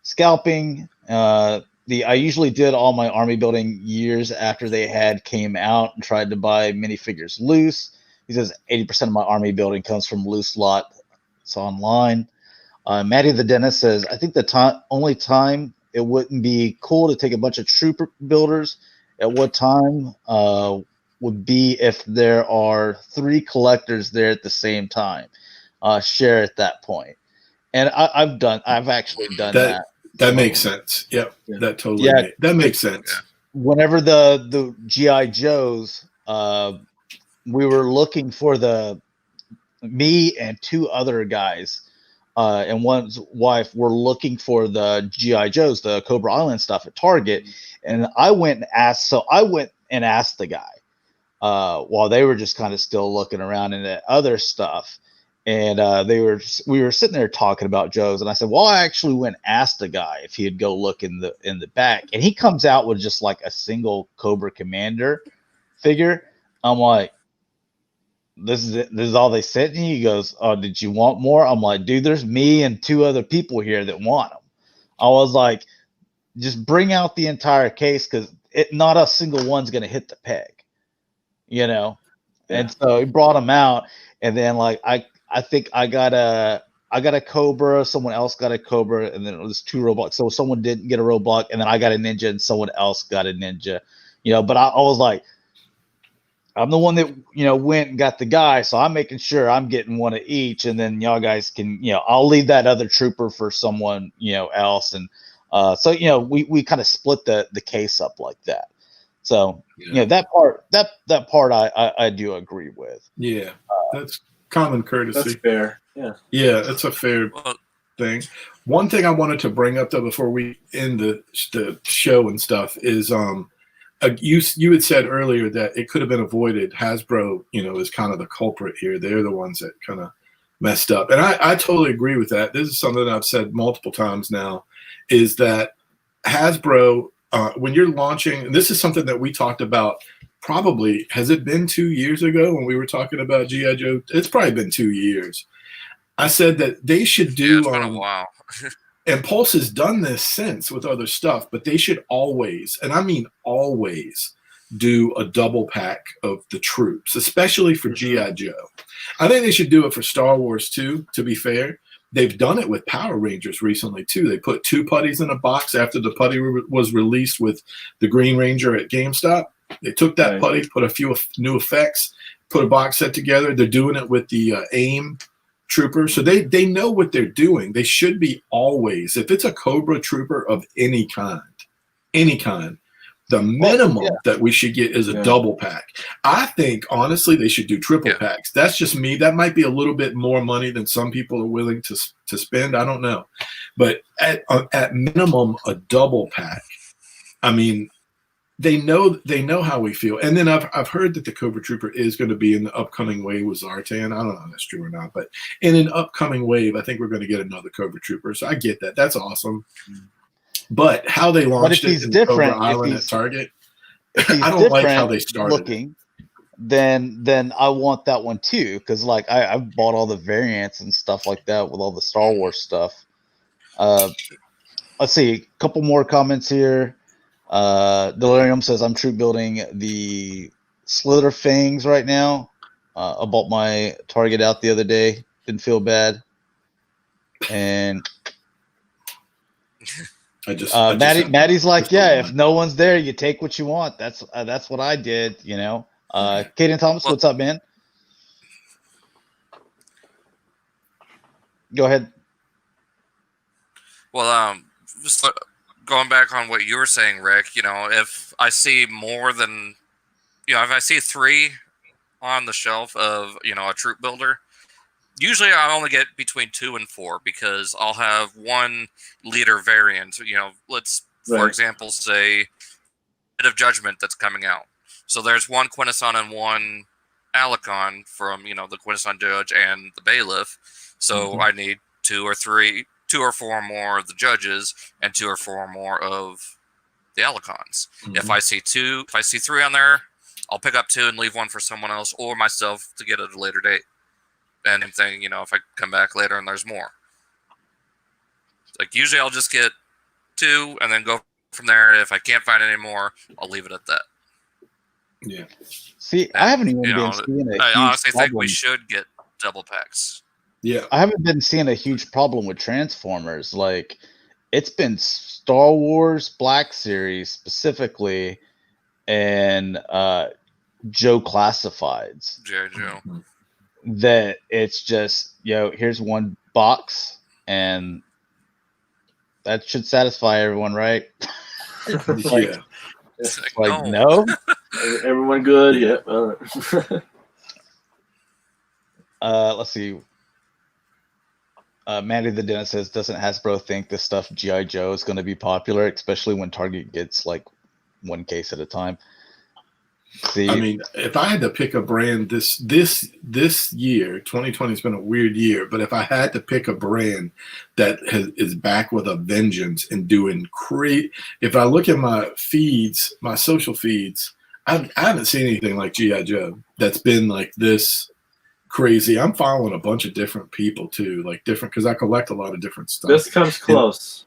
scalping. I usually did all my army building years after they came out and tried to buy minifigures loose. He says 80% of my army building comes from loose lot. It's online. Maddie the dentist says, I think the only time it wouldn't be cool to take a bunch of trooper builders at what time would be if there are 3 collectors there at the same time. Share at that point. And I've actually done that. That makes sense. Yep. Yeah. That totally that makes sense. Yeah. Whenever the G.I. Joes, we were looking for me and 2 other guys, and one's wife were looking for the G.I. Joes, the Cobra Island stuff at Target. And I went and asked the guy while they were just kind of still looking around at other stuff. And we were sitting there talking about Joe's, and I said, well, I actually went and asked the guy if he'd go look in the back, and he comes out with just like a single Cobra Commander figure. I'm like, this is all they sent me? He goes, oh, did you want more? I'm like, dude, there's me and 2 other people here that want them. I was like, just bring out the entire case because not a single one's gonna hit the peg, Yeah. And so he brought them out, and then like I think I got a Cobra, someone else got a Cobra, and then it was 2 roadblocks. So someone didn't get a roadblock, and then I got a Ninja, and someone else got a Ninja. But I was like, I'm the one that went and got the guy, so I'm making sure I'm getting one of each, and then y'all guys can I'll leave that other trooper for someone else, and so we kind of split the case up like that. So that part I do agree with. Yeah, that's common courtesy. That's fair. Yeah. Yeah, that's a fair thing. One thing I wanted to bring up though before we end the show and stuff is you had said earlier that it could have been avoided. Hasbro, is kind of the culprit here. They're the ones that kind of messed up, and I totally agree with that. This is something that I've said multiple times now, is that Hasbro, when you're launching, and this is something that we talked about. Probably, has it been 2 years ago when we were talking about G.I. Joe? It's probably been 2 years. I said that they should do. It's been a while. And Pulse has done this since with other stuff, but they should always, and I mean always, do a double pack of the troops, especially for G.I. Joe. I think they should do it for Star Wars too, to be fair. They've done it with Power Rangers recently too. They put 2 putties in a box after the putty was released with the Green Ranger at GameStop. They took that putty, put a few new effects, put a box set together. They're doing it with the AIM trooper. So they know what they're doing. They should be always, if it's a Cobra trooper of any kind, the minimum that we should get is a double pack. I think, honestly, they should do triple packs. That's just me. That might be a little bit more money than some people are willing to spend. I don't know. But at minimum, a double pack. I mean, they know how we feel. And then I've heard that the Cobra Trooper is going to be in the upcoming wave with Zartan. I don't know if that's true or not. But in an upcoming wave, I think we're going to get another Cobra Trooper. So I get that. That's awesome. But how they launched it in Cobra Island at Target, I don't like how they started looking, then I want that one too. Because like I've bought all the variants and stuff like that with all the Star Wars stuff. Let's see, a couple more comments here. Delirium says, I'm troop building the Slither Fangs right now. I bought my Target out the other day. Didn't feel bad. And Maddie's like, if no one's there, you take what you want. That's what I did, you know. Caden Thomas, what's up, man? Go ahead. Well, just going back on what you were saying, Rick, you know, if I see more than, you know, if I see 3 on the shelf of, you know, a troop builder, usually I only get between 2 and 4 because I'll have 1 leader variant. You know, let's, for example, say Bit of Judgment that's coming out. So there's 1 Quintesson and 1 Alicon from, you know, the Quintesson Judge and the Bailiff. So I need 2 or 4 more of the Judges and 2 or 4 more of the Alicons. If I see 3 on there, I'll pick up 2 and leave 1 for someone else or myself to get at a later date. And thing, you know, if I come back later and there's more. Like, usually I'll just get 2 and then go from there. If I can't find any more, I'll leave it at that. Yeah. See, I haven't even been seeing I honestly think we should get double packs. Yeah. I haven't been seeing a huge problem with Transformers. Like, it's been Star Wars Black Series specifically and Joe Classifieds. Joe. That it's just, here's 1 box and that should satisfy everyone, right? No. Everyone good? Yeah. Let's see. Mandy the Dentist says, doesn't Hasbro think this stuff G.I. Joe is going to be popular, especially when Target gets like 1 case at a time? See, I mean, if I had to pick a brand this year, 2020 has been a weird year, but if I had to pick a brand that is back with a vengeance and doing great, if I look at my feeds, my social feeds, I haven't seen anything like G.I. Joe that's been like this crazy. I'm following a bunch of different people too, like different, because I collect a lot of different stuff. This comes close.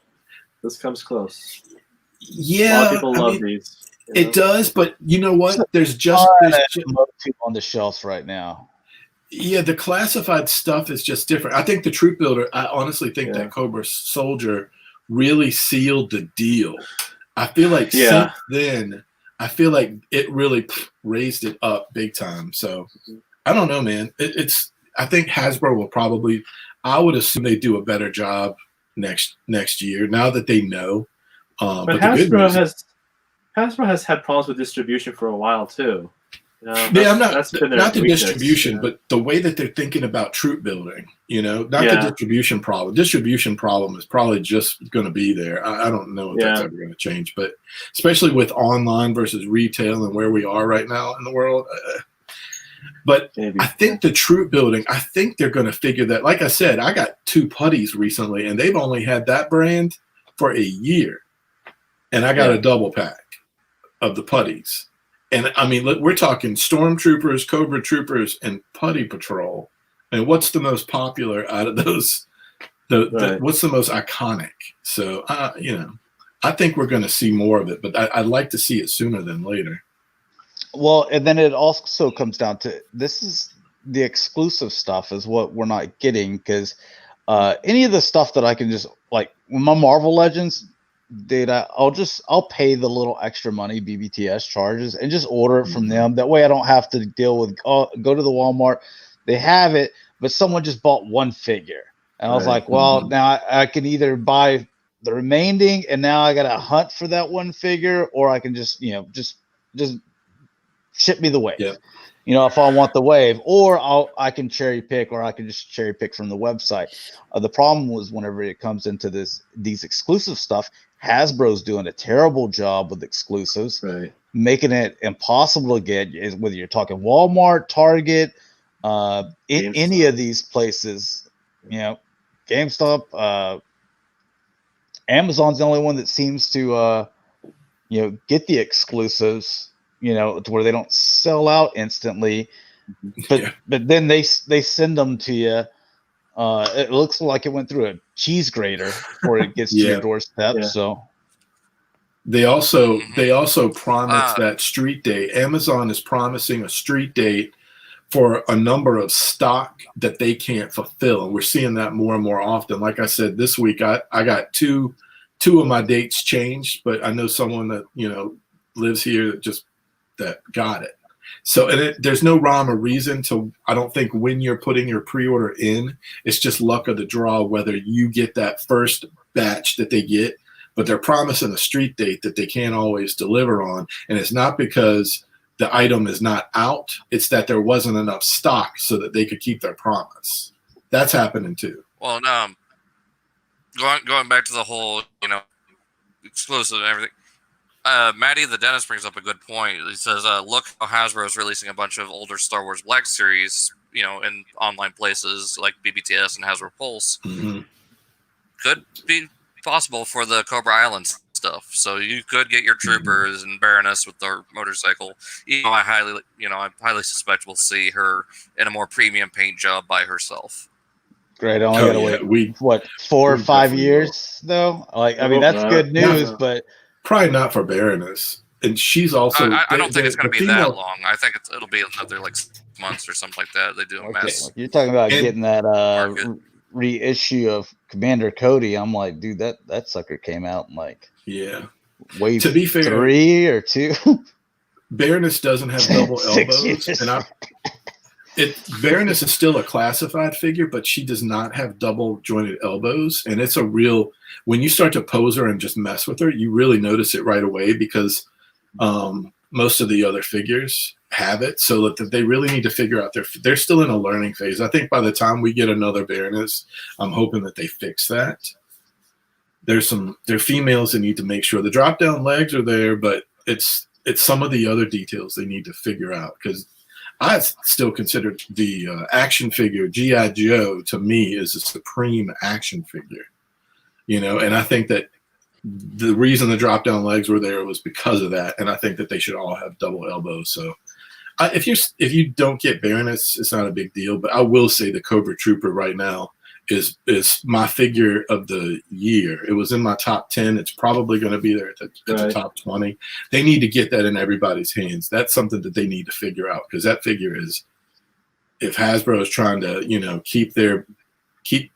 Yeah, a lot of people love these. It does, but you know what? There's on the shelves right now. Yeah, the classified stuff is just different. I think the troop builder, I honestly think that Cobra Soldier really sealed the deal. I feel like since then, I feel like it really raised it up big time. So I don't know, man. I think Hasbro will probably, I would assume they do a better job next year now that they know. But Hasbro has had problems with distribution for a while too. Not the distribution, but the way that they're thinking about troop building. The distribution problem. Distribution problem is probably just going to be there. I don't know if that's ever going to change, but especially with online versus retail and where we are right now in the world. But maybe. I think the troop building, I think they're going to figure that. Like I said, I got 2 putties recently, and they've only had that brand for a year, and I got a double pack of the putties. And I mean, we're talking Stormtroopers, Cobra Troopers, and Putty Patrol. And what's the most popular out of those? What's the most iconic? So, I think we're going to see more of it, but I'd like to see it sooner than later. Well, and then it also comes down to this is the exclusive stuff is what we're not getting because any of the stuff that I can just like my Marvel Legends, dude, I'll pay the little extra money BBTS charges and just order it from them. That way I don't have to deal with go to the Walmart. They have it, but someone just bought one figure. And I was like, well, now I can either buy the remaining and now I got to hunt for that one figure, or I can just, just ship me the wave. Yep. If I want the wave, or I can cherry pick, or I can just cherry pick from the website. The problem was whenever it comes into these exclusive stuff, Hasbro's doing a terrible job with exclusives, Right. making it impossible to get. Whether you're talking Walmart, Target, any of these places, GameStop, Amazon's the only one that seems to get the exclusives. To where they don't sell out instantly, but then they send them to you. It looks like it went through a cheese grater before it gets to your doorstep. Yeah. So they also promise that street date. Amazon is promising a street date for a number of stock that they can't fulfill, and we're seeing that more and more often. Like I said, this week I got two of my dates changed, but I know someone that lives here that got it. So, and there's no rhyme or reason to, I don't think, when you're putting your pre-order in, it's just luck of the draw whether you get that first batch that they get, but they're promising a street date that they can't always deliver on. And it's not because the item is not out, it's that there wasn't enough stock so that they could keep their promise. That's happening too. Well, going back to the whole, exclusive and everything, Maddie the dentist brings up a good point. He says, look how Hasbro is releasing a bunch of older Star Wars Black Series, in online places like BBTS and Hasbro Pulse. Mm-hmm. Could be possible for the Cobra Island stuff. So you could get your troopers and Baroness with their motorcycle. I highly suspect we'll see her in a more premium paint job by herself. Great. I only gotta wait. 4 or 5 years though? That's good news, but probably not for Baroness. And she's also. I don't think it's going to be that long. I think it'll be another 6 months or something like that. They do a mess. You're talking about getting that reissue of Commander Cody. I'm like, dude, that sucker came out in wave to be fair, 3 or 2. Baroness doesn't have double elbows, and Baroness is still a classified figure, but she does not have double jointed elbows. And it's a real, when you start to pose her and just mess with her, you really notice it right away because most of the other figures have it. So that they really need to figure out they're still in a learning phase. I think by the time we get another Baroness, I'm hoping that they fix that. There are females that need to make sure the drop down legs are there, but it's some of the other details they need to figure out, because I still consider the action figure G.I. Joe, to me, is a supreme action figure, and I think that the reason the drop down legs were there was because of that, and I think that they should all have double elbows. So if you don't get Baroness, it's not a big deal, but I will say the Cobra Trooper right now is my figure of the year. It was in my top 10. It's probably going to be there at the top 20. They need to get that in everybody's hands. That's something that they need to figure out, because that figure is, if Hasbro is trying to,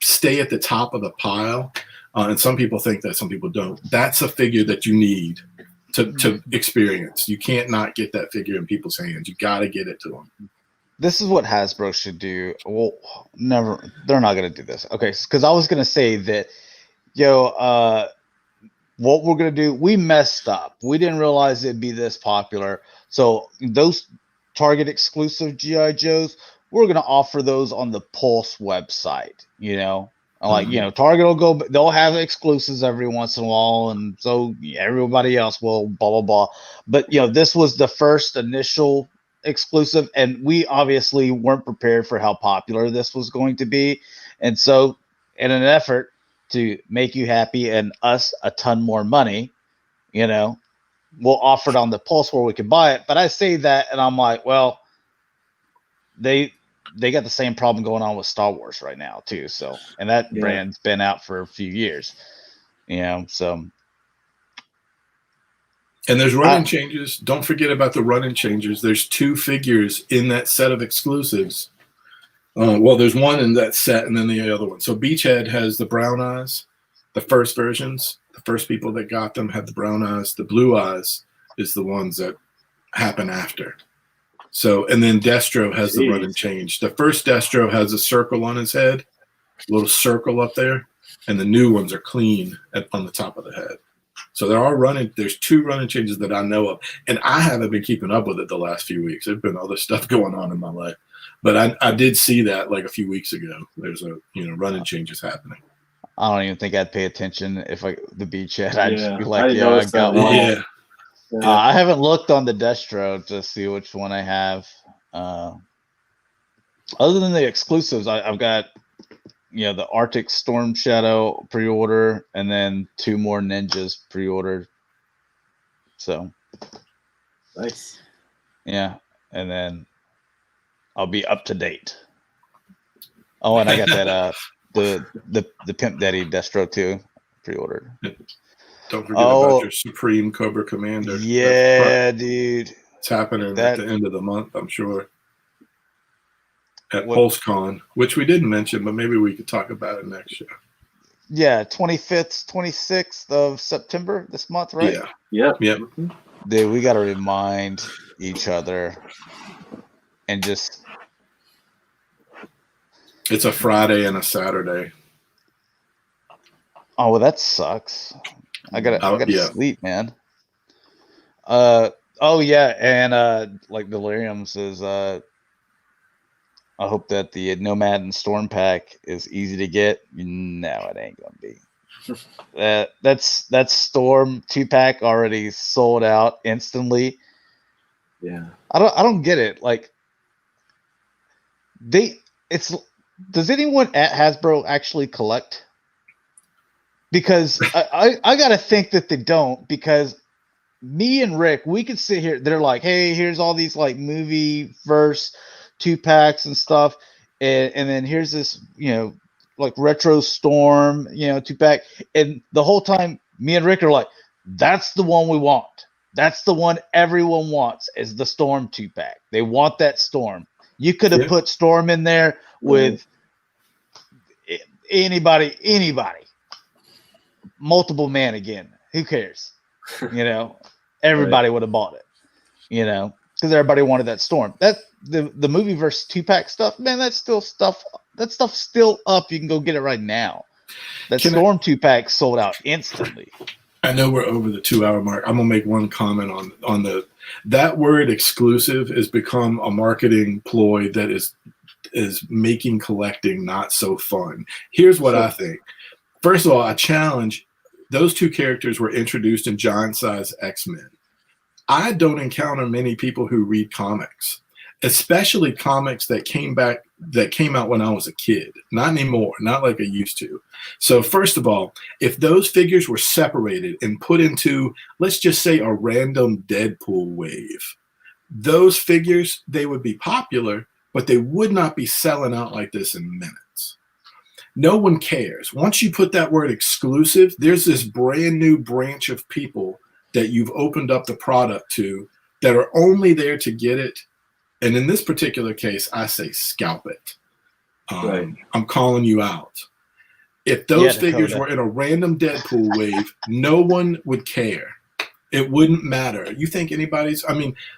stay at the top of the pile, and some people think that, some people don't. That's a figure that you need to experience. You can't not get that figure in people's hands. You got to get it to them. This is what Hasbro should do. Well, never. They're not going to do this. Okay, because I was going to say that, what we're going to do, we messed up. We didn't realize it'd be this popular. So those Target exclusive G.I. Joes, we're going to offer those on the Pulse website, Target will go, they'll have exclusives every once in a while, and so everybody else will blah, blah, blah. But, this was the first initial exclusive, and we obviously weren't prepared for how popular this was going to be. And so, in an effort to make you happy and us a ton more money, we'll offer it on the Pulse where we can buy it. But I say that, and I'm like, well, they got the same problem going on with Star Wars right now too. So, and that brand's been out for a few years, so. And there's running changes. Don't forget about the running changes. There's 2 figures in that set of exclusives. Well, there's one in that set and then the other one. So Beachhead has the brown eyes, the first versions. The first people that got them had the brown eyes. The blue eyes is the ones that happen after. So, and then Destro has the running change. The first Destro has a circle on his head, a little circle up there, and the new ones are clean on the top of the head. So there's 2 running changes that I know of, and I haven't been keeping up with it the last few weeks. There's been other stuff going on in my life, but I did see that like a few weeks ago. There's running changes happening. I don't even think I'd pay attention if the Beachhead. I'd just be like, I got one. Yeah. I haven't looked on the Destro to see which one I have. Other than the exclusives, I've got the Arctic Storm Shadow pre-order, and then 2 more Ninjas pre-ordered. So nice. Yeah, and then I'll be up to date. Oh, and I got that the Pimp Daddy Destro too pre-ordered. Don't forget about your Supreme Cobra Commander. Yeah, dude. It's happening at the end of the month, I'm sure. At PulseCon, which we didn't mention, but maybe we could talk about it next show. Yeah, 25th, 26th of September this month, right? Yeah. Dude, we got to remind each other and just... It's a Friday and a Saturday. Oh, well, that sucks. I gotta sleep, man. And like Delirium says, I hope that the Nomad and Storm pack is easy to get. No, it ain't gonna be. That's Storm 2-pack already sold out instantly. Yeah. I don't get it. Like does anyone at Hasbro actually collect? Because I gotta think that they don't, because me and Rick, we could sit here, they're like, hey, here's all these like movie verse 2-packs and stuff, and then here's this like Retro Storm 2-pack, and the whole time me and Rick are like, that's the one we want, that's the one everyone wants, is the Storm 2-pack. They want that Storm. You could have put Storm in there with anybody, multiple man again, who cares? Everybody would have bought it, because everybody wanted that Storm. That the movie versus 2-pack stuff, man, that's stuff's still up. You can go get it right now. That Storm 2-pack sold out instantly. I know we're over the 2-hour mark. I'm gonna make one comment on that word exclusive has become a marketing ploy that is making collecting not so fun. Here's what I think. First of all, I challenge, those 2 characters were introduced in Giant Size X-Men. I don't encounter many people who read comics, especially comics that came out when I was a kid. Not anymore, not like I used to. So first of all, if those figures were separated and put into, let's just say, a random Deadpool wave, those figures, they would be popular, but they would not be selling out like this in minutes. No one cares. Once you put that word exclusive, there's this brand new branch of people that you've opened up the product to that are only there to get it. And in this particular case, I say scalp it. Right. I'm calling you out. If those figures were in a random Deadpool wave, no one would care. It wouldn't matter. You think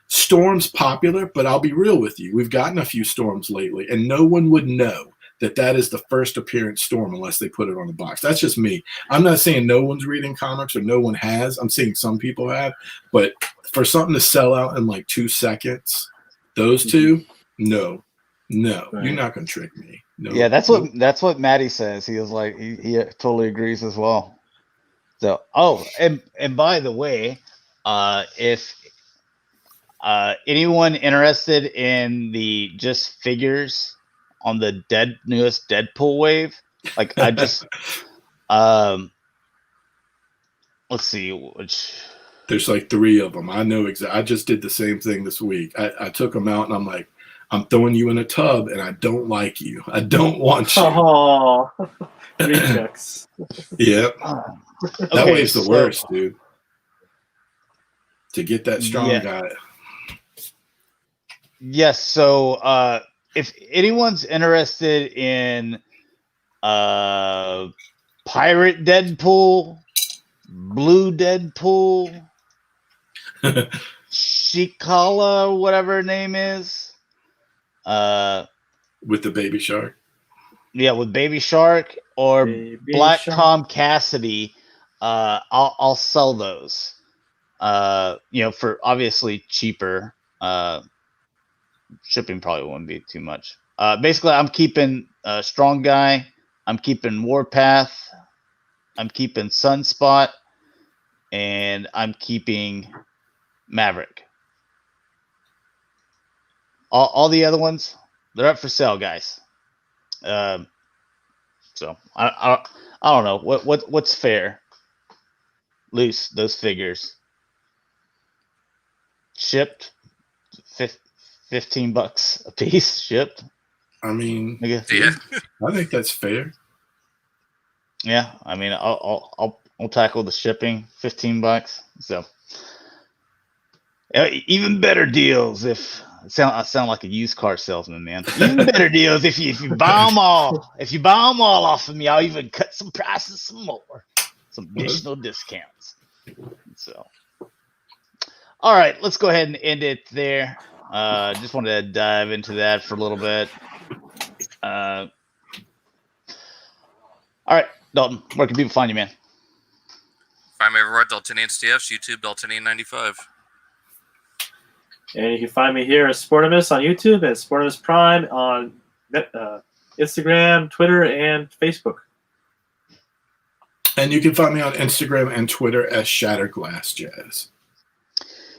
Storm's popular, but I'll be real with you. We've gotten a few Storms lately, and no one would know that is the first appearance Storm unless they put it on the box. That's just me. I'm not saying no one's reading comics or no one has. I'm saying some people have. But for something to sell out in like 2 seconds, those 2, no. Right. You're not going to trick me. No. Yeah, that's what Maddie says. He was like, he totally agrees as well. So, and by the way, if anyone interested in the just figures on the newest Deadpool wave, like I just let's see which. There's like 3 of them. I know exactly. I just did the same thing this week. I took them out and I'm like, I'm throwing you in a tub and I don't like you. I don't want you. Oh, rejects. Yep. That wave's the worst, dude. to get that strong guy. Yes. So if anyone's interested in Pirate Deadpool, Blue Deadpool, Shikala, whatever her name is, with the baby shark. Yeah, with Baby Shark or Baby Black Shark. Tom Cassidy, I'll sell those. For obviously cheaper. Shipping probably wouldn't be too much. Basically, I'm keeping Strong Guy. I'm keeping Warpath. I'm keeping Sunspot, and I'm keeping Maverick. All the other ones, they're up for sale, guys. So I don't know what's fair. Loose those figures. Shipped, $15 a piece. Shipped. I mean, Yeah. I think that's fair. Yeah, I mean, I'll tackle the shipping. $15. So even better deals if I sound like a used car salesman, man. Even better deals if you buy them all. If you buy them all off of me, I'll even cut some prices some more, some additional discounts. So, all right, let's go ahead and end it there. Just wanted to dive into that for a little bit. All right, Dalton, where can people find you, man? Find me everywhere at Daltonian STFs, YouTube, Daltonian95. And you can find me here at Sportimus on YouTube and Sportimus Prime on Instagram, Twitter, and Facebook. And you can find me on Instagram and Twitter as Shatrdglassjazz.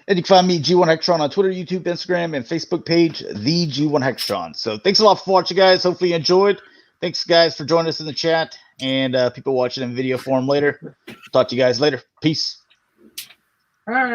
And you can find me, G1 Hextron, on Twitter, YouTube, Instagram, and Facebook page, the G1 Hextron. So thanks a lot for watching, guys. Hopefully you enjoyed. Thanks, guys, for joining us in the chat, and people watching in video form later. Talk to you guys later. Peace. All right.